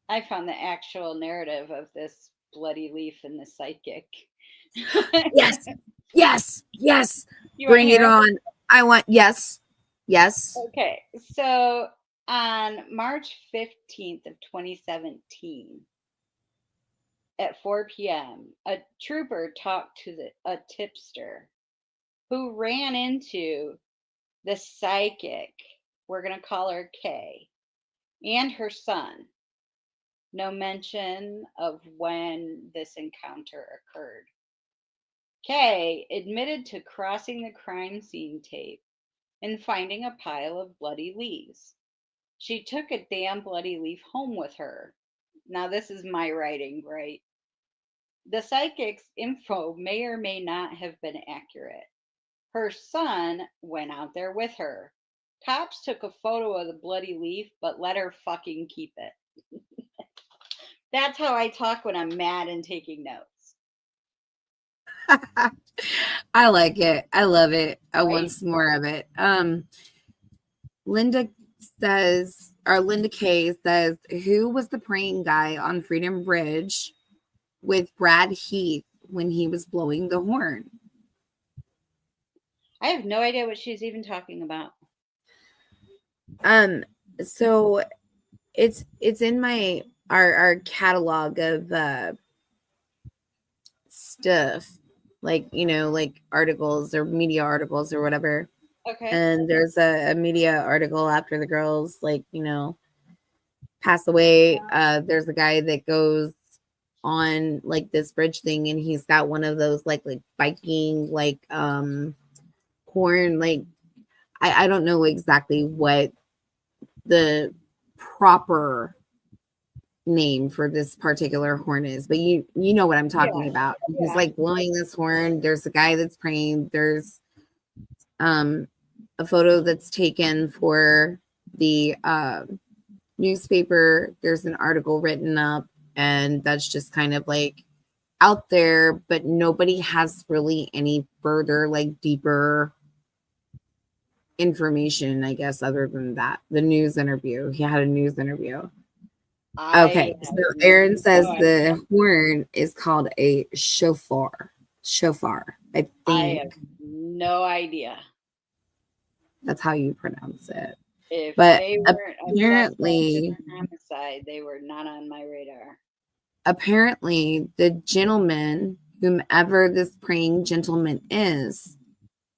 I found the actual narrative of this bloody leaf and the psychic. Yes. Bring it on. I want, yes. Okay. So on March 15th of 2017 at 4 p.m., a trooper talked to a tipster who ran into the psychic, we're going to call her Kay, and her son. No mention of when this encounter occurred. Kay admitted to crossing the crime scene tape and finding a pile of bloody leaves. She took a damn bloody leaf home with her. Now, this is my writing, right? The psychic's info may or may not have been accurate. Her son went out there with her. Cops took a photo of the bloody leaf, but let her fucking keep it. That's how I talk when I'm mad and taking notes. I like it. I love it. I want some more of it. Linda Kay says, who was the praying guy on Freedom Bridge with Brad Heath when he was blowing the horn? I have no idea what she's even talking about. So it's in our catalog of stuff, like, like articles or media articles or whatever. Okay. And there's a media article after the girls, pass away. There's a guy that goes on like this bridge thing, and he's got one of those like Viking horn. I don't know exactly what the proper name for this particular horn is, but you know what I'm talking about. He's like blowing this horn. There's a guy that's praying. There's a photo that's taken for the newspaper, there's an article written up, and that's just kind of like out there, but nobody has really any further, like deeper information, I guess, other than that. The news interview. He had a news interview. I Okay, so have Aaron says no idea. the horn is called a shofar. Shofar, I I have think no idea. that's how you pronounce it. If But they weren't a suspect in apparently, a homicide, they were not on my radar. apparently, the gentleman, whomever this praying gentleman is,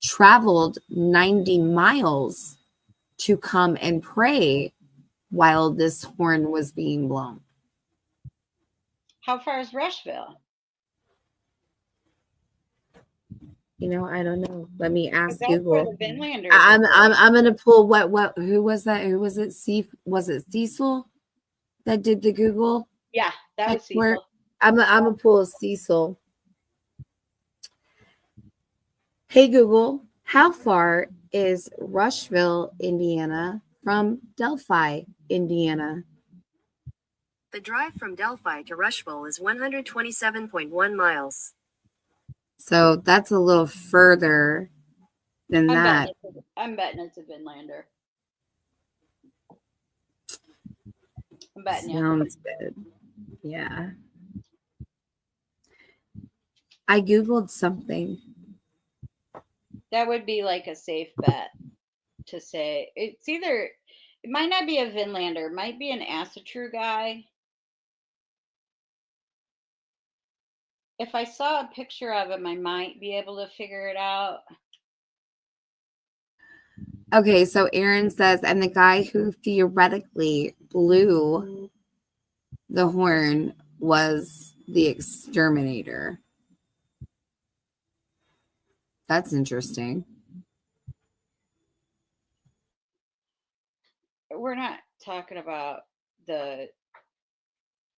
traveled 90 miles to come and pray while this horn was being blown. How far is Rushville? You know, I don't know. Let me ask That's where Google. the Vinlanders I'm gonna pull what who was that? Who was it? Was it Cecil that did the Google? Yeah, that was Where Cecil. I'm gonna pull Cecil. Hey Google, how far is Rushville, Indiana from Delphi, Indiana? The drive from Delphi to Rushville is 127.1 miles. So that's a little further than that. I'm betting it's a Vinlander. I'm betting you. Sounds good. Yeah. I Googled something. That would be like a safe bet to say. It's either, it might not be a Vinlander, it might be an Asatru guy. If I saw a picture of him, I might be able to figure it out. Okay, so Aaron says, and the guy who theoretically blew the horn was the exterminator. That's interesting. We're not talking about the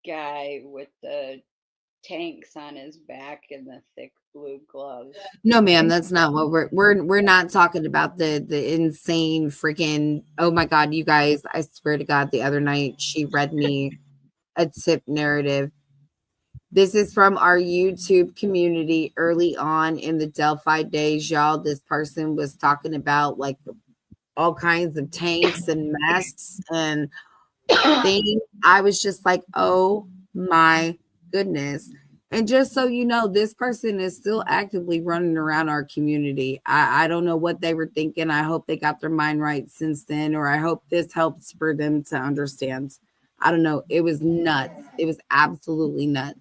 guy with the tanks on his back and the thick blue gloves. No, ma'am, that's not what we're not talking about the insane freaking, oh my god, you guys, I swear to God, the other night she read me a tip narrative. This is from our YouTube community early on in the Delphi days, y'all. This person was talking about like all kinds of tanks and masks and things. I was just like, oh my goodness. And just so you know, this person is still actively running around our community. I don't know what they were thinking. I hope they got their mind right since then, or I hope this helps for them to understand. I don't know. It was nuts. It was absolutely nuts.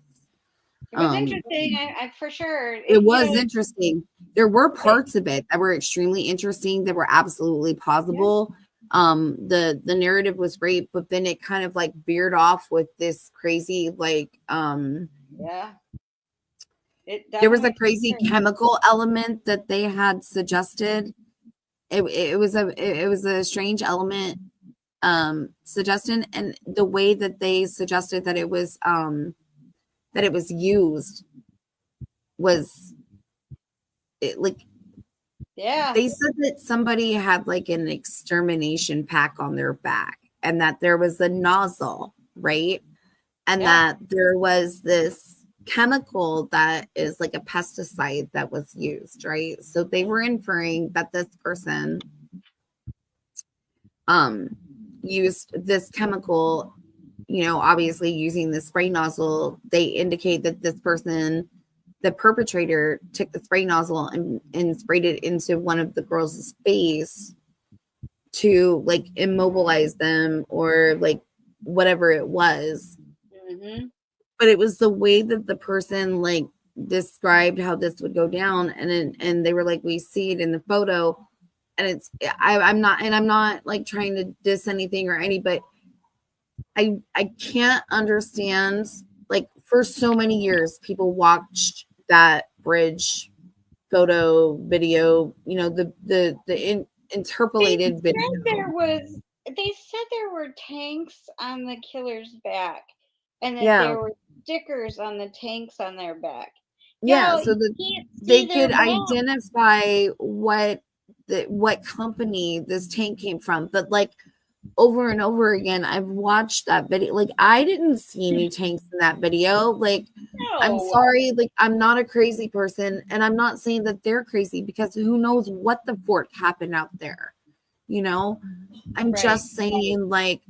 It was interesting. I for sure. It was interesting. There were parts of it that were extremely interesting, that were absolutely plausible. The narrative was great, but then it kind of like veered off with this crazy like yeah. There was a crazy chemical element that they had suggested. It was a strange element suggestion, and the way that they suggested that it was used was like, yeah, they said that somebody had like an extermination pack on their back, and that there was a nozzle, right? And that there was this chemical that is like a pesticide that was used, right? So they were inferring that this person used this chemical, you know, obviously using the spray nozzle. They indicate that this person, the perpetrator, took the spray nozzle and sprayed it into one of the girls' face to like immobilize them or like whatever it was. But it was the way that the person like described how this would go down, and they were like, we see it in the photo, and it's I'm not like trying to diss anything or any, but I can't understand, like, for so many years people watched that bridge photo video, you know, the interpolated video. They said there were tanks on the killer's back, and that there were stickers on the tanks on their back. Yeah, so that they could identify what company this tank came from. But like over and over again, I've watched that video. Like, I didn't see any tanks in that video. Like, I'm No. sorry, like, I'm not a crazy person, and I'm not saying that they're crazy, because who knows what the fork happened out there, you know? I'm Right. just saying, like,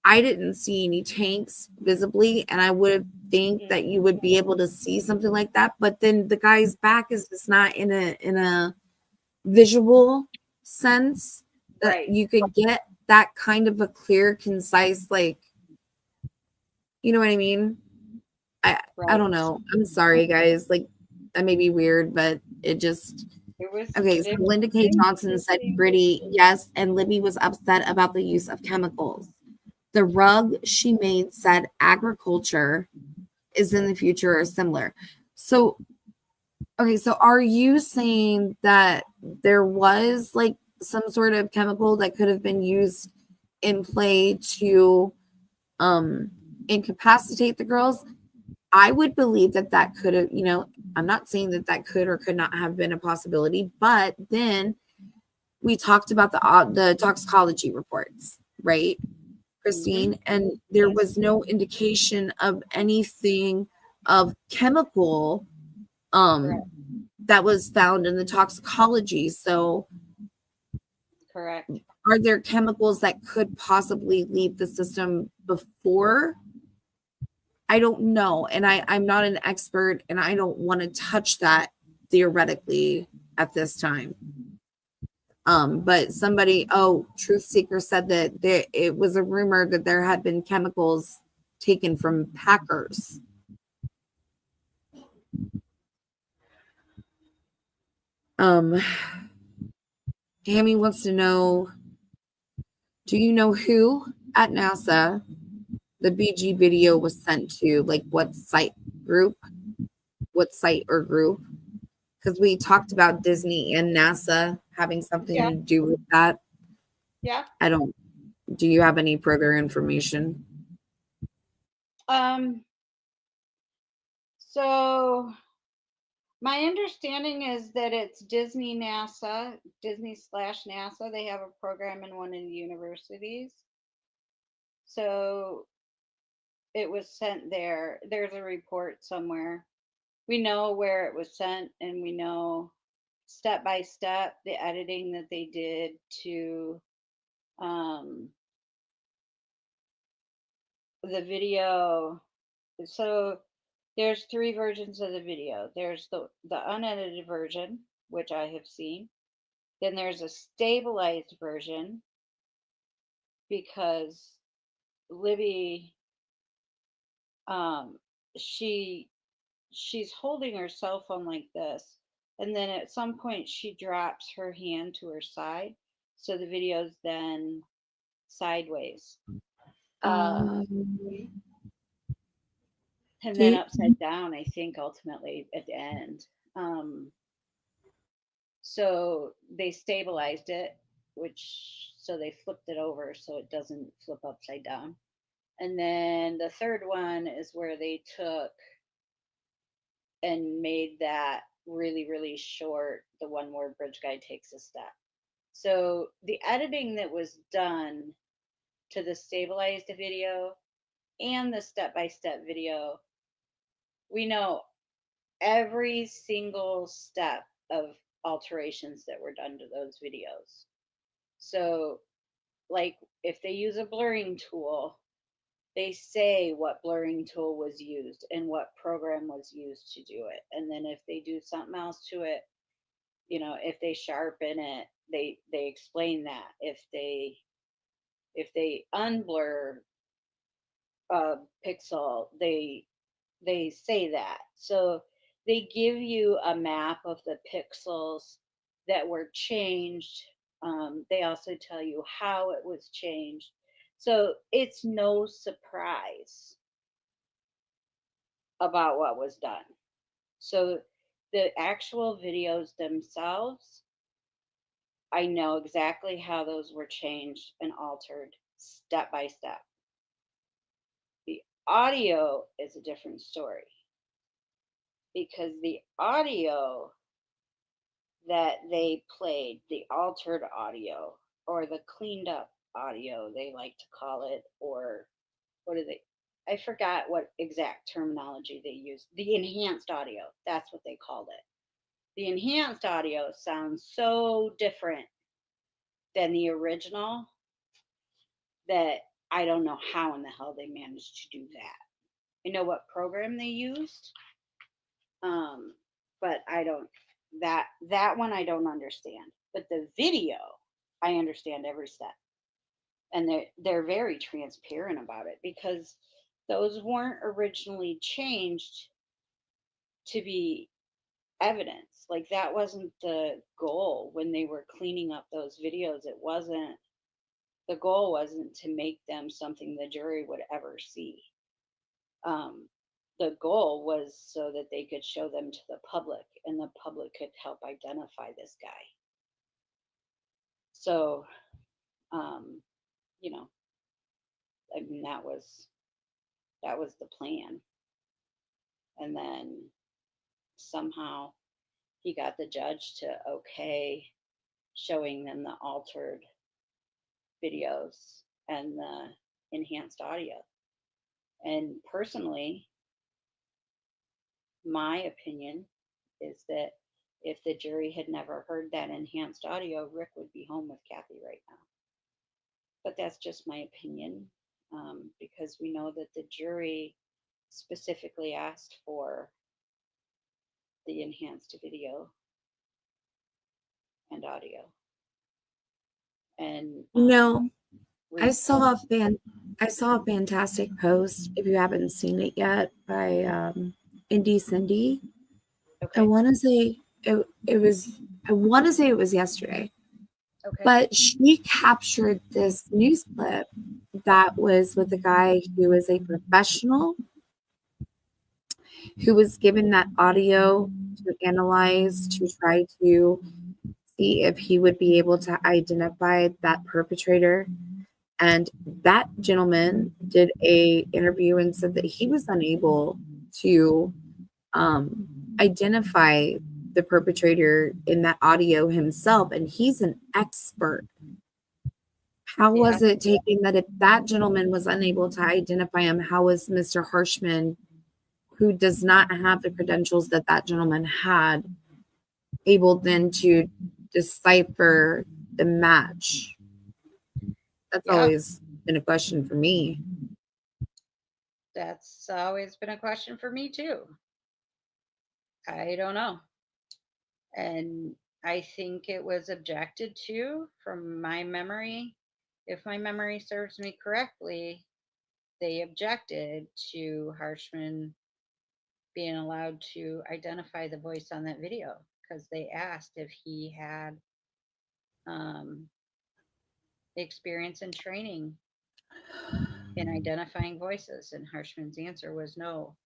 I didn't see any tanks visibly, and I would think that you would be able to see something like that. But then the guy's back is just not in a visual sense that Right. you could get that kind of a clear, concise, like, you know what I mean? I Right. don't know. I'm sorry, guys. Like, that may be weird, but it just It was okay. So it was Linda K. Johnson said gritty, yes, and Libby was upset about the use of chemicals. The rug she made said agriculture is in the future or similar. So, okay, so are you saying that there was like some sort of chemical that could have been used in play to incapacitate the girls? I would believe that that could have, I'm not saying that that could or could not have been a possibility, but then we talked about the toxicology reports, right, Christine? And there was no indication of anything of chemical that was found in the toxicology. So correct. are there chemicals that could possibly leave the system before? I don't know. And I'm not an expert, and I don't want to touch that theoretically at this time. But somebody, Truth Seeker said that it was a rumor that there had been chemicals taken from Packers. Hammy wants to know, do you know who at NASA the BG video was sent to? Like, what site or group? Because we talked about Disney and NASA having something to do with that. Yeah. Do you have any further information? So my understanding is that it's Disney /NASA. They have a program in one of the universities. So it was sent there. There's a report somewhere. We know where it was sent, and we know step by step the editing that they did to the video. So there's 3 versions of the video. There's the unedited version, which I have seen. Then there's a stabilized version, because Libby, um, she's holding her cell phone like this, and then at some point she drops her hand to her side, so the video's then sideways, Um, and then upside down, I think, ultimately at the end. So they stabilized it, so they flipped it over so it doesn't flip upside down. And then the third one is where they took and made that really, really short, the one where Bridge Guy takes a step. So the editing that was done to the stabilized video and the step by step video, we know every single step of alterations that were done to those videos. So, like, if they use a blurring tool, they say what blurring tool was used and what program was used to do it. And then if they do something else to it, if they sharpen it, they explain that. If they unblur a pixel, they say that. So they give you a map of the pixels that were changed. They also tell you how it was changed. So it's no surprise about what was done. So the actual videos themselves, I know exactly how those were changed and altered step by step. The audio is a different story, because the audio that they played, the altered audio or the cleaned up audio, they like to call it, or what do they? I forgot what exact terminology they use. The enhanced audio, that's what they called it. The enhanced audio sounds so different than the original that I don't know how in the hell they managed to do that. I know what program they used, but I don't that one I don't understand. But the video, I understand every step, and they're very transparent about it because those weren't originally changed to be evidence. Like that wasn't the goal when they were cleaning up those videos. It wasn't the goal wasn't to make them something the jury would ever see. Um, the goal was so that they could show them to the public and the public could help identify this guy. So, um, you know, I mean, that was the plan. And then somehow he got the judge to okay showing them the altered videos and the enhanced audio. And personally, my opinion is that if the jury had never heard that enhanced audio, Rick would be home with Kathy right now. But that's just my opinion, because we know that the jury specifically asked for the enhanced video and audio. And No, Rick, I saw a fantastic post, if you haven't seen it yet, by Indy Cindy. okay, I want to say it was yesterday, okay, but she captured this news clip that was with a guy who is a professional who was given that audio to analyze to try to see if he would be able to identify that perpetrator. And that gentleman did a interview and said that he was unable to identify the perpetrator in that audio himself, and he's an expert. How yeah, was it taken that if that gentleman was unable to identify him, how was Mr. Harshman, who does not have the credentials that that gentleman had, able then to decipher the match? That's yeah. always been a question for me. That's always been a question for me too. I don't know. And I think it was objected to from my memory. If my memory serves me correctly, they objected to Harshman being allowed to identify the voice on that video because they asked if he had um, experience and training in identifying voices. And Harshman's answer was no.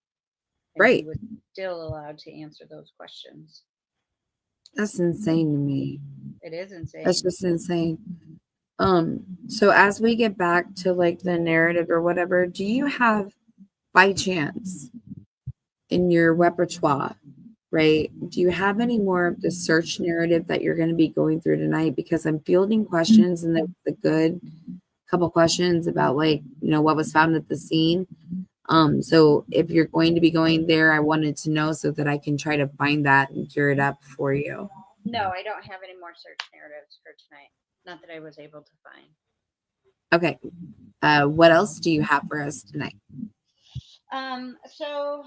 And he Right. was still allowed to answer those questions. That's insane to me. It is insane. That's just insane. So as we get back to like the narrative or whatever, do you have by chance in your repertoire, right? Do you have any more of the search narrative that you're going to be going through tonight? Because I'm fielding questions and the good couple questions about like, you know, what was found at the scene. So if you're going to be going there, I wanted to know so that I can try to find that and cure it up for you. No, I don't have any more search narratives for tonight. Not that I was able to find. Okay. What else do you have for us tonight? So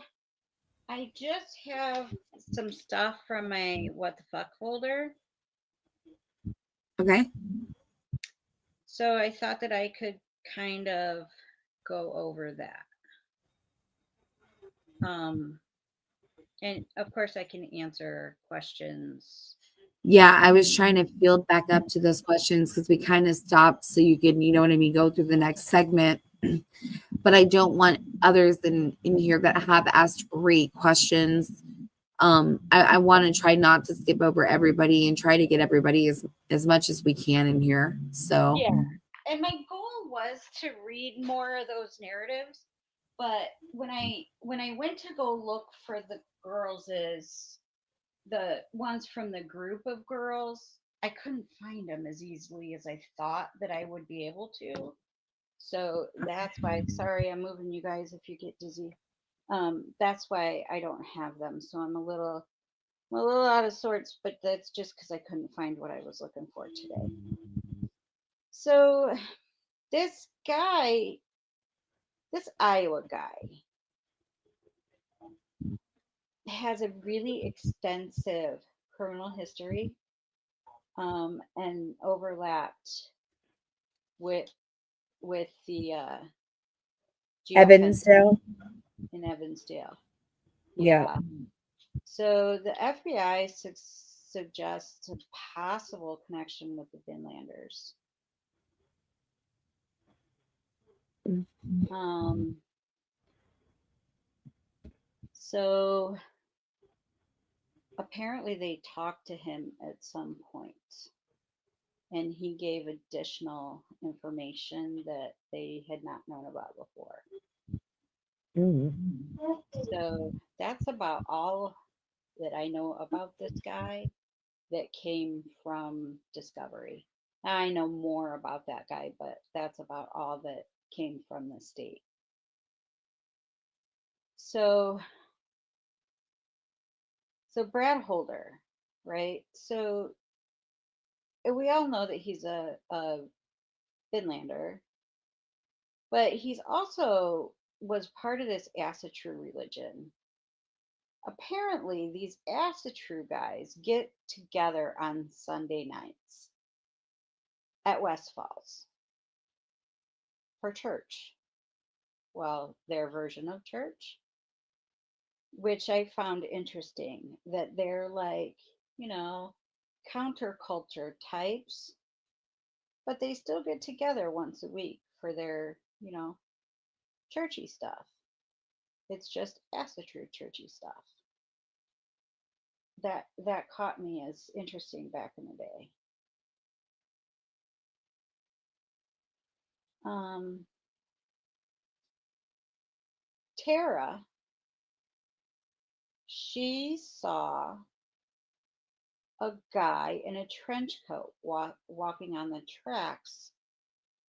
I just have some stuff from my what the fuck folder. Okay. So I thought that I could kind of go over that. And of course I can answer questions. Yeah, I was trying to field back up to those questions because we kind of stopped so you can, you know what I mean, go through the next segment. But I don't want others in here that have asked great questions. I want to try not to skip over everybody and try to get everybody as much as we can in here. So Yeah. And my goal was to read more of those narratives, but when I went to go look for the girls, is the ones from the group of girls, I couldn't find them as easily as I thought that I would be able to. So that's why, sorry, I'm moving you guys if you get dizzy. That's why I don't have them. So I'm a little out of sorts, but that's just because I couldn't find what I was looking for today. So this guy, this Iowa guy, has a really extensive criminal history, and overlapped with the Evansdale. in Evansdale. Yeah. So the FBI suggests a possible connection with the Finlanders. So apparently they talked to him at some point, and he gave additional information that they had not known about before. So that's about all that I know about this guy that came from Discovery. I know more about that guy, but that's about all that came from the state. So Brad Holder, right? So we all know that he's a Finlander, but he's also was part of this Asatru religion. Apparently, these Asatru guys get together on Sunday nights at West Falls for church. Well, their version of church, which I found interesting, that they're like, counterculture types, but they still get together once a week for their, churchy stuff. It's just Asatru churchy stuff. That caught me as interesting back in the day. Tara, she saw a guy in a trench coat walking on the tracks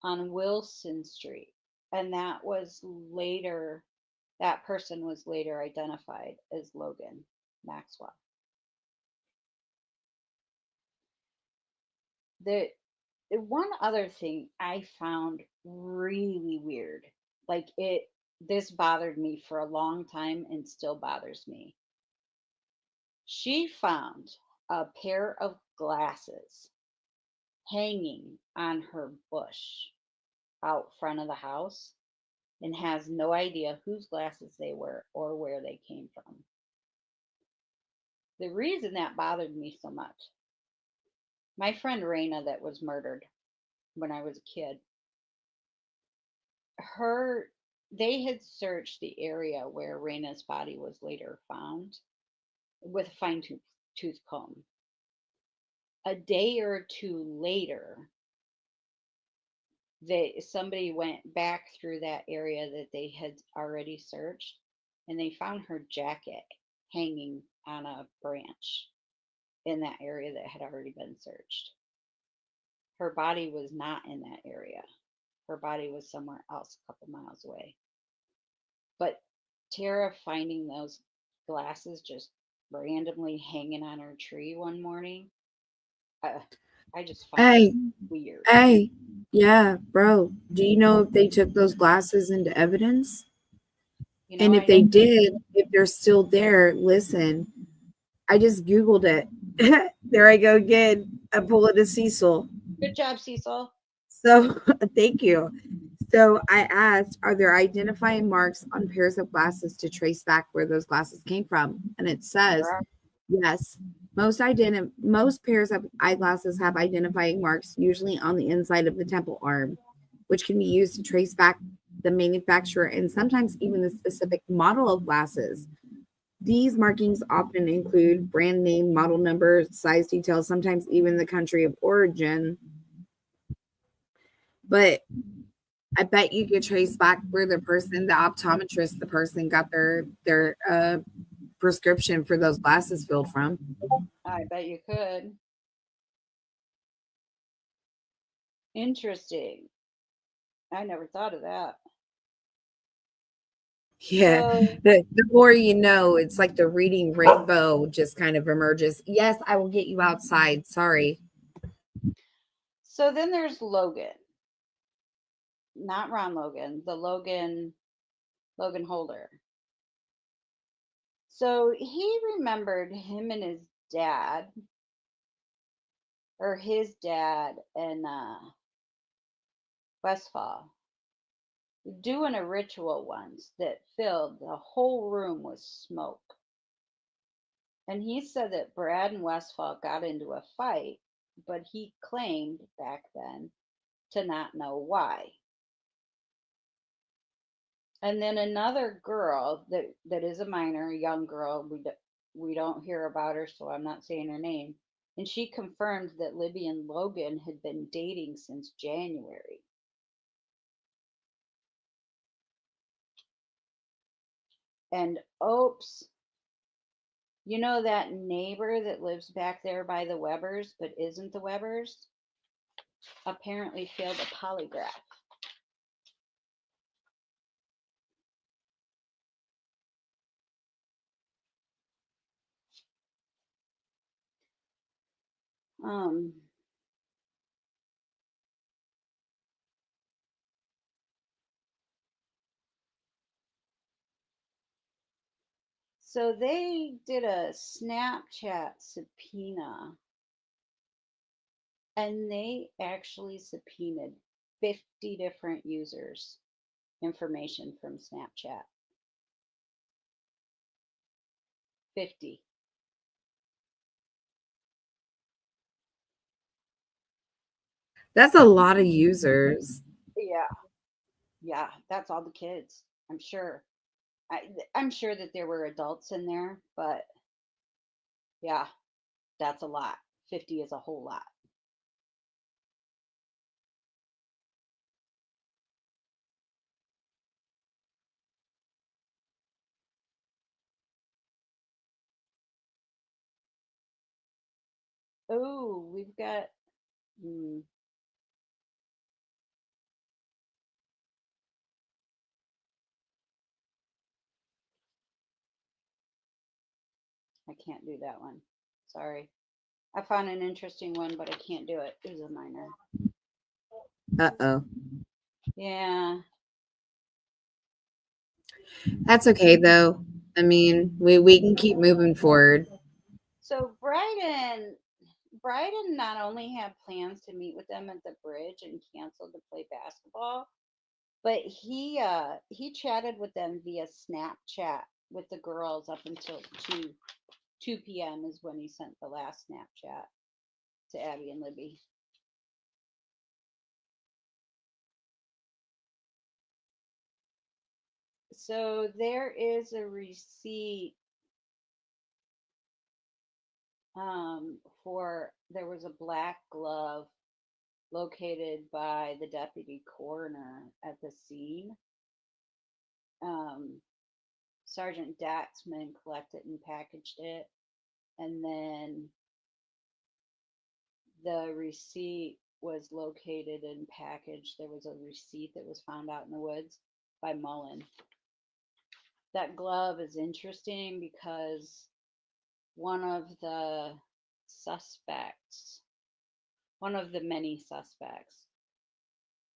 on Wilson Street, and that person was later identified as Logan Maxwell. The one other thing I found really weird, this bothered me for a long time and still bothers me. She found a pair of glasses hanging on her bush out front of the house, and has no idea whose glasses they were or where they came from. The reason that bothered me so much, my friend Raina that was murdered when I was a kid, they had searched the area where Raina's body was later found with a fine-tooth comb. A day or two later, somebody went back through that area that they had already searched, and they found her jacket hanging on a branch in that area that had already been searched. Her body was not in that area. Her body was somewhere else a couple miles away. But Tara finding those glasses just randomly hanging on her tree one morning, I just find it weird. Hey, yeah, bro. Do you know if they took those glasses into evidence? And if they did, if they're still there, listen, I just Googled it. There I go again. I pull it a Cecil. Good job, Cecil. So thank you. So I asked, are there identifying marks on pairs of glasses to trace back where those glasses came from? And it says, yes, most pairs of eyeglasses have identifying marks, usually on the inside of the temple arm, which can be used to trace back the manufacturer and sometimes even the specific model of glasses. These markings often include brand name, model number, size details, sometimes even the country of origin. But I bet you could trace back where the optometrist, the person got their prescription for those glasses filled from. I bet you could. Interesting. I never thought of that. Yeah, So, the more you know, it's like the reading rainbow just kind of emerges. Yes, I will get you outside. Sorry. so then there's Logan, not Ron Logan, the Logan Holder. So he remembered him and his dad, or his dad and Westfall, doing a ritual once that filled the whole room with smoke. And he said that Brad and Westfall got into a fight, but he claimed back then to not know why. And then another girl that is a minor, a young girl, we don't hear about her, so I'm not saying her name. And she confirmed that Libby and Logan had been dating since January. And oops, you know that neighbor that lives back there by the Webbers but isn't the Webbers? Apparently failed a polygraph. Um, so they did a Snapchat subpoena and they actually subpoenaed 50 different users' information from Snapchat. 50. That's a lot of users. Yeah. Yeah, that's all the kids. I'm sure. I'm sure that there were adults in there, but yeah, that's a lot. 50 is a whole lot. Oh, we've got. Hmm, I can't do that one. Sorry. I found an interesting one, but I can't do it. It was a minor. Uh-oh. Yeah. That's okay though. I mean, we can keep moving forward. So Bryden not only had plans to meet with them at the bridge and canceled to play basketball, but he chatted with them via Snapchat with the girls up until 2 p.m. is when he sent the last Snapchat to Abby and Libby. So there is a receipt for there was a black glove located by the deputy coroner at the scene. Um, Sergeant Daxman collected and packaged it, and then the receipt was located and packaged. There was a receipt that was found out in the woods by Mullen. That glove is interesting because one of the suspects, one of the many suspects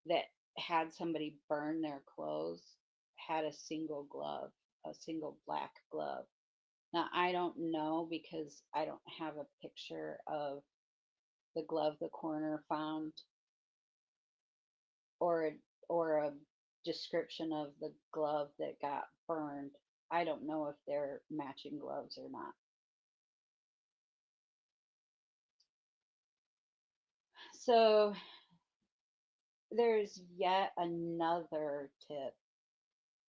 that had somebody burn their clothes, had a single glove, a single black glove. Now, I don't know because I don't have a picture of the glove the coroner found or or a description of the glove that got burned. I don't know if they're matching gloves or not. So there's yet another tip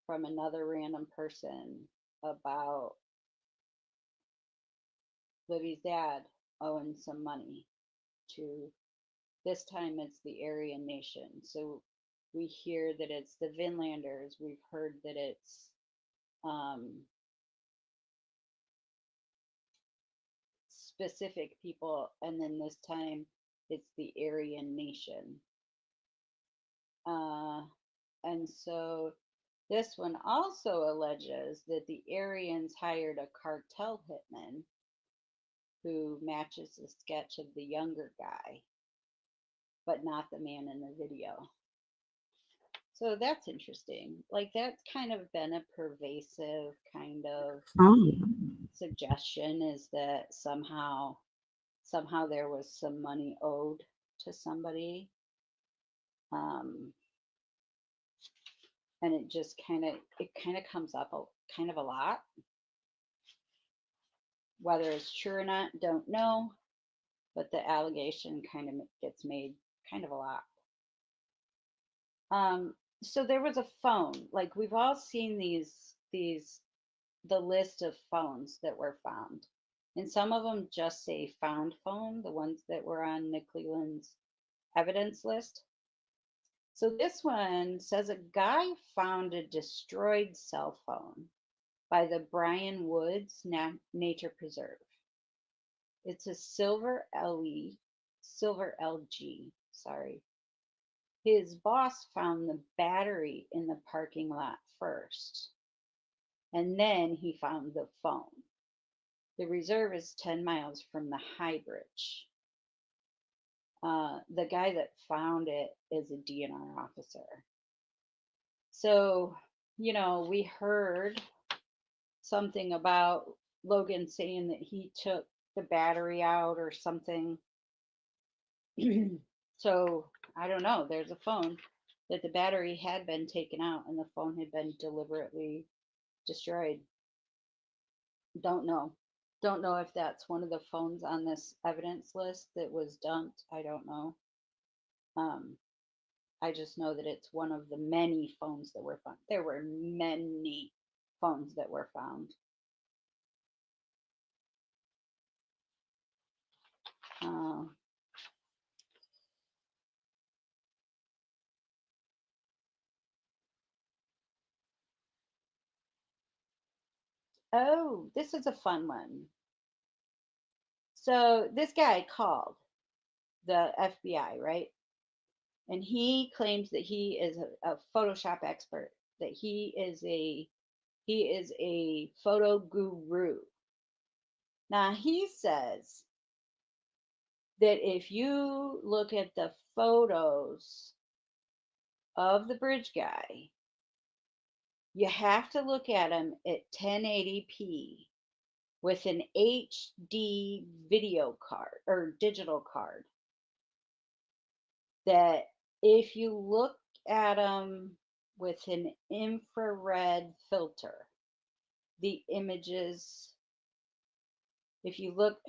from another random person about Libby's dad owing some money to, this time it's the Aryan Nation. So we hear that it's the Vinlanders. We've heard that it's um, specific people, and then this time it's the Aryan Nation. And so this one also alleges that the Aryans hired a cartel hitman who matches the sketch of the younger guy, but not the man in the video. So that's interesting. Like, that's kind of been a pervasive kind of Oh, suggestion, is that somehow there was some money owed to somebody. And it just kind of comes up kind of a lot. Whether it's true or not, don't know, but the allegation kind of gets made kind of a lot. So there was a phone. Like, we've all seen the list of phones that were found, and some of them just say found phone, the ones that were on Nick Leland's evidence list. So this one says a guy found a destroyed cell phone by the Bryan Woods Nature Preserve. It's a silver LG, sorry. His boss found the battery in the parking lot first, and then he found the phone. The reserve is 10 miles from the High Bridge. The guy that found it is a DNR officer. So, we heard something about Logan saying that he took the battery out or something. So, I don't know. There's a phone that the battery had been taken out and the phone had been deliberately destroyed. Don't know. Don't know if that's one of the phones on this evidence list that was dumped. I don't know. I just know that it's one of the many phones that were found. There were many phones that were found. Oh, this is a fun one. So this guy called the FBI, right? And he claims that he is a Photoshop expert, that he is a photo guru. Now he says that if you look at the photos of the bridge guy, you have to look at them at 1080p with an HD video card or digital card. That if you look at them with an infrared filter, the images, if you look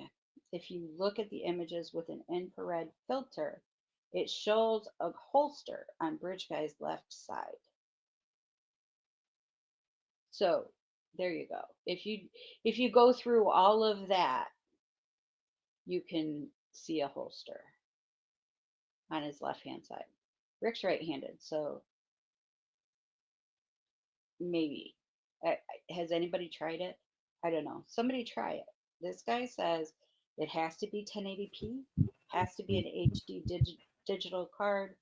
at the images with an infrared filter, it shows a holster on bridge guy's left side. So there you go. If you go through all of that, you can see a holster on his left hand side. Rick's right-handed, so maybe. Has anybody tried it? I don't know. Somebody try it. This guy says it has to be 1080p, has to be an HD digital card,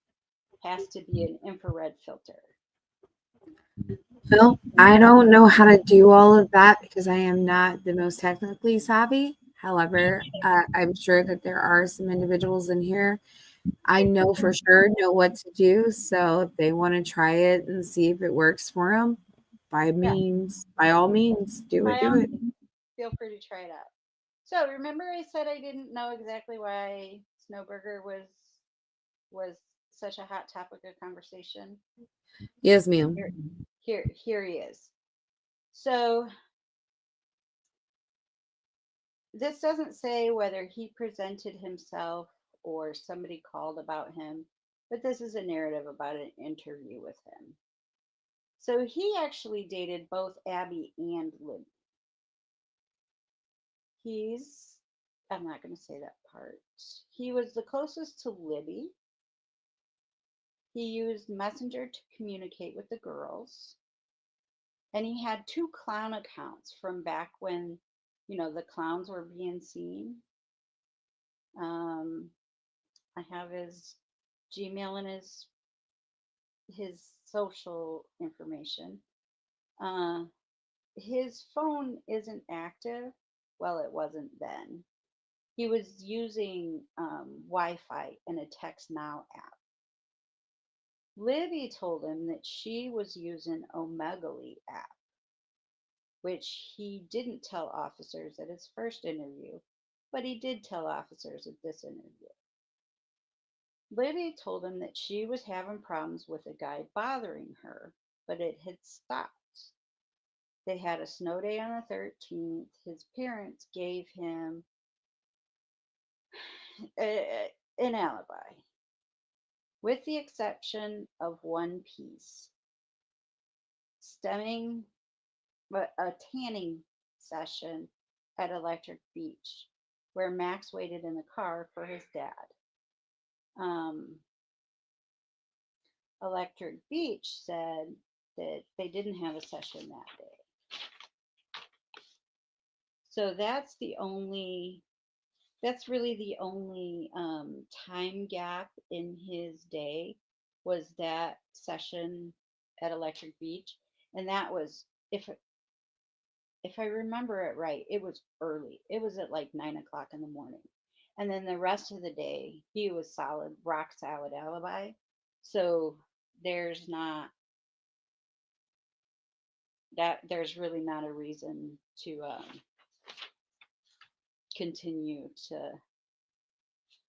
has to be an infrared filter. Well, I don't know how to do all of that because I am not the most technically savvy. However, I'm sure that there are some individuals in here I know for sure know what to do. So if they want to try it and see if it works for them, by all means, do it. Feel free to try it out. So remember I said I didn't know exactly why Snowburger was such a hot topic of conversation? Yes, ma'am. Here he is. So this doesn't say whether he presented himself or somebody called about him, but this is a narrative about an interview with him. So he actually dated both Abby and Libby. I'm not going to say that part. He was the closest to Libby. He used Messenger to communicate with the girls. And he had 2 clown accounts from back when, the clowns were being seen. I have his Gmail and his his social information. Uh, his phone isn't active. Well, it wasn't then. He was using Wi-Fi and a Text Now app. Libby told him that she was using Omegle app, which he didn't tell officers at his first interview, but he did tell officers at this interview. Libby told him that she was having problems with a guy bothering her, but it had stopped. They had a snow day on the 13th. His parents gave him an alibi, with the exception of one piece, stemming a tanning session at Electric Beach, where Max waited in the car for his dad. Electric Beach said that they didn't have a session that day. So that's really the only time gap in his day, was that session at Electric Beach. And that was, if I remember it right, it was early. It was at like 9 o'clock in the morning. And then the rest of the day, he was solid, rock solid alibi. So there's really not a reason to continue to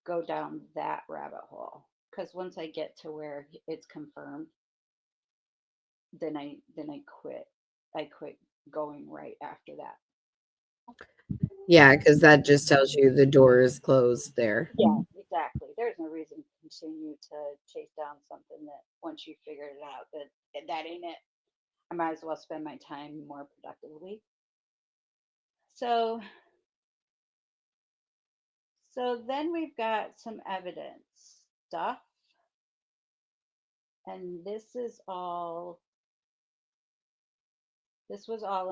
go down that rabbit hole. Because once I get to where it's confirmed, then I quit. I quit going right after that. Yeah, because that just tells you the door is closed there. Yeah, exactly. There's no reason to continue to chase down something that once you figured it out that ain't it. I might as well spend my time more productively. So then we've got some evidence stuff, and this was all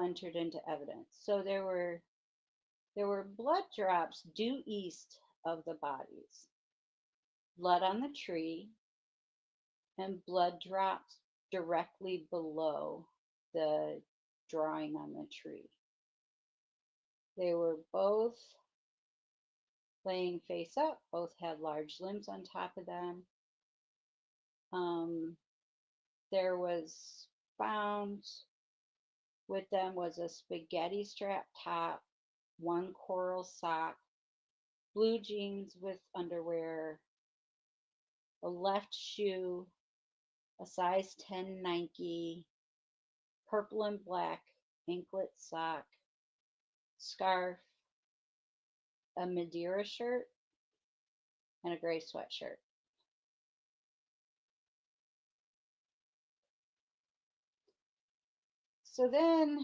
entered into evidence. So there were blood drops due east of the bodies, blood on the tree, and blood drops directly below the drawing on the tree. They were both laying face up, both had large limbs on top of them. There was found with them was a spaghetti strap top, one coral sock, blue jeans with underwear, a left shoe, a size 10 Nike, purple and black anklet sock, scarf, a Madeira shirt, and a gray sweatshirt. So then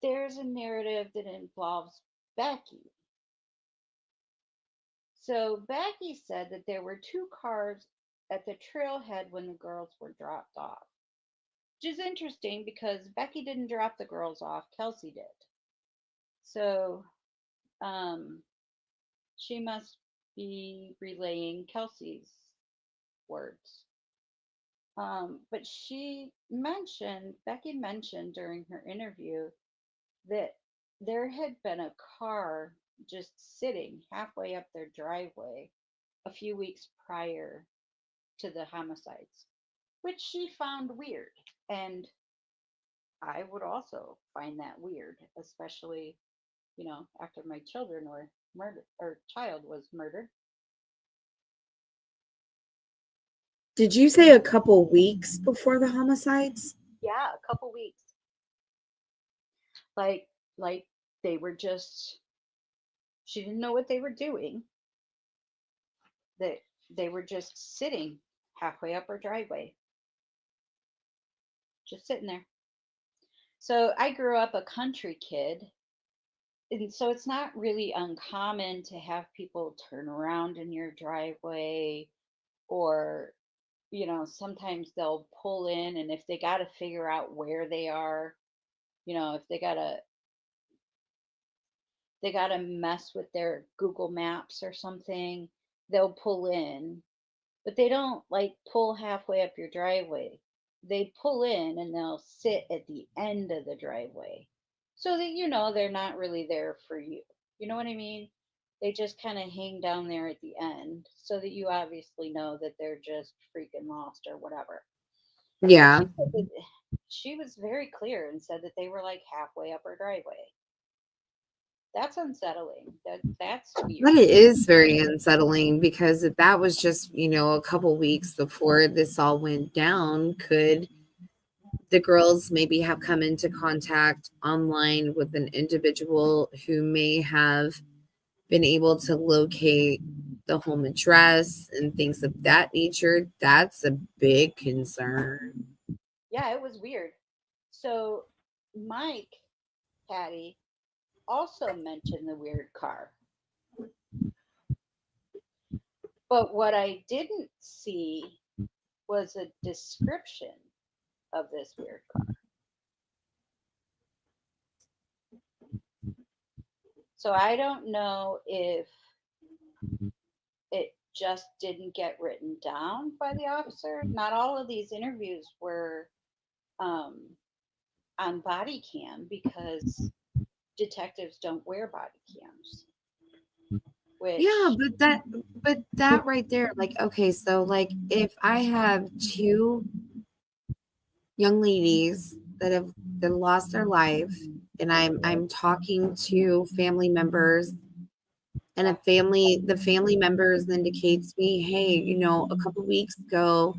there's a narrative that involves Becky. So Becky said that there were two cars at the trailhead when the girls were dropped off, which is interesting because Becky didn't drop the girls off, Kelsey did. So she must be relaying Kelsey's words. But Becky mentioned during her interview that there had been a car just sitting halfway up their driveway a few weeks prior to the homicides, which she found weird. And I would also find that weird, especially, after my children were murdered, or child was murdered. Did you say a couple weeks before the homicides? Yeah, a couple weeks. Like they were just, she didn't know what they were doing. That they were just sitting halfway up her driveway. Just sitting there. So I grew up a country kid. And so it's not really uncommon to have people turn around in your driveway, or sometimes they'll pull in, and if they got to figure out where they are, if they they got to mess with their Google Maps or something, they'll pull in, but they don't like pull halfway up your driveway. They pull in and they'll sit at the end of the driveway so that you know they're not really there for you. You know what I mean? They just kind of hang down there at the end so that you obviously know that they're just freaking lost or whatever. But Yeah. she was very clear and said that they were like halfway up her driveway. That's unsettling. That's weird. But it is very unsettling because if that was just, a couple weeks before this all went down, could the girls maybe have come into contact online with an individual who may have been able to locate the home address and things of that nature? That's a big concern. Yeah, it was weird. So Mike, Patty, also mentioned the weird car. But what I didn't see was a description of this weird car. So I don't know if it just didn't get written down by the officer. Not all of these interviews were on body cam because detectives don't wear body cams. Yeah, but that right there, like, okay, so like if I have two young ladies that lost their life and I'm talking to family members and the family members indicates me, hey, a couple weeks ago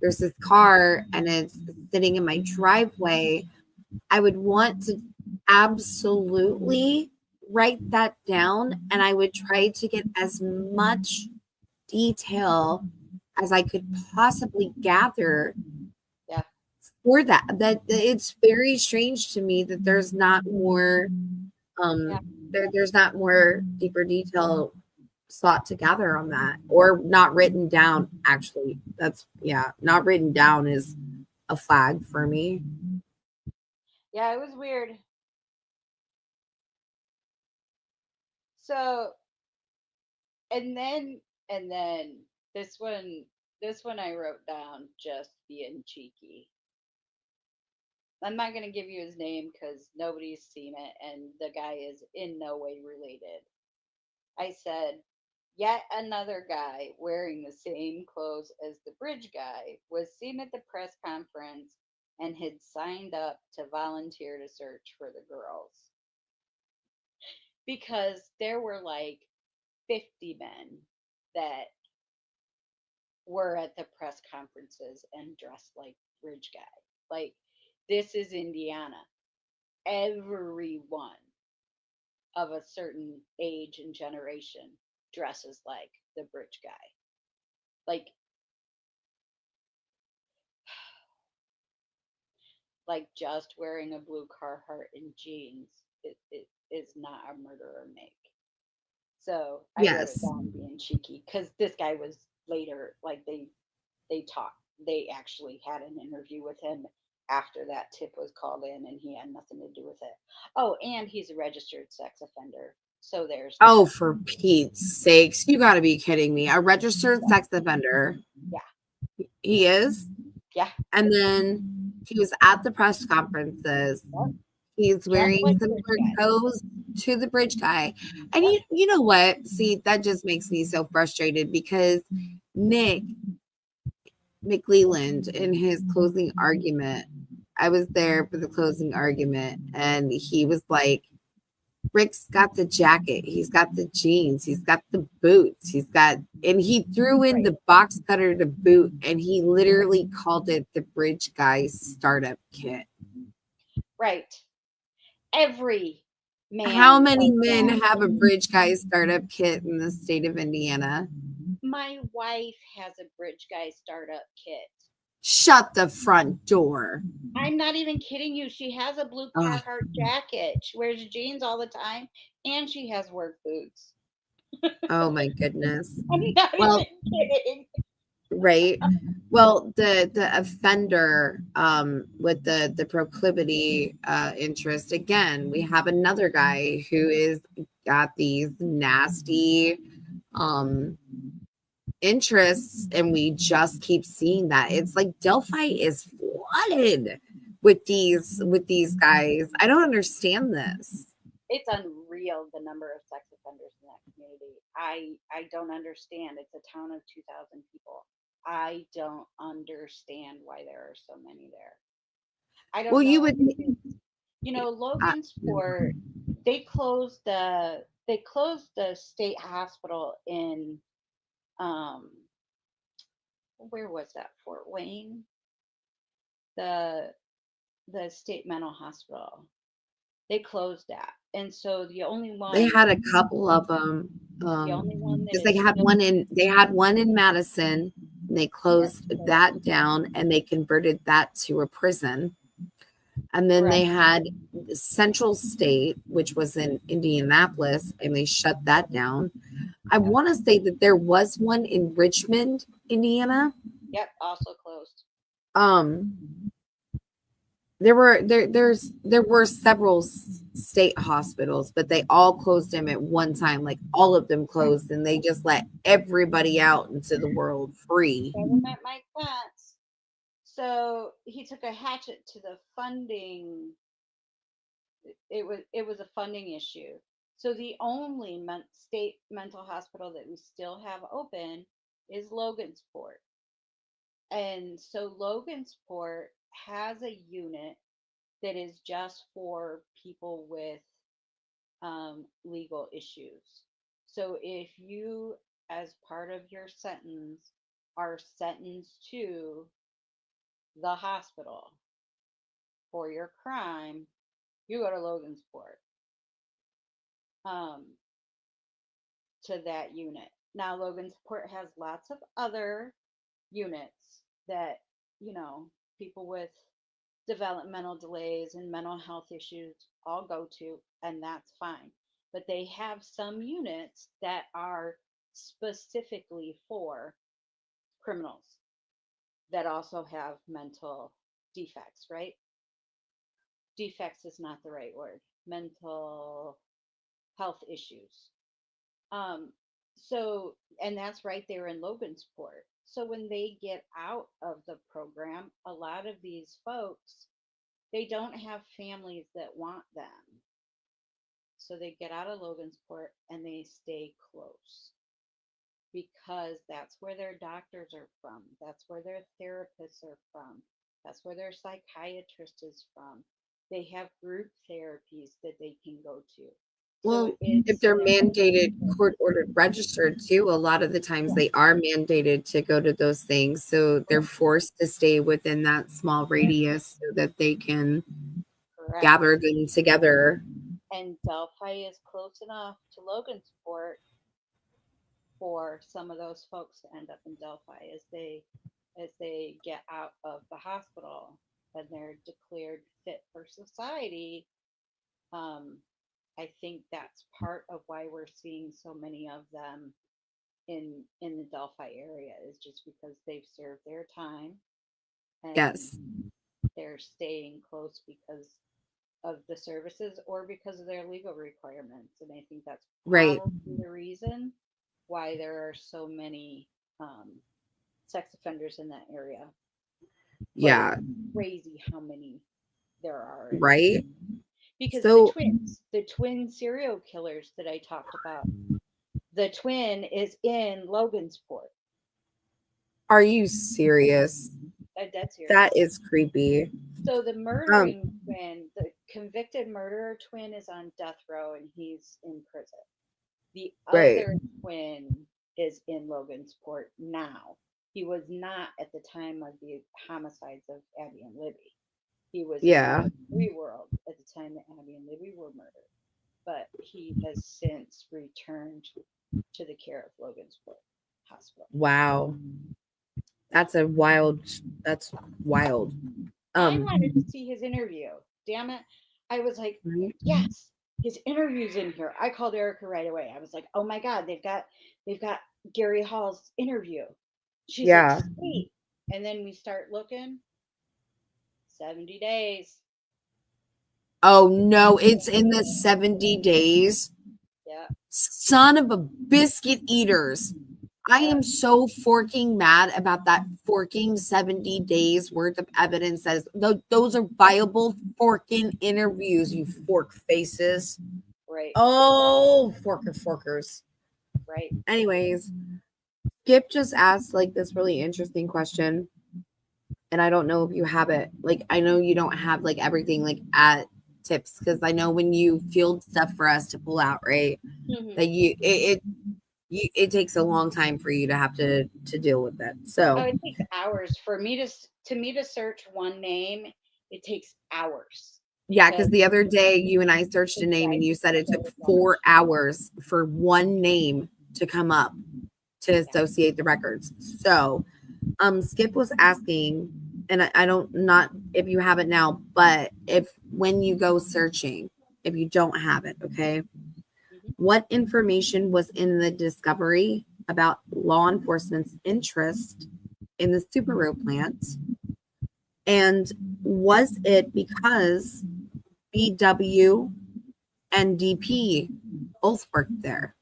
there's this car and it's sitting in my driveway, I would want to absolutely write that down, and I would try to get as much detail as I could possibly gather for that. That it's very strange to me that there's not more there's not more deeper detail sought to gather on that, or not written down. Actually, that's not written down is a flag for me. Yeah, it was weird. So, and then this one I wrote down just being cheeky. I'm not going to give you his name because nobody's seen it and the guy is in no way related. I said, yet another guy wearing the same clothes as the bridge guy was seen at the press conference and had signed up to volunteer to search for the girls. Because there were like 50 men that were at the press conferences and dressed like bridge guy. Like, this is Indiana. Everyone of a certain age and generation dresses like the bridge guy. Like just wearing a blue Carhartt and jeans, it is not a murderer make. So I wrote it down being cheeky because this guy was later, like they talked. They actually had an interview with him after that tip was called in, and he had nothing to do with it. Oh, and he's a registered sex offender. So there's that. For Pete's sakes, you got to be kidding me! A registered sex offender. Yeah, he is. Yeah, and then he was at the press conferences. Yep. He's wearing similar clothes to the bridge guy. And you know what? See, that just makes me so frustrated because Nick Leland in his closing argument, I was there for the closing argument, and he was like, Rick's got the jacket, he's got the jeans, he's got the boots, and he threw in the box cutter to boot, and he literally called it the bridge guy startup kit. Right. Every man. How many men have a bridge guy startup kit in the state of Indiana? My wife has a bridge guy startup kit. Shut the front door. I'm not even kidding you. She has a blue Carhartt jacket. She wears jeans all the time, and she has work boots. Oh my goodness. I'm not even kidding. Right. Well, the offender with the proclivity interest, again, we have another guy who is got these nasty interests, and we just keep seeing that. It's like Delphi is flooded with these guys. I don't understand this. It's unreal the number of sex offenders in that community. I don't understand. It's a town of 2,000 people. I don't understand why there are so many there. I don't Well, you know. would You know, uh, Logansport, they closed the state hospital in um where was that? Fort Wayne? The state mental hospital. They closed that. And so the only they one had a couple of them the only one that because is still they had one in Madison, and they closed that down and they converted that to a prison. And then they had Central State, which was in Indianapolis, and they shut that down. I want to say that there was one in Richmond, Indiana. Yep, also closed. There were several state hospitals, but they all closed them at one time. Like all of them closed, and they just let everybody out into the world free. Government Mike Pence. So he took a hatchet to the funding. It was a funding issue. So the only state mental hospital that we still have open is Logansport. And so Logansport has a unit that is just for people with legal issues. So if you, as part of your sentence, are sentenced to the hospital for your crime, you go to Logansport to that unit. Now, Logansport has lots of other units that, people with developmental delays and mental health issues all go to, and that's fine. But they have some units that are specifically for criminals that also have mental defects, right? Defects is not the right word. Mental health issues. Um, so, and that's right there in Logansport. So when they get out of the program, a lot of these folks, they don't have families that want them. So they get out of Logansport and they stay close because that's where their doctors are from. That's where their therapists are from. That's where their psychiatrist is from. They have group therapies that they can go to. Well, So if they're mandated, court ordered, registered too, a lot of the times they are mandated to go to those things. So they're forced to stay within that small radius so that they can gather them together. And Delphi is close enough to Logansport for some of those folks to end up in Delphi as they get out of the hospital and they're declared fit for society. I think that's part of why we're seeing so many of them in the Delphi area, is just because they've served their time and Yes. they're staying close because of the services or because of their legal requirements. And I think that's Right. probably the reason why there are so many sex offenders in that area. Yeah. Crazy how many there are. Right. Because So, the twin serial killers that I talked about, the twin is in Logansport. Are you serious? That's serious. That is creepy. So the murdering twin, the convicted murderer twin, is on death row and he's in prison. The other twin is in Logansport now. He was not at the time of the homicides of Abby and Libby. He was in the Libby world at the time that Abby and Libby were murdered. But he has since returned to the care of Logansport Hospital. Wow. That's wild. I wanted to see his interview. Damn it. I was like, yes, his interview's in here. I called Erica right away. I was like, oh my God, they've got Gary Hall's interview. She's Yeah. like, sweet. And then we start looking, 70 days. Oh no, it's in the 70 days. Yeah. Son of a biscuit eaters. I Yeah. am so forking mad about that forking 70 days worth of evidence. Says those are viable forking interviews, you fork faces. Right. Oh, forkers. Right. Anyways, Skip just asked like this really interesting question. And I don't know if you have it. Like, I know you don't have like everything like at tips, because I know when you field stuff for us to pull out, right? Mhm. That it takes a long time for you to have to deal with it. Oh, So it takes hours for me to search one name. It takes hours yeah, because because the other day you and I searched a name and you said it took 4 hours for one name to come up to associate the records. So Skip was asking, and I don't, not if you have it now, but if when you go searching, if you don't have it, okay, what information was in the discovery about law enforcement's interest in the Subaru plant? And was it because BW and DP both worked there?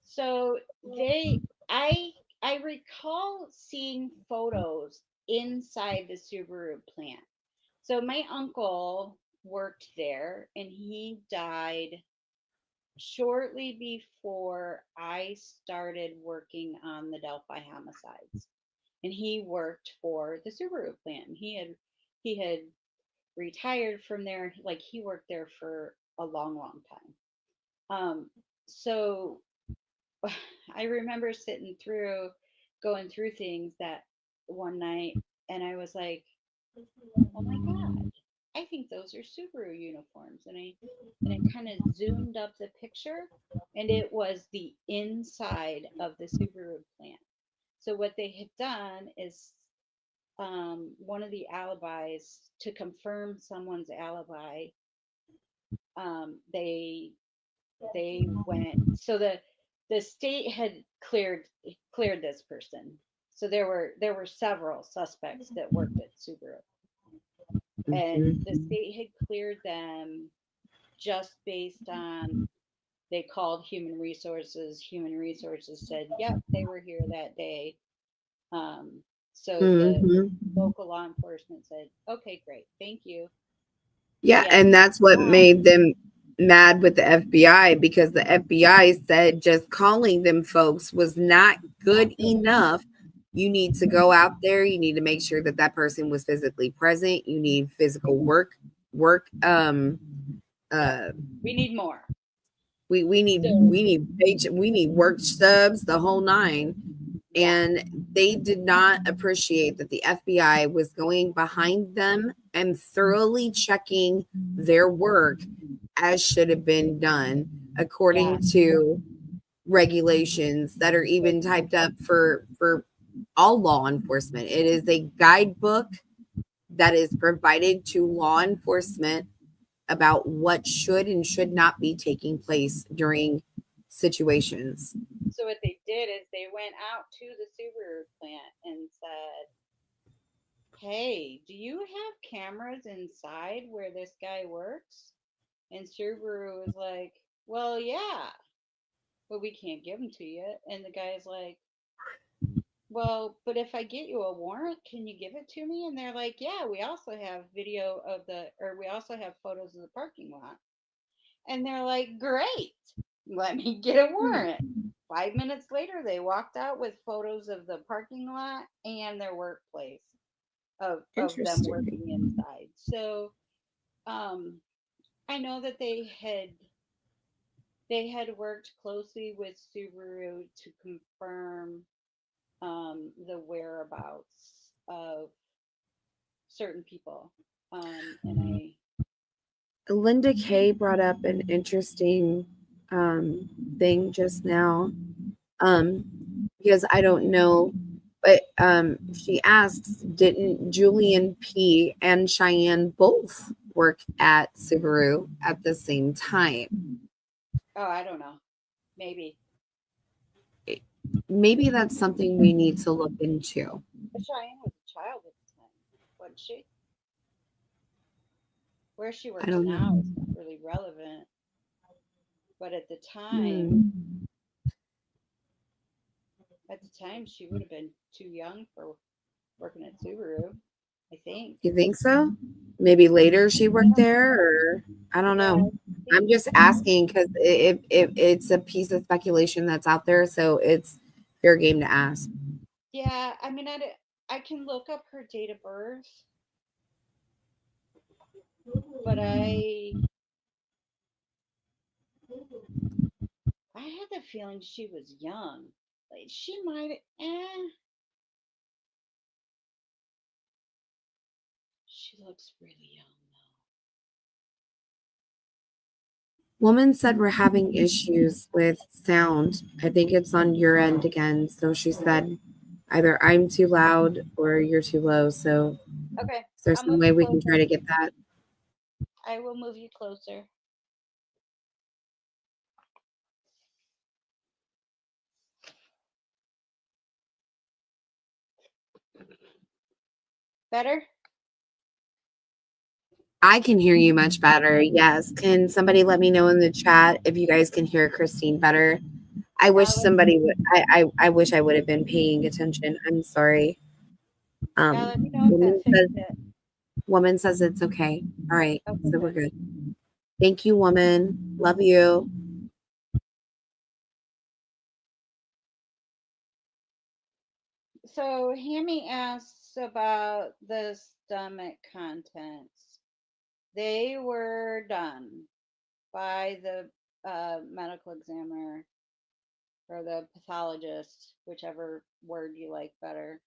So I recall seeing photos inside the Subaru plant. So my uncle worked there and he died shortly before I started working on the Delphi homicides. And he worked for the Subaru plant. He had retired from there. Like he worked there for a long, long time. So I remember going through things that one night, and I was like, "Oh my god, I think those are Subaru uniforms." And I kind of zoomed up the picture, and it was the inside of the Subaru plant. So what they had done is one of the alibis to confirm someone's alibi. They went so the state had cleared this person. So there were several suspects that worked at Subaru, and the state had cleared them just based on they called human resources. Human resources said, "Yep, they were here that day." So the local law enforcement said, "Okay, great, thank you." Yeah, Yeah. and that's what made them mad with the FBI, because the FBI said just calling them folks was not good enough. You need to go out there. You need to make sure that that person was physically present. You need physical work. We need more. We need work stubs, the whole nine. And they did not appreciate that the FBI was going behind them and thoroughly checking their work as should have been done according to regulations that are even typed up for all law enforcement. It is a guidebook that is provided to law enforcement about what should and should not be taking place during situations. So what they did is they went out to the Subaru plant and said, "Hey, do you have cameras inside where this guy works?" And Subaru was like, "Well, yeah, but we can't give them to you." And the guy's like, "Well, but if I get you a warrant, can you give it to me?" And they're like, "Yeah, we also have we also have photos of the parking lot." And they're like, "Great, let me get a warrant." 5 minutes later, they walked out with photos of the parking lot and their workplace of them working inside. So I know that they had worked closely with Subaru to confirm the whereabouts of certain people. And Linda Kay brought up an interesting thing just now, because I don't know, but she asks, didn't Julian P. and Cheyenne both work at Subaru at the same time? I don't know, maybe. maybe that's something we need to look into. But Cheyenne was a child at the time, wasn't she? Where she I works don't now know. is not really relevant. But at the Hmm. time, she would have been too young for working at Subaru, I think. You think so? Maybe later she worked there, or I don't Yeah, know. I I'm think just asking because it's a piece of speculation that's out there, so it's fair game to ask. yeah, I mean, I can look up her date of birth, but I had the feeling she was young. Like she might she looks really young Woman said we're having issues with sound. I think it's on your end again. So she said either I'm too loud or you're too low. So though. Okay, is there I'll some move way you we can try closer. to get that? I will move you closer. Better? I can hear you much better. Yes. Can somebody let me know in the chat if you guys can hear Christine better? I wish Yeah, somebody would. I wish I would have been paying attention. I'm sorry. let me know if that Woman fixed says it. woman says it's okay. All right. Okay, So we're good. good. Thank you, woman. Love you. So Hammy asks about the stomach contents. They were done by the medical examiner or the pathologist, whichever word you like better.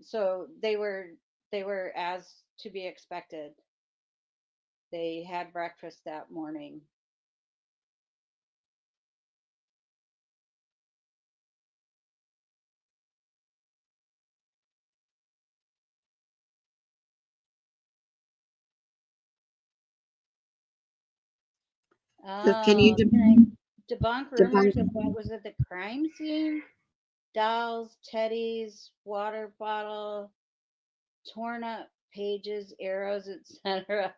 So they were as to be expected. They had breakfast that morning. Says, can you Can I debunk debunk? rumors of what was at the crime scene? Dolls, teddies, water bottle, torn up pages, arrows, etc.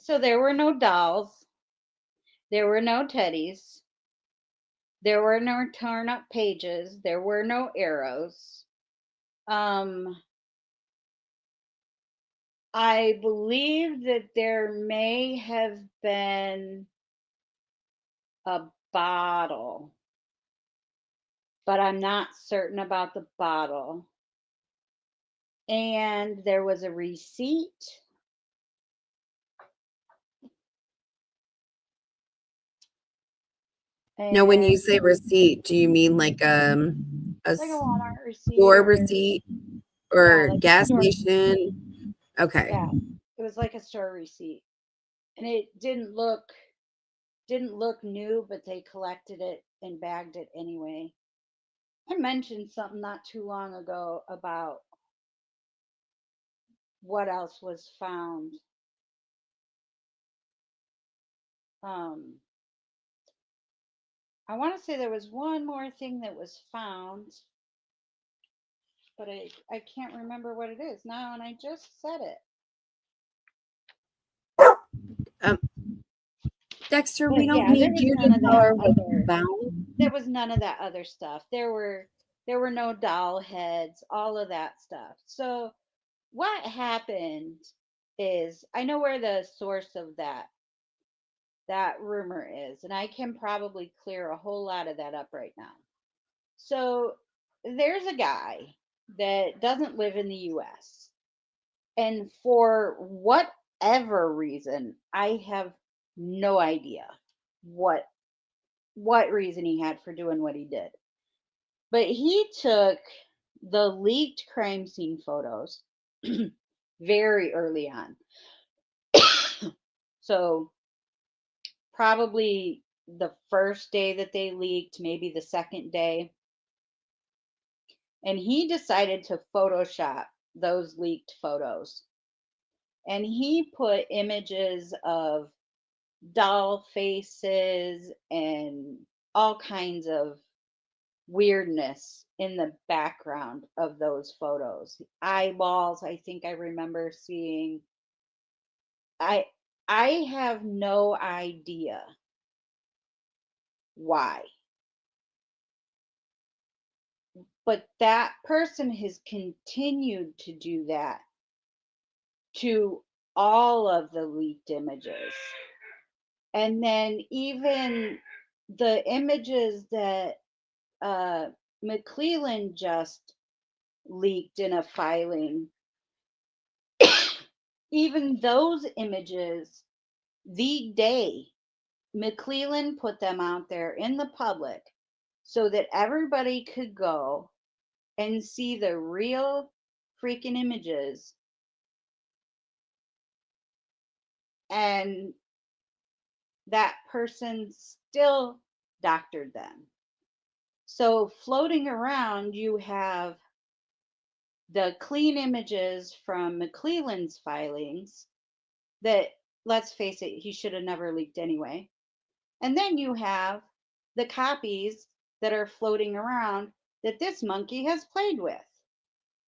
So there were no dolls, there were no teddies, there were no torn up pages, there were no arrows. Um, I believe that there may have been a bottle, but I'm not certain about the bottle. And there was a receipt. No, when you And say receipt, do you mean like a like a Walmart receipt store or receipt yeah, or like a gas store. station? Okay. Yeah, it was like a store receipt, and it didn't look new, but they collected it and bagged it anyway. I mentioned something not too long ago about what else was found. Um, I want to say there was one more thing that was found, but I can't remember what it is now, and I just said it. Um, Dexter, we But don't yeah, there need was you none to of tell that her what's other. found. There was none of that other stuff. There were no doll heads, all of that stuff. So what happened is I know where the source of that rumor is, and I can probably clear a whole lot of that up right now. So there's a guy that doesn't live in the US, and for whatever reason, I have no idea what what reason he had for doing what he did. But he took the leaked crime scene photos very early on. So probably the first day that they leaked, maybe the second day. And he decided to Photoshop those leaked photos. And he put images of doll faces and all kinds of weirdness in the background of those photos. Eyeballs, I think I remember seeing. I I have no idea why. But that person has continued to do that to all of the leaked images. And then even the images that McClellan just leaked in a filing, even those images, the day McClellan put them out there in the public so that everybody could go and see the real freaking images, and that person still doctored them. So floating around, you have the clean images from McClellan's filings that, let's face it, he should have never leaked anyway. And then you have the copies that are floating around that this monkey has played with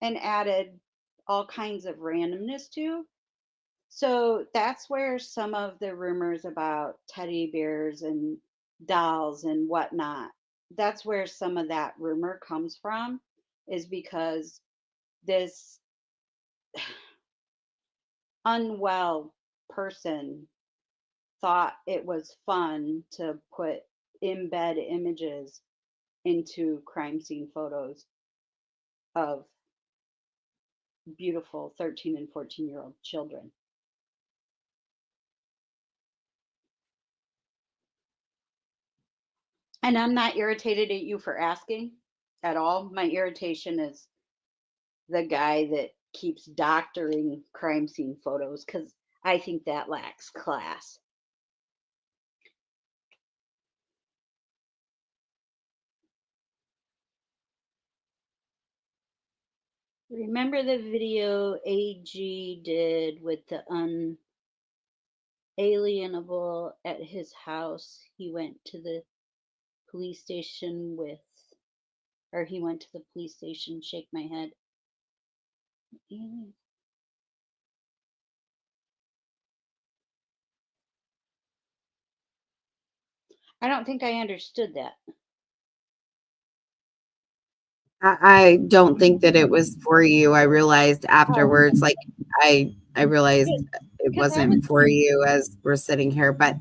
and added all kinds of randomness to. So that's where some of the rumors about teddy bears and dolls and whatnot, that's where some of that rumor comes from, is because this unwell person thought it was fun to put embed images into crime scene photos of beautiful 13 and 14-year-old children. And I'm not irritated at you for asking at all. My irritation is the guy that keeps doctoring crime scene photos, because I think that lacks class. Remember the video AG did with the unalienable at his house? He went to the police station with, or he went to the police station, shake my head. I don't think I understood that. I don't think that it was for you. I realized afterwards, like I realized it wasn't for you as we're sitting here, but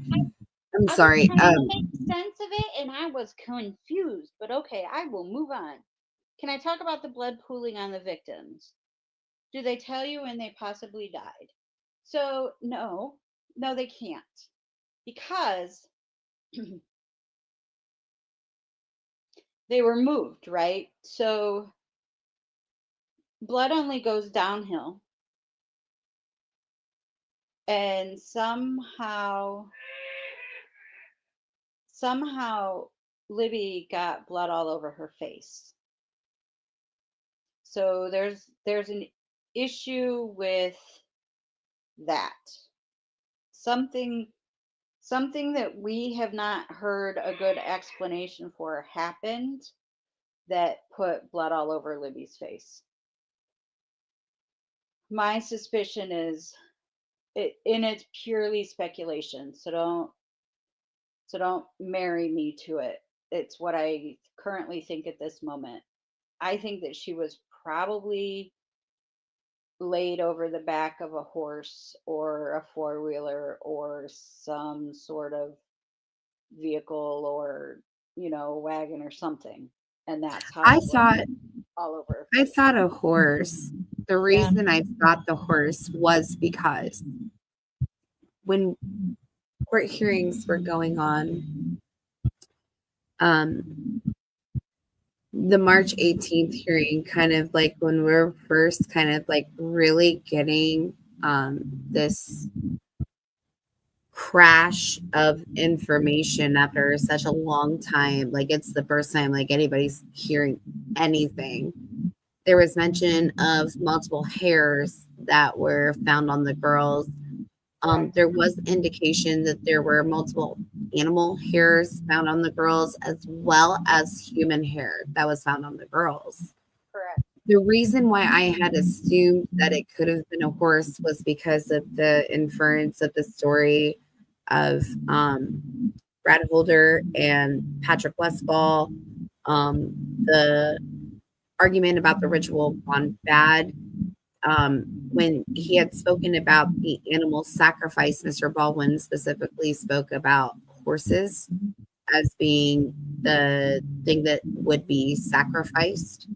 I'm sorry. I was trying to make sense of it and I was confused, but okay, I will move on. Can I talk about the blood pooling on the victims? Do they tell you when they possibly died? So no, they can't, because they were moved, right? So blood only goes downhill, and somehow Libby got blood all over her face. So there's an issue with that. Something that we have not heard a good explanation for happened that put blood all over Libby's face. My suspicion is it's purely speculation, so don't marry me to it. It's what I currently think at this moment. I think that she was probably laid over the back of a horse or a four-wheeler or some sort of vehicle, or wagon or something, and that's how I thought all over. I thought a horse. The reason I thought the horse was because when court hearings were going on, the March 18th hearing, kind of like when we're first kind of like really getting this crash of information after such a long time, like it's the first time like anybody's hearing anything. There was mention of multiple hairs that were found on the girls. There was indication that there were multiple animal hairs found on the girls as well as human hair that was found on the girls. Correct. The reason why I had assumed that it could have been a horse was because of the inference of the story of Brad Holder and Patrick Westfall, the argument about the ritual gone bad. When he had spoken about the animal sacrifice, Mr. Baldwin specifically spoke about horses as being the thing that would be sacrificed.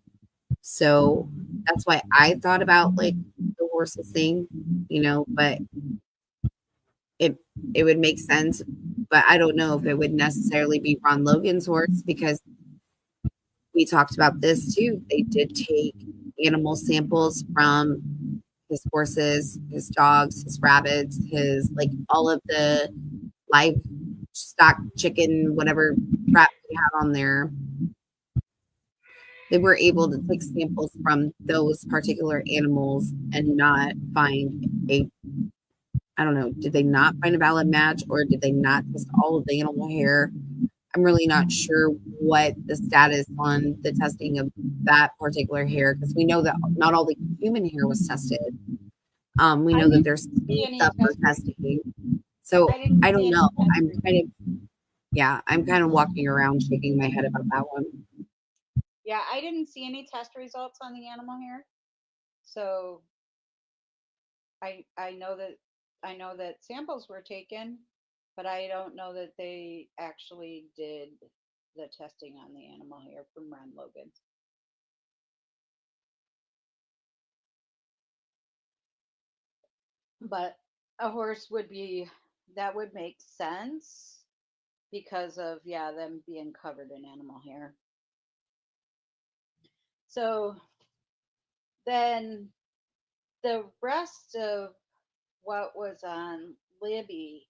So that's why I thought about like the horses thing, but it would make sense. But I don't know if it would necessarily be Ron Logan's horse, because we talked about this too. They did take animal samples from his horses, his dogs, his rabbits, his like all of the livestock, chicken, whatever crap they had on there. They were able to take samples from those particular animals and not find I don't know, did they not find a valid match, or did they not test all of the animal hair? I'm really not sure what the status on the testing of that particular hair, because we know that not all the human hair was tested. We know that there's stuff for testing. So I don't know. I'm kind of walking around shaking my head about that one. Yeah, I didn't see any test results on the animal hair. So I know that samples were taken, but I don't know that they actually did the testing on the animal hair from Ron Logan. But a horse would make sense because of them being covered in animal hair. So then the rest of what was on Libby,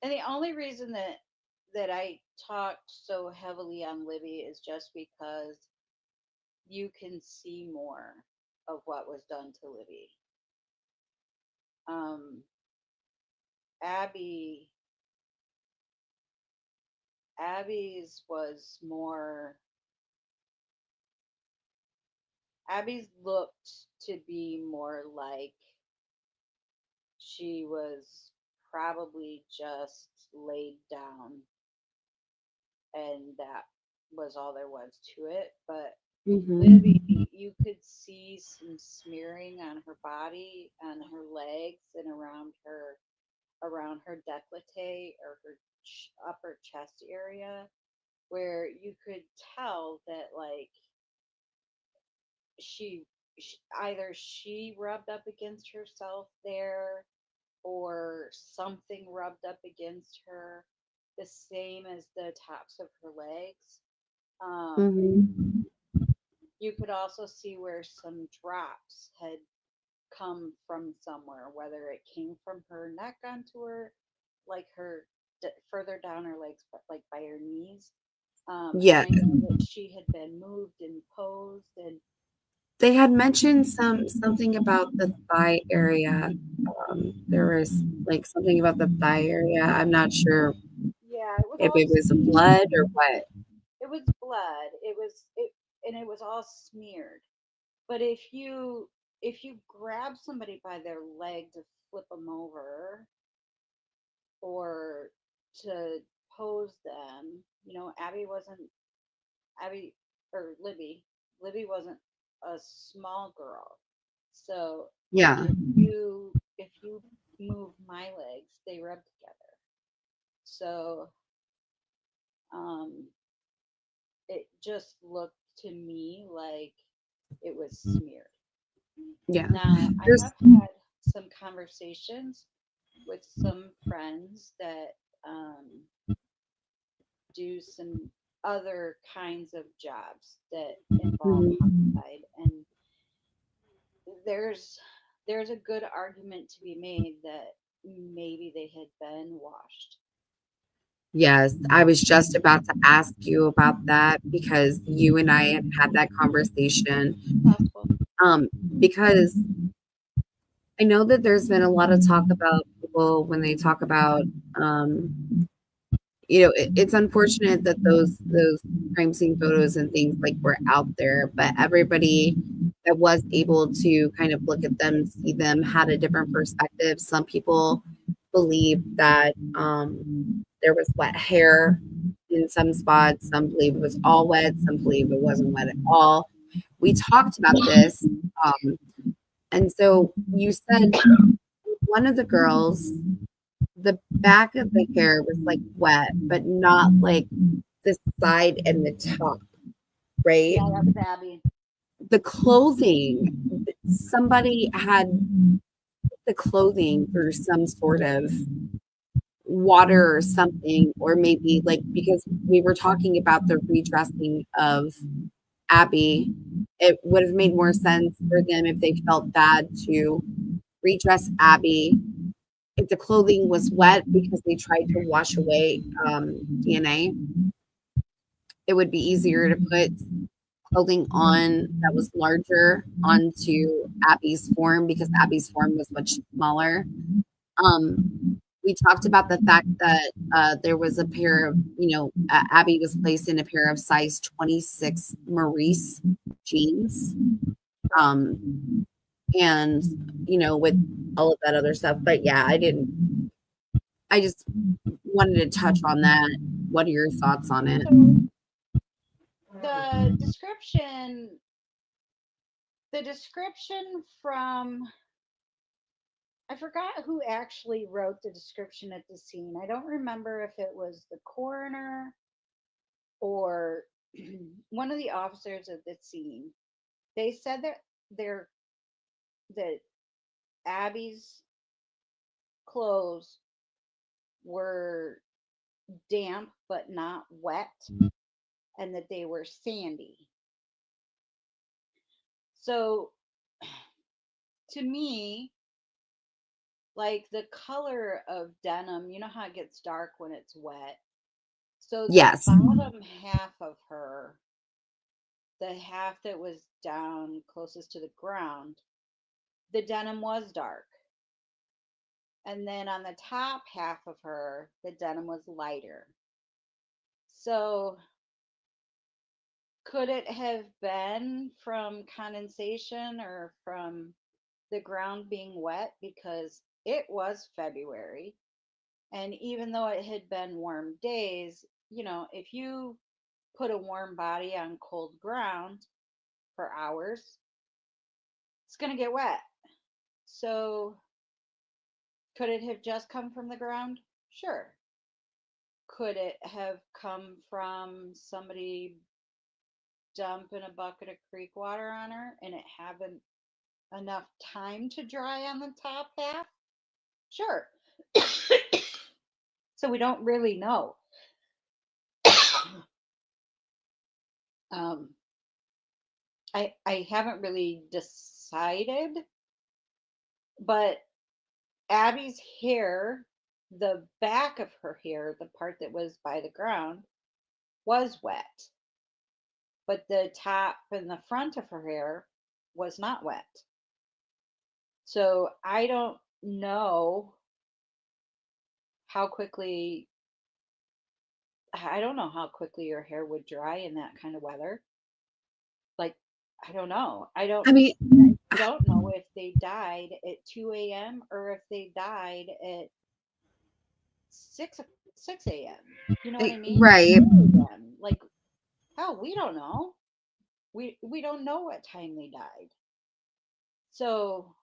and the only reason that I talked so heavily on Libby is just because you can see more of what was done to Libby. Abby's was more. Abby's looked to be more like she was probably just laid down, and that was all there was to it. But Libby, you could see some smearing on her body, on her legs, and around her décolleté or her upper chest area, where you could tell that like she either she rubbed up against herself there, or something rubbed up against her, the same as the tops of her legs. You could also see where some drops had come from somewhere, whether it came from her neck onto her, like her further down her legs, but like by her knees. Yeah, I know that she had been moved and posed, and they had mentioned something about the thigh area. There was like something about the thigh area. I'm not sure if it was blood or what. It was blood. And it was all smeared. But if you grab somebody by their leg to flip them over, or to pose them, Libby wasn't a small girl. So Yeah. if you move my legs, they rub together. So it just looked to me like it was smeared. Yeah. Now, I have had some conversations with some friends that do some other kinds of jobs that involve homicide, and there's a good argument to be made that maybe they had been washed. Yes, I was just about to ask you about that, because you and I had that conversation. Because I know that there's been a lot of talk about people when they talk about it's unfortunate that those crime scene photos and things like were out there, but everybody that was able to kind of look at them, see them, had a different perspective. Some people believe that there was wet hair in some spots. Some believe it was all wet. Some believe it wasn't wet at all. We talked about this, and so you said one of the girls, the back of the hair was like wet, but not like the side and the top, right? Yeah, that's Abby. The clothing, somebody had the clothing through some sort of water or something, or maybe like because we were talking about the redressing of Abby, it would have made more sense for them if they felt bad to redress Abby if the clothing was wet because they tried to wash away DNA. It would be easier to put clothing on that was larger onto Abby's form because Abby's form was much smaller. We talked about the fact that there was a pair of, Abby was placed in a pair of size 26 Maurice jeans. And, with all of that other stuff. But yeah, I just wanted to touch on that. What are your thoughts on it? The description from, I forgot who actually wrote the description at the scene. I don't remember if it was the coroner or one of the officers at the scene. They said that Abby's clothes were damp but not wet, and that they were sandy. So to me, like the color of denim, you know how it gets dark when it's wet. So the Yes. bottom half of her, the half that was down closest to the ground, the denim was dark. And then on the top half of her, the denim was lighter. So could it have been from condensation or from the ground being wet? Because it was February. And even though it had been warm days, if you put a warm body on cold ground for hours, it's going to get wet. So could it have just come from the ground? Sure. Could it have come from somebody dumping a bucket of creek water on her and it having enough time to dry on the top half? Sure. So we don't really know. I haven't really decided, but Abby's hair, the back of her hair, the part that was by the ground, was wet, but the top and the front of her hair was not wet. So I don't know how quickly your hair would dry in that kind of weather. Like, I don't know. I don't know if they died at 2 a.m. or if they died at 6 a.m. You know what I mean? Right. Like, hell, we don't know. We don't know what time they died. So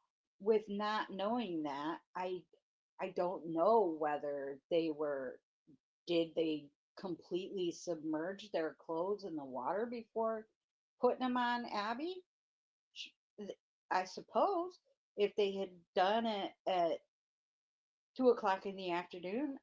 with not knowing that, I don't know whether did they completely submerge their clothes in the water before putting them on Abby? I suppose if they had done it at 2 o'clock in the afternoon,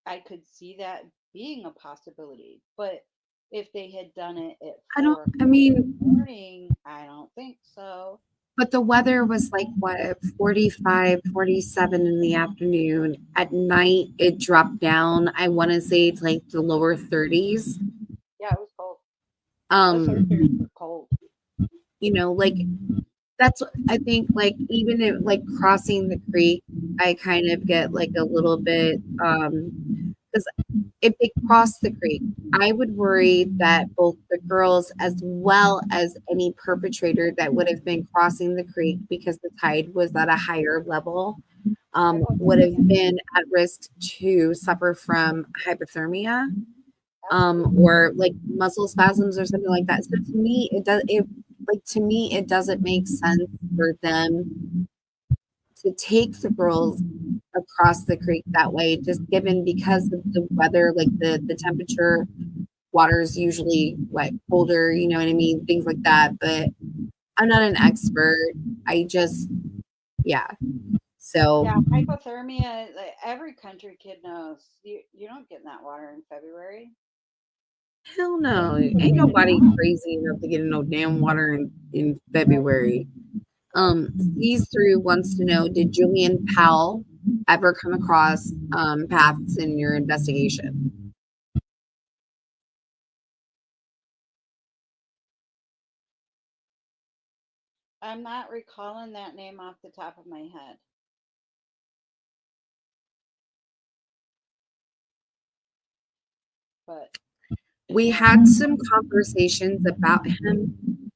I could see that being a possibility. But if they had done it at 4 in the morning, I don't think so. But the weather was like, what, 45, 47 in the afternoon. At night, it dropped down. I want to say it's like the lower 30s. Yeah, it was cold. It was cold. Like that's, I think, like, even if like crossing the creek, I kind of get like a little bit because if they cross the creek, I would worry that both the girls as well as any perpetrator that would have been crossing the creek because the tide was at a higher level would have been at risk to suffer from hypothermia or like muscle spasms or something like that. So to me, it doesn't make sense for them to take the girls across the creek that way, just given because of the weather, like the temperature, water is usually colder, you know what I mean? Things like that. But I'm not an expert. I just, yeah. So Yeah, hypothermia, like, every country kid knows you don't get in that water in February. hell no. Ain't nobody crazy enough to get in no damn water in February. These three wants to know, did Julian Powell ever come across paths in your investigation? I'm not recalling that name off the top of my head. But We had some conversations about him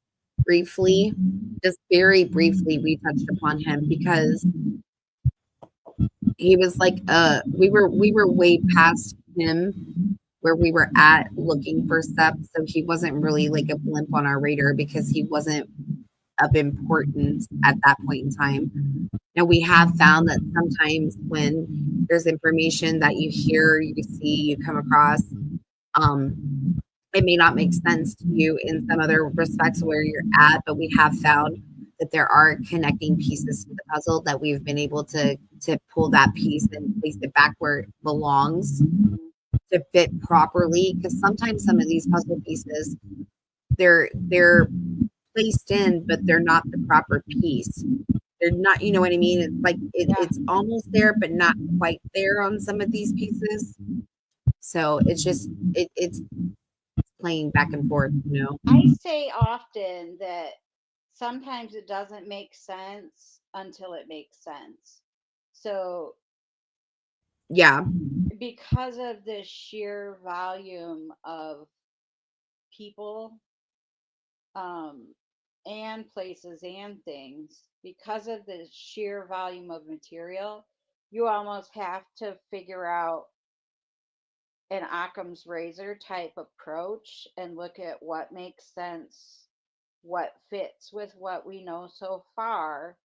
briefly, just very briefly. We touched upon him because he was like, we were way past him where we were at looking for stuff. So he wasn't really like a blimp on our radar because he wasn't of importance at that point in time. Now we have found that sometimes when there's information that you hear, you see, you come across, it may not make sense to you in some other respects where you're at, but we have found that there are connecting pieces to the puzzle that we've been able to pull that piece and place it back where it belongs to fit properly. Because sometimes some of these puzzle pieces, they're placed in, but they're not the proper piece. They're not, you know what I mean? It's like it's almost there, but not quite there on some of these pieces. So it's just it's playing back and forth, you know. I say often that sometimes it doesn't make sense until it makes sense. So Yeah. because of the sheer volume of people and places and things, because of the sheer volume of material, you almost have to figure out an Occam's razor type approach and look at what makes sense, what fits with what we know so far,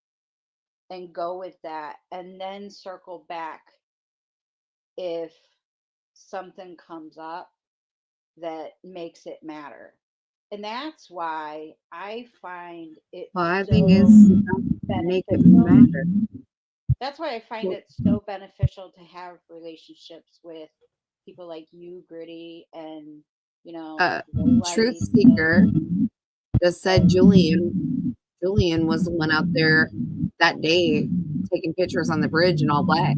and go with that, and then circle back if something comes up that makes it matter. And that's why I find it Well, I so think is make it beneficial. matter. That's why I find it so beneficial to have relationships with people like you, Gritty, and Truth Light Seeker just said Julian was the one out there that day taking pictures on the bridge in all black.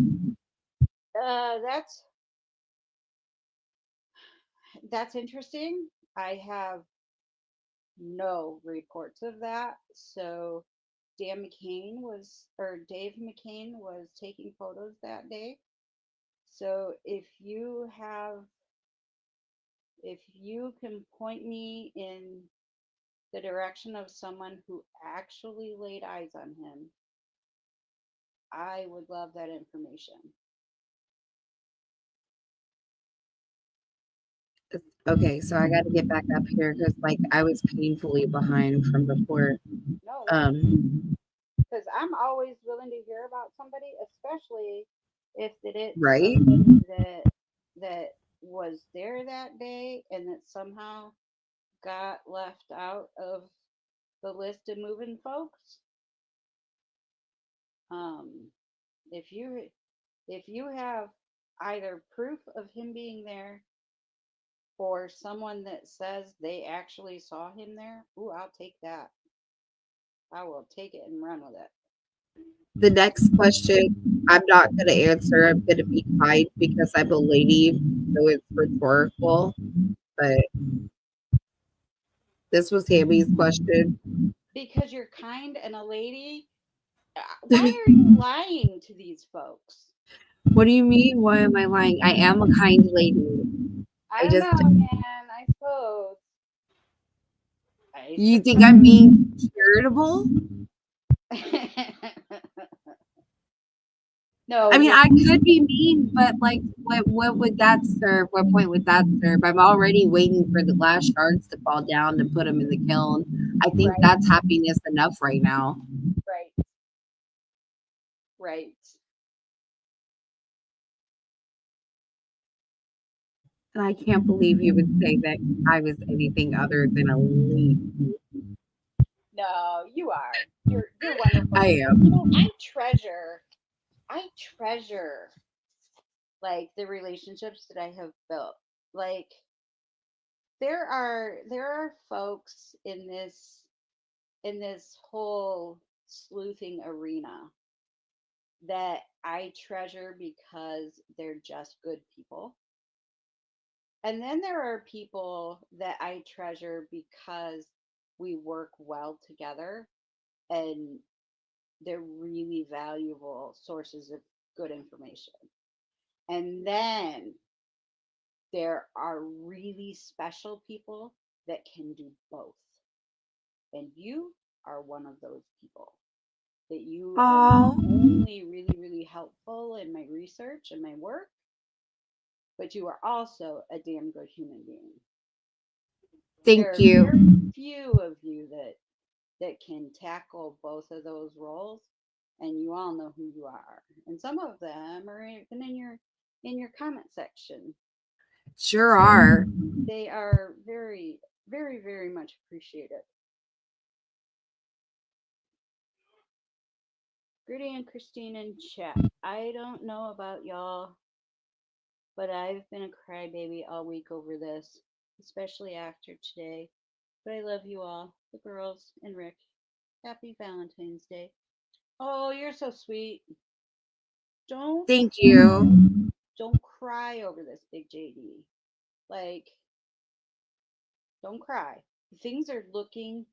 That's interesting. I have no reports of that. So Dave McCain was taking photos that day. So if you can point me in the direction of someone who actually laid eyes on him, I would love that information. Okay, so I got to get back up here because like I was painfully behind from before. No, Um, because I'm always willing to hear about somebody, especially if it's right? somebody that was there that day and that somehow got left out of the list of moving folks. If you have either proof of him being there or someone that says they actually saw him there, ooh, I'll take that. I will take it and run with it. The next question I'm not going to answer. I'm going to be quiet because I'm a lady, so it's rhetorical. But this was Tammy's question. Because you're kind and a lady, why are you lying to these folks? What do you mean? Why am I lying? I am a kind lady. I I don't just, know, man. I suppose. you think I'm being charitable? No, I mean, you're I could be mean, but like, what would that serve? What point would that serve? I'm already waiting for the glass shards to fall down and put them in the kiln. I think right, that's happiness enough right now. right, right. And I can't believe you would say that I was anything other than a leaf. No, you are. You're wonderful. I You am. know, I treasure like the relationships that I have built. Like there are folks in this whole sleuthing arena that I treasure because they're just good people. And then there are people that I treasure because we work well together and they're really valuable sources of good information. And then there are really special people that can do both. And you are one of those people that you are not Oh, only really, really helpful in my research and my work, but you are also a damn good human being. There thank are you. very few of you that can tackle both of those roles, and you all know who you are. And some of them are even in your comment section. Sure So are. they are very, very, very much appreciated. Gritty and Christine in chat. I don't know about y'all, but I've been a crybaby all week over this, especially after today. But I love you all, the girls and Rick. Happy Valentine's Day. Oh, you're so sweet. Don't Thank you. don't cry over this, Big JD. Like, don't cry. Things are looking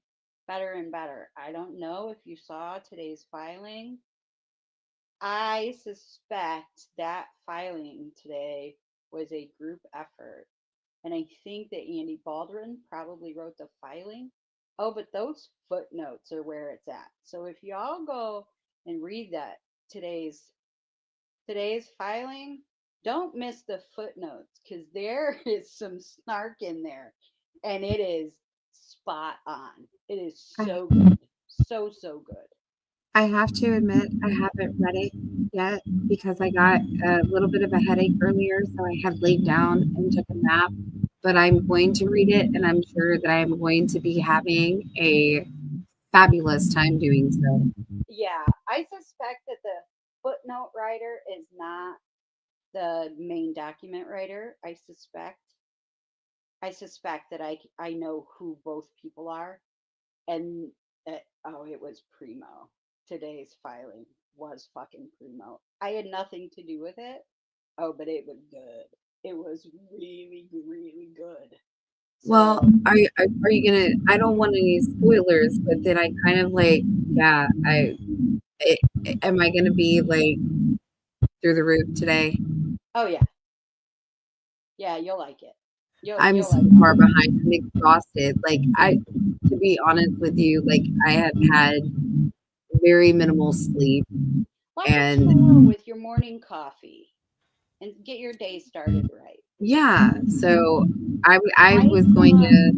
better and better. I don't know if you saw today's filing. I suspect that filing today was a group effort. And I think that Andy Baldwin probably wrote the filing. Oh, but those footnotes are where it's at. So if y'all go and read that today's filing, don't miss the footnotes because there is some snark in there and it is spot on. It is I, so good. So, so good. I have to admit, I haven't read it yet because I got a little bit of a headache earlier, so I had laid down and took a nap. But I'm going to read it, and I'm sure that I'm going to be having a fabulous time doing so. Yeah, I suspect that the footnote writer is not the main document writer. I suspect that I know who both people are, and oh, it was primo. Today's filing was fucking primo. I had nothing to do with it. Oh, but it was good. It was really, really good. Well, So are you gonna? I don't want any spoilers, but then I kind of like, yeah. I am I gonna be like through the roof today? oh yeah, yeah, you'll like it. I'm You'll so like far it. behind. I'm exhausted. Like to be honest with you, like I have had very minimal sleep, Lock a and door with your morning coffee and get your day started right. yeah. So I I was going saw to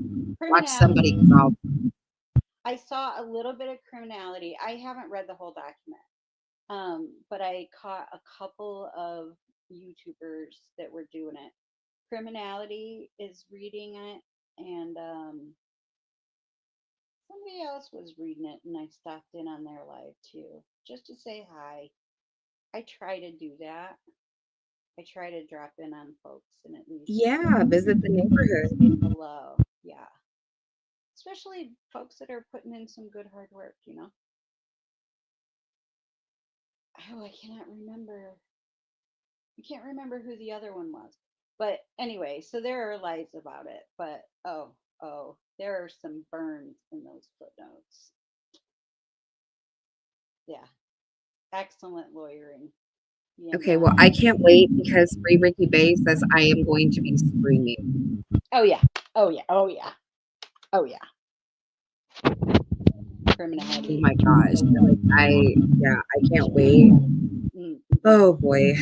watch somebody criminality. crawl. I saw a little bit of criminality. I haven't read the whole document, but I caught a couple of YouTubers that were doing it. Criminality is reading it, and somebody else was reading it, and I stopped in on their live too, just to say hi. I try to do that. I try to drop in on folks and at least Yeah, visit the neighborhood. say hello. Yeah. Especially folks that are putting in some good hard work, you know? Oh, I cannot remember. I can't remember who the other one was. But anyway, so there are lies about it. But oh, there are some burns in those footnotes. Yeah. Excellent lawyering. you Okay, know. well, I can't wait because Free Ricky Bay says I am going to be screaming. Oh yeah. Oh yeah. Oh yeah. Oh yeah. Oh Criminality. my gosh. Like I can't wait. Mm. Oh boy.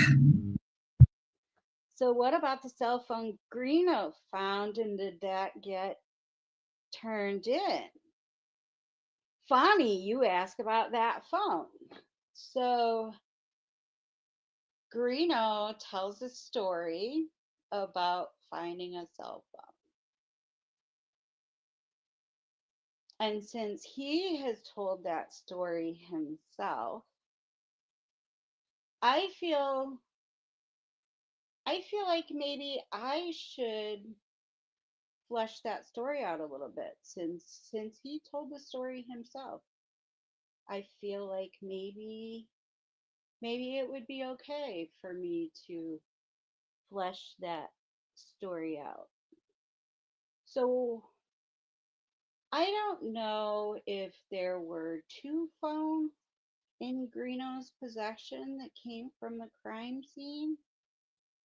So what about the cell phone Greeno found and did that get turned in? Funny you ask about that phone. So Greeno tells a story about finding a cell phone. And since he has told that story himself, I feel like maybe I should flesh that story out a little bit since he told the story himself. I feel like maybe it would be okay for me to flesh that story out. So I don't know if there were two phones in Greeno's possession that came from the crime scene,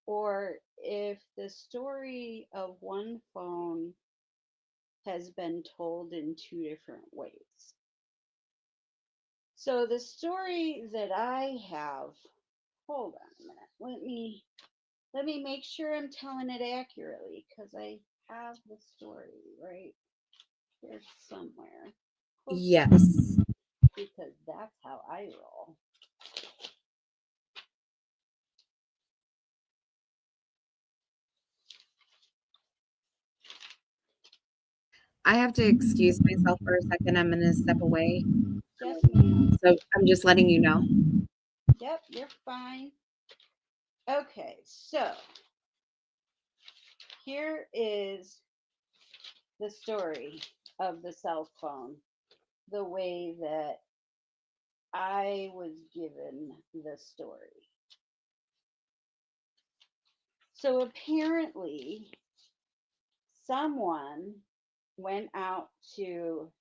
or if the story of one phone has been told in two different ways. So the story that I have, hold on a minute. Let me make sure I'm telling it accurately because I have the story right here somewhere. Yes. Because that's how I roll. I have to excuse myself for a second. I'm gonna step away. Yes, ma'am. So I'm just letting you know. Yep, you're fine. Okay, so here is the story of the cell phone, the way that I was given the story. So apparently, someone went out to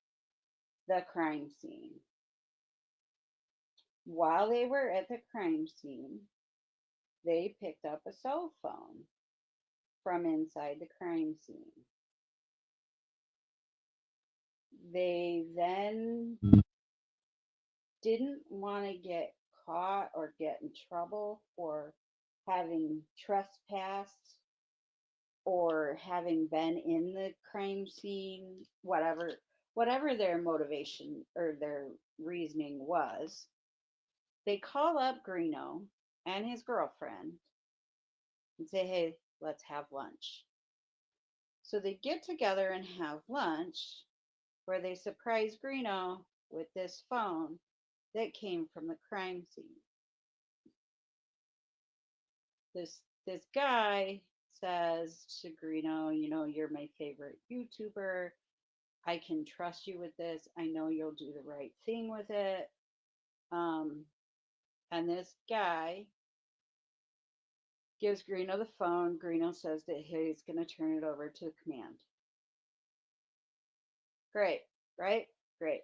the crime scene. While they were at the crime scene, they picked up a cell phone from inside the crime scene. They then didn't want to get caught or get in trouble for having trespassed or having been in the crime scene, whatever their motivation or their reasoning was. They call up Greeno and his girlfriend and say, "Hey, let's have lunch." So they get together and have lunch where they surprise Greeno with this phone that came from the crime scene. This guy says to Greeno, "You're my favorite YouTuber. I can trust you with this. I know you'll do the right thing with it." Um, and this guy gives Greeno the phone. Greeno says that he's going to turn it over to the command. Great, right? Great.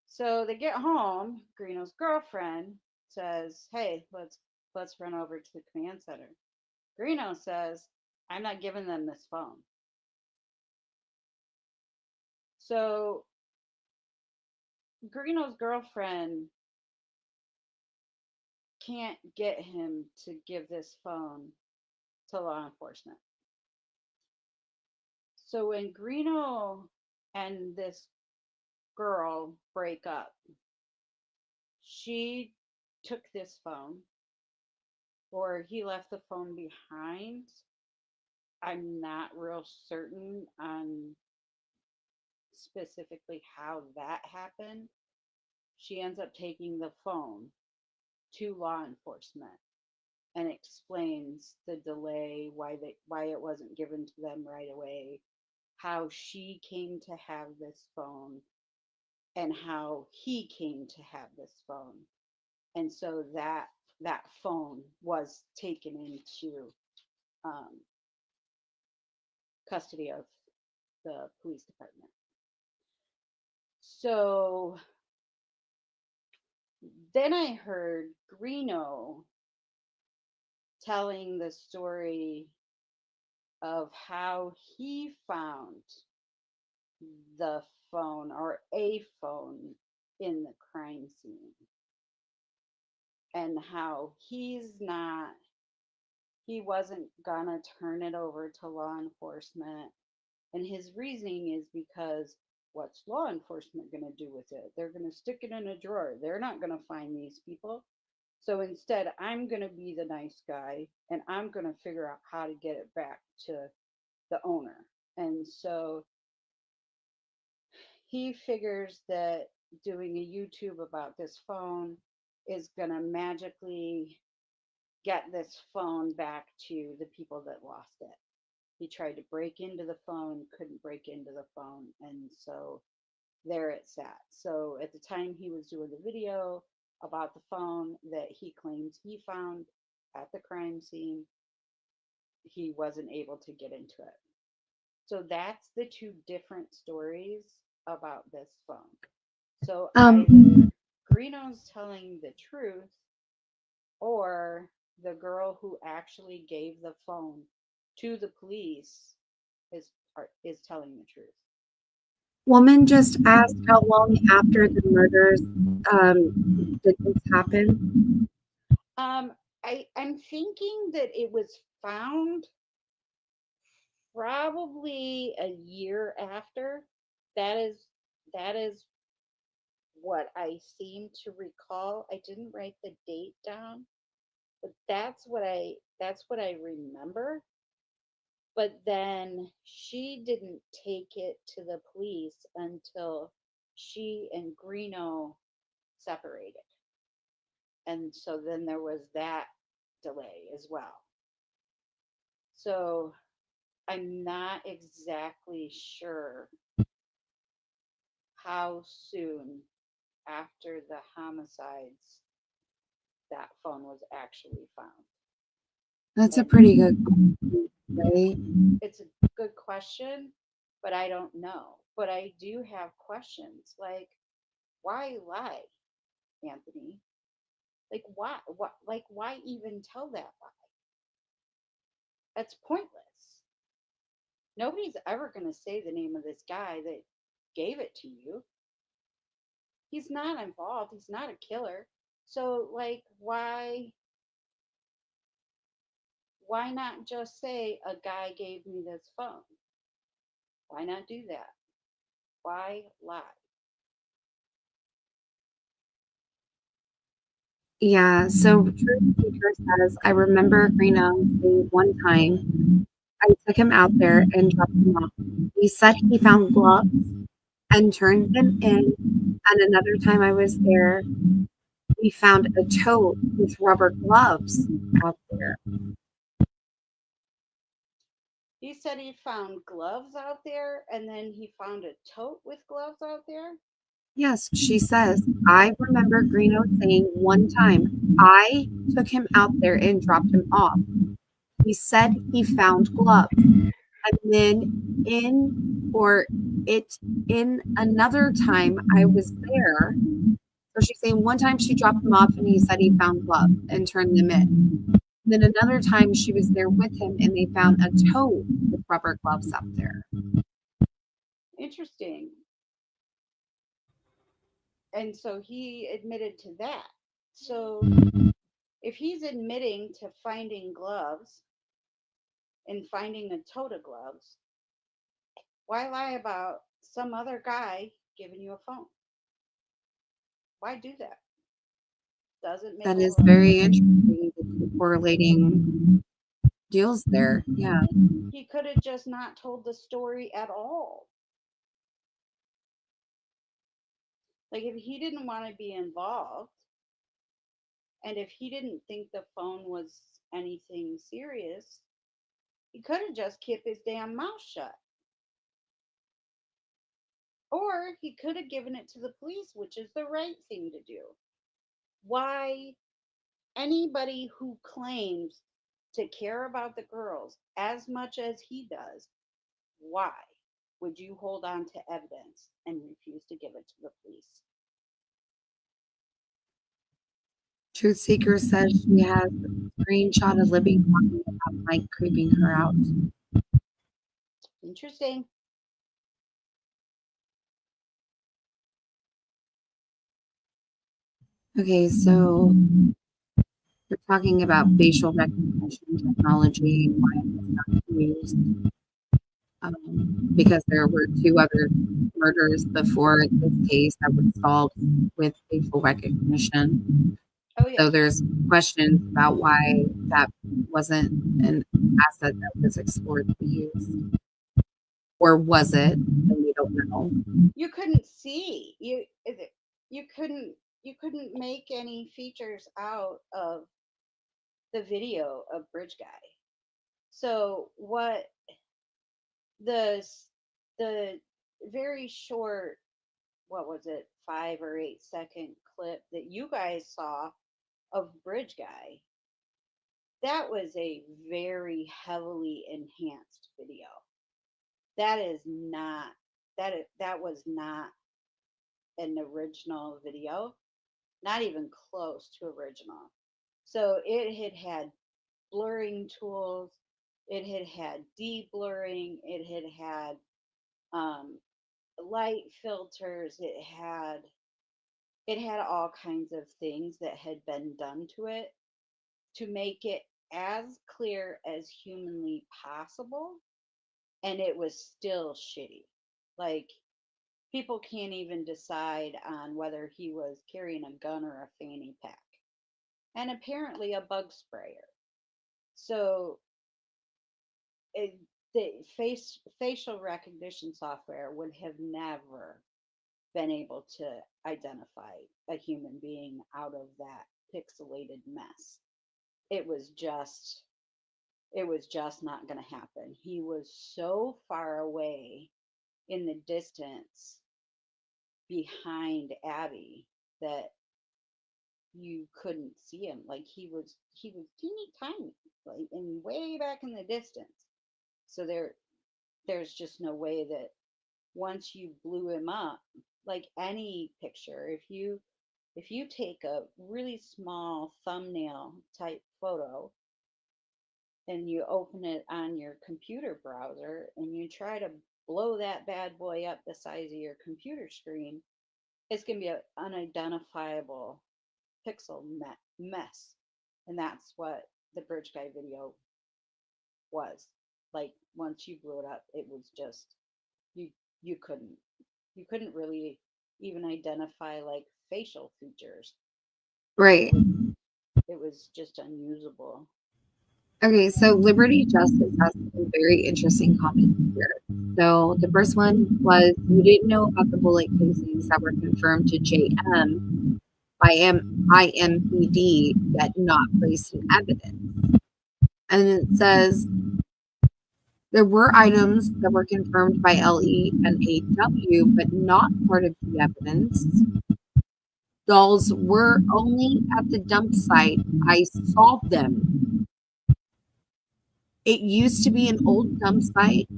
So they get home. Greeno's girlfriend says, "Hey, let's run over to the command center." Greeno says, "I'm not giving them this phone." So Greeno's girlfriend can't get him to give this phone to law enforcement. So when Greeno and this girl break up, she took this phone, or he left the phone behind. I'm not real certain on specifically how that happened. She ends up taking the phone to law enforcement and explains the delay, why it wasn't given to them right away, how she came to have this phone, and how he came to have this phone. And so that phone was taken into um, custody of the police department. So Then I heard Greeno telling the story of how he found the phone or a phone in the crime scene and how he wasn't gonna turn it over to law enforcement. And his reasoning is because what's law enforcement going to do with it? They're going to stick it in a drawer. They're not going to find these people. So instead, I'm going to be the nice guy and I'm going to figure out how to get it back to the owner. And so he figures that doing a YouTube about this phone is going to magically get this phone back to the people that lost it. He tried to break into the phone, couldn't break into the phone, and so there it sat. So at the time he was doing the video about the phone that he claims he found at the crime scene, he wasn't able to get into it. So that's the two different stories about this phone. So either Greeno's telling the truth or the girl who actually gave the phone to the police is telling the truth. Woman just asked how long after the murders did this happen? I'm thinking that it was found probably a year after. That is what I seem to recall. I didn't write the date down, but that's what I remember. But then she didn't take it to the police until she and Greeno separated. And so then there was that delay as well. So I'm not exactly sure how soon after the homicides that phone was actually found. That's a pretty good question, right? It's a good question, but I don't know. But I do have questions like, why lie, Anthony? Like why even tell that lie? That's pointless. Nobody's ever going to say the name of this guy that gave it to you. He's not involved. He's not a killer. So like why not just say a guy gave me this phone? Why not do that? Why lie? Yeah, so Truth Seeker says, I remember Greeno saying one time I took him out there and dropped him off. He said he found gloves and turned them in. And another time I was there, we found a tote with rubber gloves out there. He said he found gloves out there and then he found a tote with gloves out there. Yes, she says, I remember Greeno saying one time I took him out there and dropped him off. He said he found gloves. And then in another time I was there. So she's saying one time she dropped him off and he said he found gloves and turned them in. Then another time she was there with him and they found a tote with rubber gloves up there. Interesting. And so he admitted to that. So if he's admitting to finding gloves and finding a tote of gloves, why lie about some other guy giving you a phone? Why do that? Doesn't make That is sense. very interesting, the correlating deals there. Yeah. He could have just not told the story at all. Like if he didn't want to be involved and if he didn't think the phone was anything serious, he could have just kept his damn mouth shut. Or he could have given it to the police, which is the right thing to do. Why anybody who claims to care about the girls as much as he does, why would you hold on to evidence and refuse to give it to the police? Truth Seeker says she has a screenshot of Libby talking about Mike creeping her out. Interesting. Okay, so we're talking about facial recognition technology and why it's not used. Because there were 2 other murders before this case that were solved with facial recognition. Oh yeah. So there's questions about why that wasn't an asset that was explored to be used. Or was it? And we don't know. You couldn't see. You couldn't make any features out of the video of Bridge Guy. So what the very short, what was it, 5 or 8 second clip that you guys saw of Bridge Guy, that was a very heavily enhanced video. That was not an original video, not even close to original. So it had blurring tools, it had de-blurring, it had light filters, it had all kinds of things that had been done to it to make it as clear as humanly possible, and it was still shitty. Like, people can't even decide on whether he was carrying a gun or a fanny pack, and apparently a bug sprayer. So the facial recognition software would have never been able to identify a human being out of that pixelated mess. It was just not going to happen. He was so far away in the distance behind Abby that you couldn't see him. Like, he was teeny tiny, like, and way back in the distance. So there's just no way that once you blew him up, like any picture, if you take a really small thumbnail type photo and you open it on your computer browser and you try to blow that bad boy up the size of your computer screen, it's going to be an unidentifiable pixel mess. And that's what the Bridge Guy video was. Like, once you blew it up, it was just, you couldn't really even identify like facial features. Right. It was just unusable. Okay, so Liberty Justice has some very interesting comments here. So the first one was, you didn't know about the bullet casings that were confirmed to JM by IMPD, yet not placed in evidence. And it says, there were items that were confirmed by LE and AW, but not part of the evidence. Dolls were only at the dump site. I saw them. It used to be an old dump site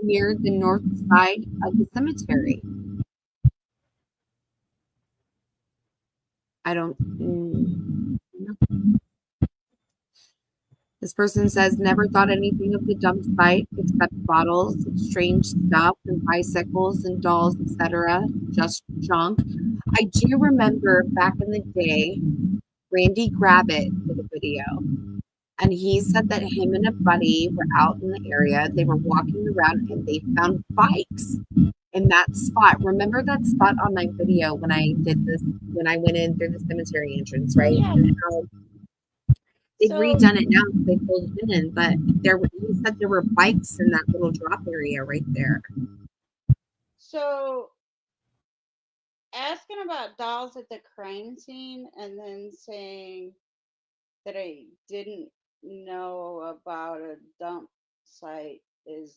near the north side of the cemetery. I don't know. This person says, never thought anything of the dump site except bottles, strange stuff, and bicycles and dolls, etc. Just junk. I do remember back in the day, Randy Gravitt did a video. And he said that him and a buddy were out in the area. They were walking around and they found bikes in that spot. Remember that spot on my video when I did this, when I went in through the cemetery entrance, right? Yeah. They've redone it now. They pulled it in, but he said there were bikes in that little drop area right there. So, asking about dolls at the crime scene and then saying that I didn't know about a dump site is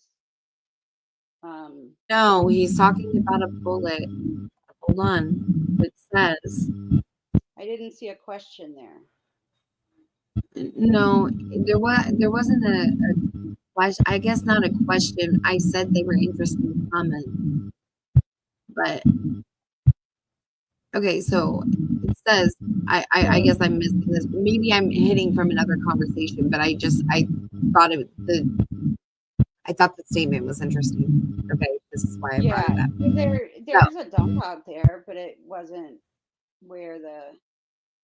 no, he's talking about a bullet. Hold on. It says, I didn't see a question there. No, there wasn't a question. I guess not a question. I said they were interesting comments. But okay, so it says, I guess I'm missing this. Maybe I'm hitting from another conversation, but I thought I thought the statement was interesting. Okay, this is why I brought it Yeah, up. there's a dump out there, but it wasn't where the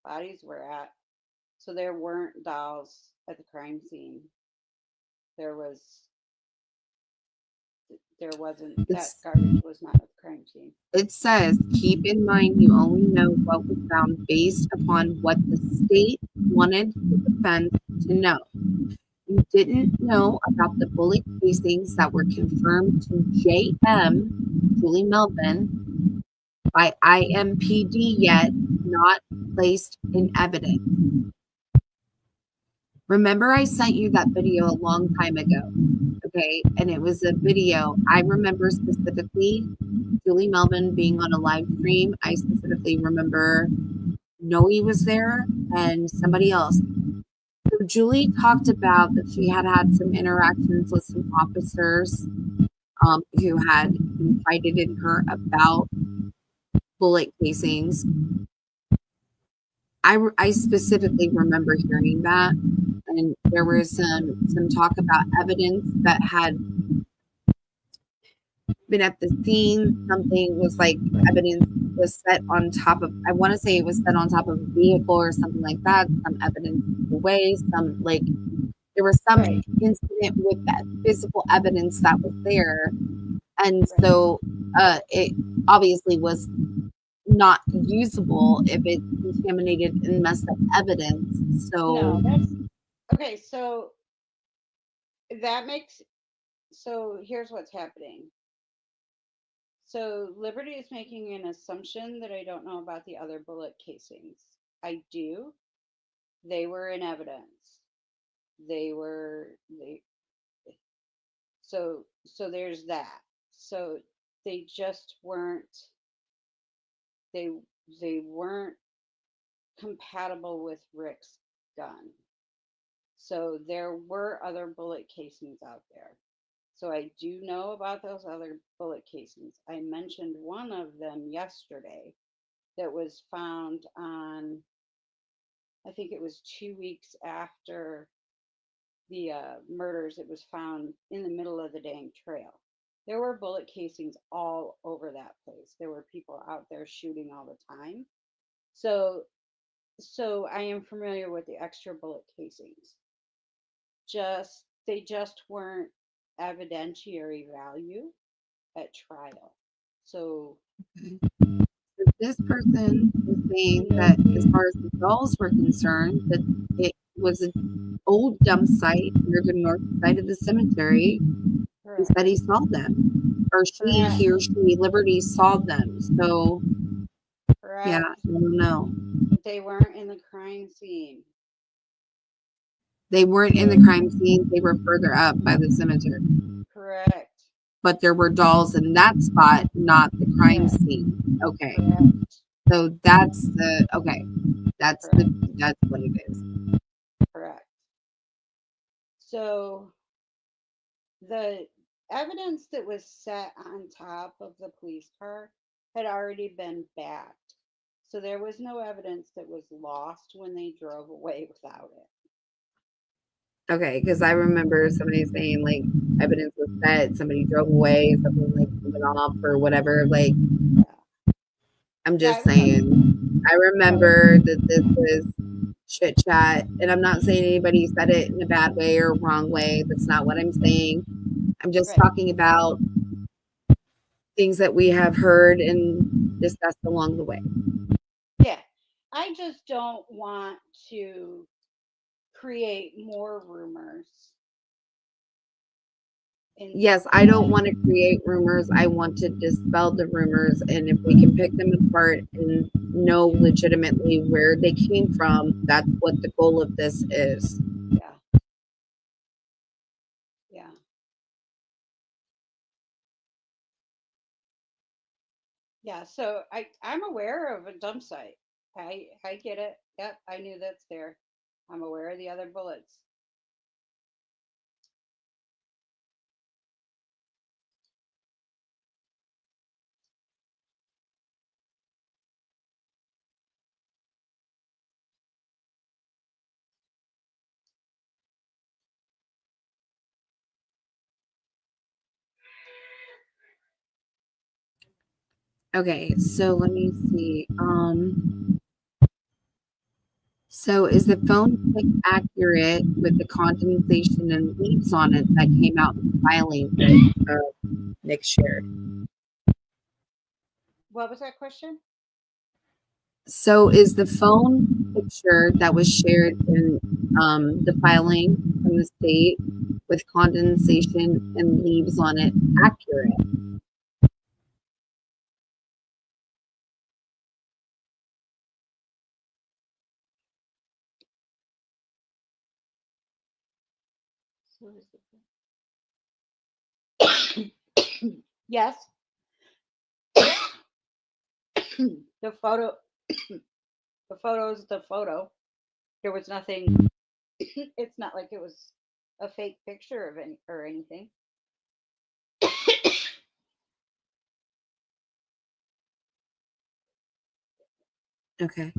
bodies were at. So there weren't dolls at the crime scene. There wasn't, that It's garbage was not at the crime scene. It says, keep in mind you only know what was found based upon what the state wanted the defense to know. You didn't know about the bullet casings that were confirmed to JM, Julie Melvin, by IMPD yet not placed in evidence. Remember, I sent you that video a long time ago, okay? And it was a video. I remember specifically Julie Melvin being on a live stream. I specifically remember Noe was there and somebody else. So Julie talked about that she had some interactions with some officers who had confided in her about bullet casings. I specifically remember hearing that, and there was some talk about evidence that had been at the scene. Something was like evidence was set on top of, I want to say it was set on top of a vehicle or something like that. Some evidence away, some like there was some incident with that physical evidence that was there, and so it obviously was not usable if it's contaminated and messed up evidence. So No, that's okay. So here's what's happening. So Liberty is making an assumption that I don't know about the other bullet casings. I do. They were in evidence. They so there's that. So they just weren't they weren't compatible with Rick's gun. So there were other bullet casings out there. So I do know about those other bullet casings. I mentioned one of them yesterday that was found on, I think it was 2 weeks after the murders. It was found in the middle of the dang trail. There were bullet casings all over that place. There were people out there shooting all the time. So I am familiar with the extra bullet casings. They just weren't evidentiary value at trial. So this person was saying that as far as the dolls were concerned, that it was an old dump site near the north side of the cemetery. He said he saw them, or he or she, Liberty, saw them. So yeah, I don't know. They weren't in the crime scene. They weren't in the crime scene. They were further up by the cemetery. Correct. But there were dolls in that spot, not the crime scene. Okay. Correct. So that's what it is. Correct. So the evidence that was set on top of the police car had already been backed. So there was no evidence that was lost when they drove away without it. Okay, because I remember somebody saying like evidence was set, somebody drove away, something like went off or whatever. Like, I'm just saying, I remember that this was chit chat, and I'm not saying anybody said it in a bad way or wrong way. That's not what I'm saying. I'm just talking about things that we have heard and discussed along the way. Yeah, I just don't want to create more rumors. Yes, I don't want to create rumors. I want to dispel the rumors. And if we can pick them apart and know legitimately where they came from, that's what the goal of this is. Yeah. Yeah. Yeah. So I'm aware of a dump site. I get it. Yep. I knew that's there. I'm aware of the other bullets. Okay, so let me see. So is the phone pic accurate with the condensation and leaves on it that came out in the filing that Nick shared? What was that question? So is the phone picture that was shared in the filing from the state with condensation and leaves on it accurate? Yes. The photo the photo is the photo. There was nothing it's not like it was a fake picture of any or anything. Okay.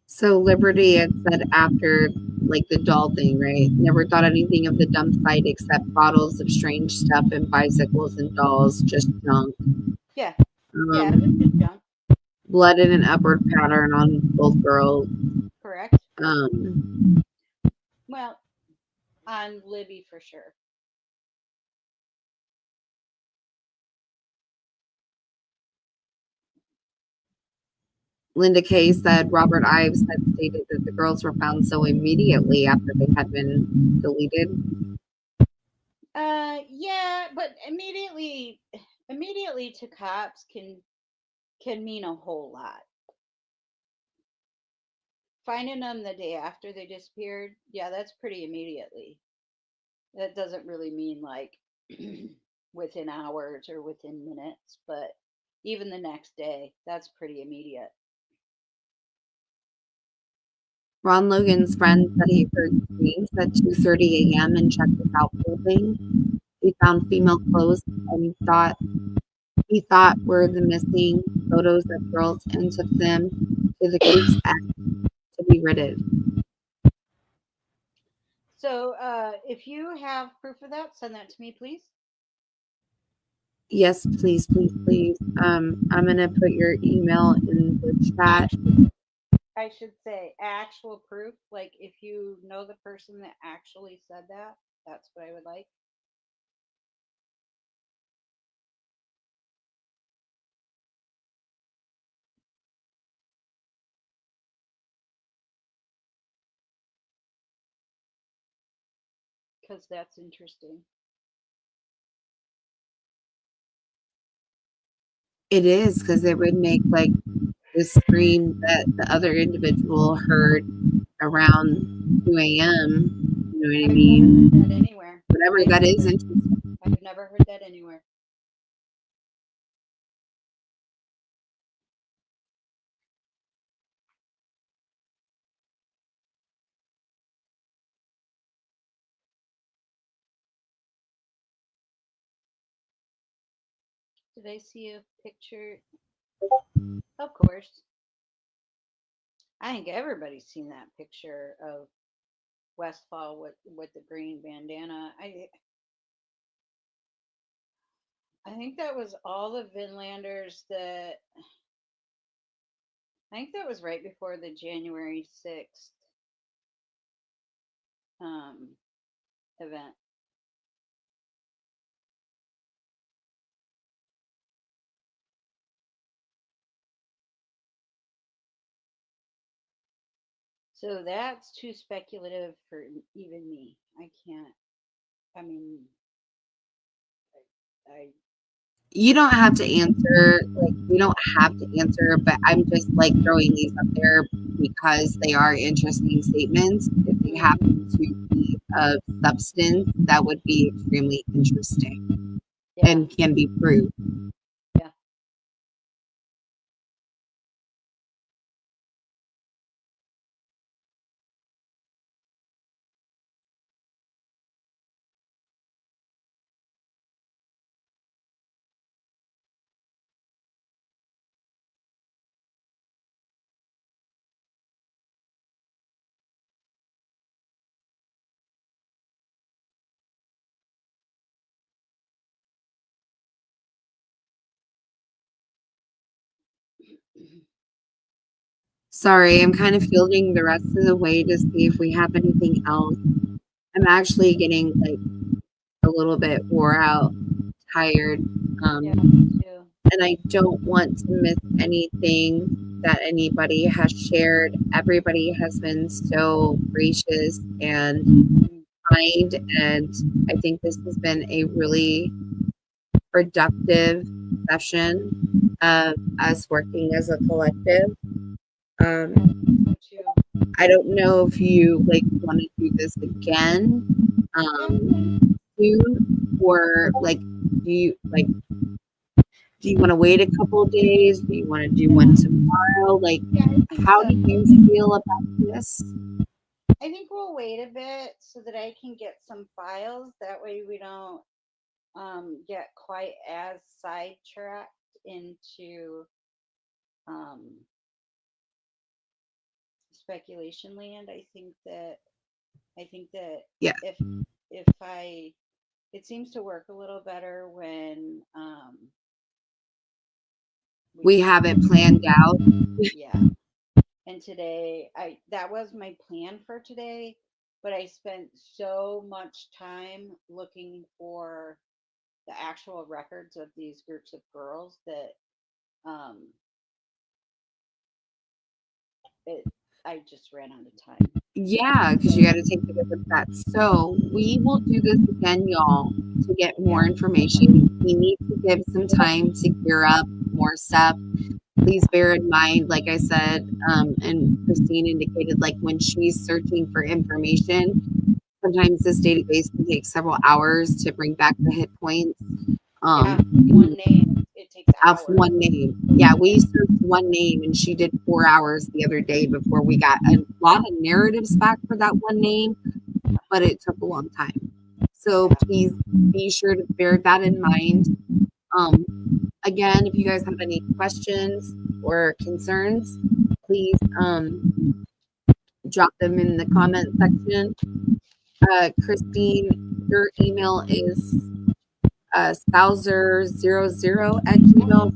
So Liberty had said after like the doll thing, right? Never thought anything of the dump site except bottles of strange stuff and bicycles and dolls, just junk. Yeah. Yeah, it was just junk. Blood in an upward pattern on both girls. Correct. Um, Well, on Libby for sure. Linda Kay said Robert Ives had stated that the girls were found so immediately after they had been deleted. Yeah, but immediately to cops can mean a whole lot. Finding them the day after they disappeared, yeah, that's pretty immediately. That doesn't really mean like within hours or within minutes, but even the next day, that's pretty immediate. Ron Logan's friend said he heard screams at 2:30 a.m. and checked his outbuilding. He found female clothes and he thought were the missing photos of girls and took them to the Creek's X to be ridded. So, if you have proof of that, send that to me, please. Yes, please, please, please. I'm gonna put your email in the chat. I should say actual proof. Like, if you know the person that actually said that, that's what I would like. Because that's interesting. It is because it would make like the scream that the other individual heard around 2 a.m. You know what I I've mean? never heard that anywhere. Whatever that is interesting. I've never heard that anywhere. Did I see a picture? Of course. I think everybody's seen that picture of Westfall with the green bandana. I think that was all the Vinlanders that I think that was right before the January 6th um, event. So that's too speculative for even me. I can't. I mean, I You don't have to answer, like, you don't have to answer, but I'm just like throwing these up there because they are interesting statements. If they happen to be of substance, that would be extremely interesting yeah. and can be proved. Sorry, I'm kind of fielding the rest of the way to see if we have anything else. I'm actually getting like a little bit wore out, tired. Yeah, me too. And I don't want to miss anything that anybody has shared. Everybody has been so gracious and kind, and I think this has been a really productive session of us working as a collective. Me too. I don't know if you like want to do this again soon, or like do you want to wait a couple of days? Do you want to do one tomorrow? Like, Yeah, I think how so. do you feel about this? I think we'll wait a bit so that I can get some files. That way we don't get quite as sidetracked into um, speculation land. I think that Yeah. if I it seems to work a little better when We have it planned out. yeah. And today I that was my plan for today, but I spent so much time looking for the actual records of these groups of girls that um it I just ran out of time. Yeah, because you got to take the good with that. So we will do this again, y'all, to get more information. We need to give some time to gear up more stuff. Please bear in mind, like I said, and Christine indicated, like when she's searching for information, sometimes this database can take several hours to bring back the hit points. Yeah, one name. It takes Off hours. one name. Yeah, we searched one name and she did 4 hours the other day before we got a lot of narratives back for that one name, but it took a long time. So please be sure to bear that in mind. Again, if you guys have any questions or concerns, please drop them in the comment section. Christine, your email is spouser00@gmail.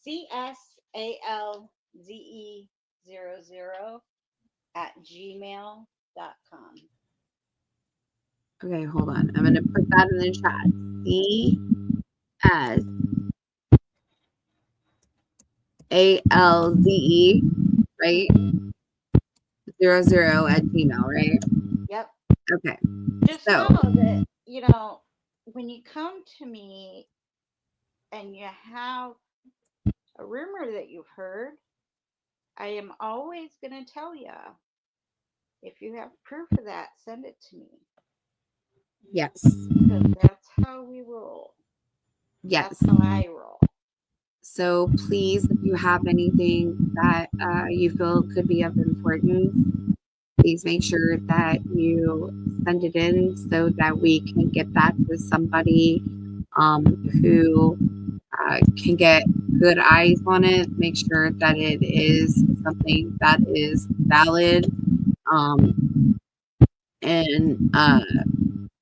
CSALZE00@gmail.com. Okay, hold on. I'm gonna put that in the chat. CSALZE, right? 00@gmail, right? Yep. Okay. Just So know that, when you come to me and you have a rumor that you've heard, I am always going to tell you, if you have proof of that, send it to me. yes. Because that's how we roll. Yes. That's how I roll. So please, if you have anything that you feel could be of importance, please make sure that you send it in so that we can get that to somebody who can get good eyes on it, make sure that it is something that is valid. And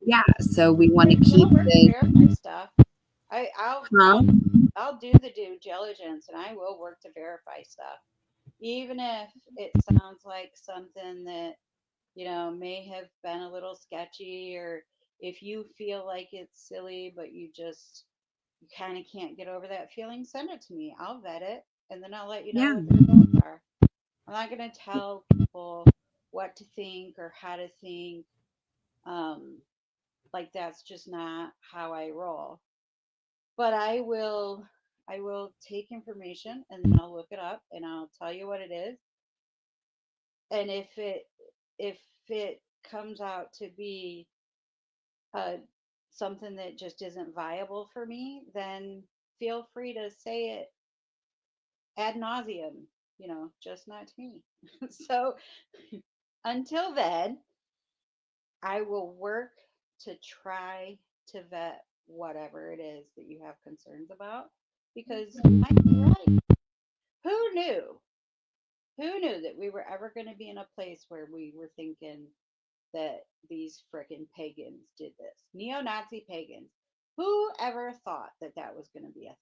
yeah, so we want to keep this. Verify stuff. I'll do the due diligence and I will work to verify stuff. Even if it sounds like something that, may have been a little sketchy, or if you feel like it's silly, but you kind of can't get over that feeling, send it to me. I'll vet it and then I'll let you know Yeah. what the results are. I'm not going to tell people what to think or how to think. Like that's just not how I roll. But I will take information and then I'll look it up and I'll tell you what it is. And if it comes out to be uh, something that just isn't viable for me, then feel free to say it ad nauseum, just not to me. So until then, I will work to try to vet whatever it is that you have concerns about because you might be right. Who knew? Who knew that we were ever going to be in a place where we were thinking that these frickin' pagans did this? Neo Nazi pagans. Who ever thought that that was going to be a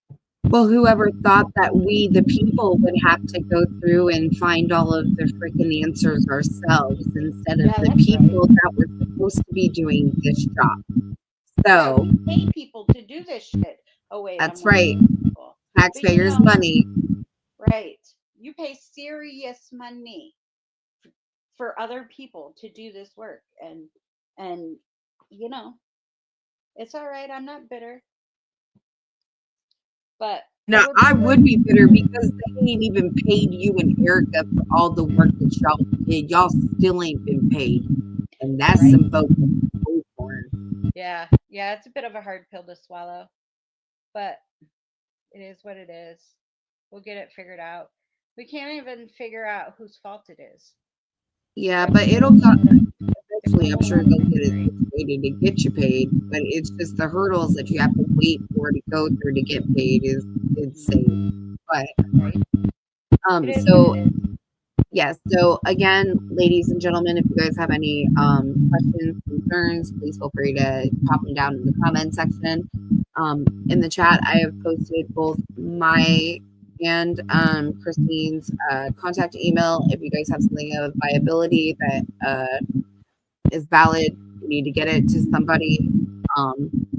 thing? Well, whoever thought that we, the people, would have to go through and find all of the freaking answers ourselves instead of Yeah, the that's people right. that were supposed to be doing this job. Yeah, So we pay people to do this shit. Oh wait, I'm that's one of right. those people. But you Taxpayers' know, money. right? You pay serious money for other people to do this work, and you know, it's all right. I'm not bitter, but No, it'll I be would be bitter like, because they ain't even paid you and Erica for all the work that y'all did. Y'all still ain't been paid. And that's right? some vote for. Yeah, yeah, it's a bit of a hard pill to swallow, but it is what it is. We'll get it figured out. We can't even figure out whose fault it is. Yeah, There's but a it'll whole come lot of, there's a eventually. I'm whole sure lot of they'll get it mystery, situated to get you paid. But it's just the hurdles that you have to wait for to go through to get paid is insane. But right? It is what so it is. yes, so again, ladies and gentlemen, if you guys have any questions, concerns, please feel free to pop them down in the comment section. In the chat, I have posted both my and Christine's contact email. If you guys have something of viability that is valid, you need to get it to somebody,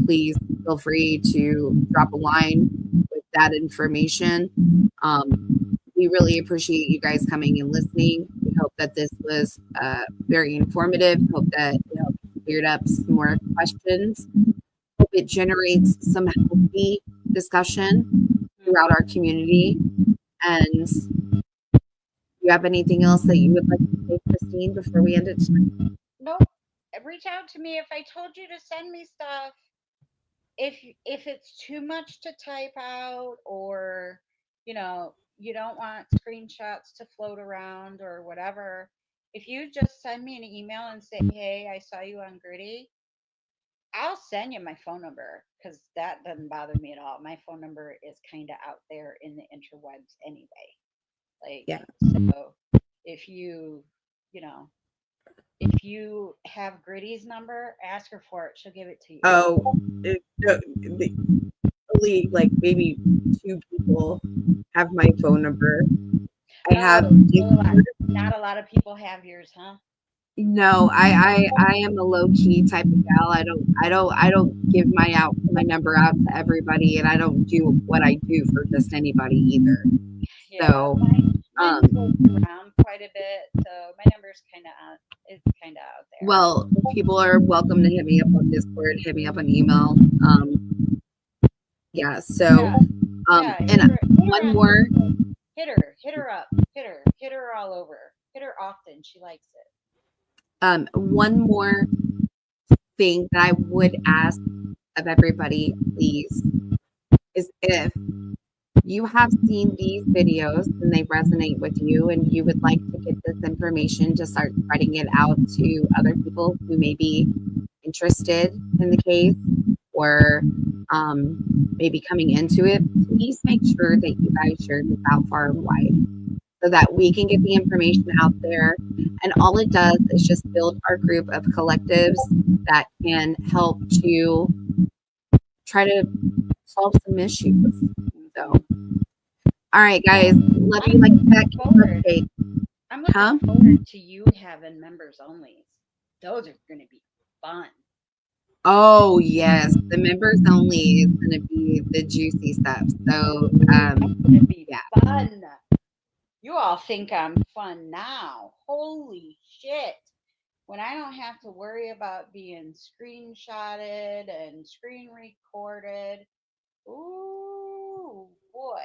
please feel free to drop a line with that information. We really appreciate you guys coming and listening. We hope that this was very informative. Hope that cleared up some more questions. Hope it generates some healthy discussion throughout our community. And do you have anything else that you would like to say, Christine, before we end it tonight? Nope. Reach out to me if I told you to send me stuff. If it's too much to type out, or you don't want screenshots to float around or whatever, if you just send me an email and say, hey, I saw you on Gritty, I'll send you my phone number, because that doesn't bother me at all. My phone number is kind of out there in the interwebs anyway. Like, Yeah. so if you know, if you have Gritty's number, ask her for it. She'll give it to you. Oh, only like maybe 2 people have my phone number. I have Not a lot of people have yours, huh? no, I am a low key type of gal. I don't give my number out to everybody, and I don't do what I do for just anybody either. Yeah, So mine floats around quite a bit, so my number's kind of out. It's kind of out there. well, people are welcome to hit me up on Discord, hit me up on email. Yeah, so yeah, and one more. Hit her up, hit her all over, hit her often. She likes it. One more thing that I would ask of everybody, please, is if you have seen these videos and they resonate with you and you would like to get this information to start spreading it out to other people who may be interested in the case or maybe coming into it, please make sure that you guys share this out far and wide so that we can get the information out there. And all it does is just build our group of collectives that can help to try to solve some issues. So, all right, guys, love you like that. I'm looking forward to you having members only. Those are going to be fun. Oh yes, the members only is going to be the juicy stuff. So, it's going to be yeah. fun. You all think I'm fun now. Holy shit. When I don't have to worry about being screenshotted and screen recorded. Ooh, boy.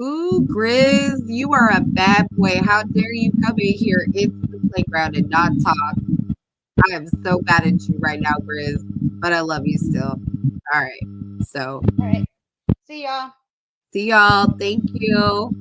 Ooh, Grizz, you are a bad boy. How dare you come in here into the playground and not talk? I am so bad at you right now, Grizz, but I love you still. All right. So, all right. See y'all. See y'all. Thank you.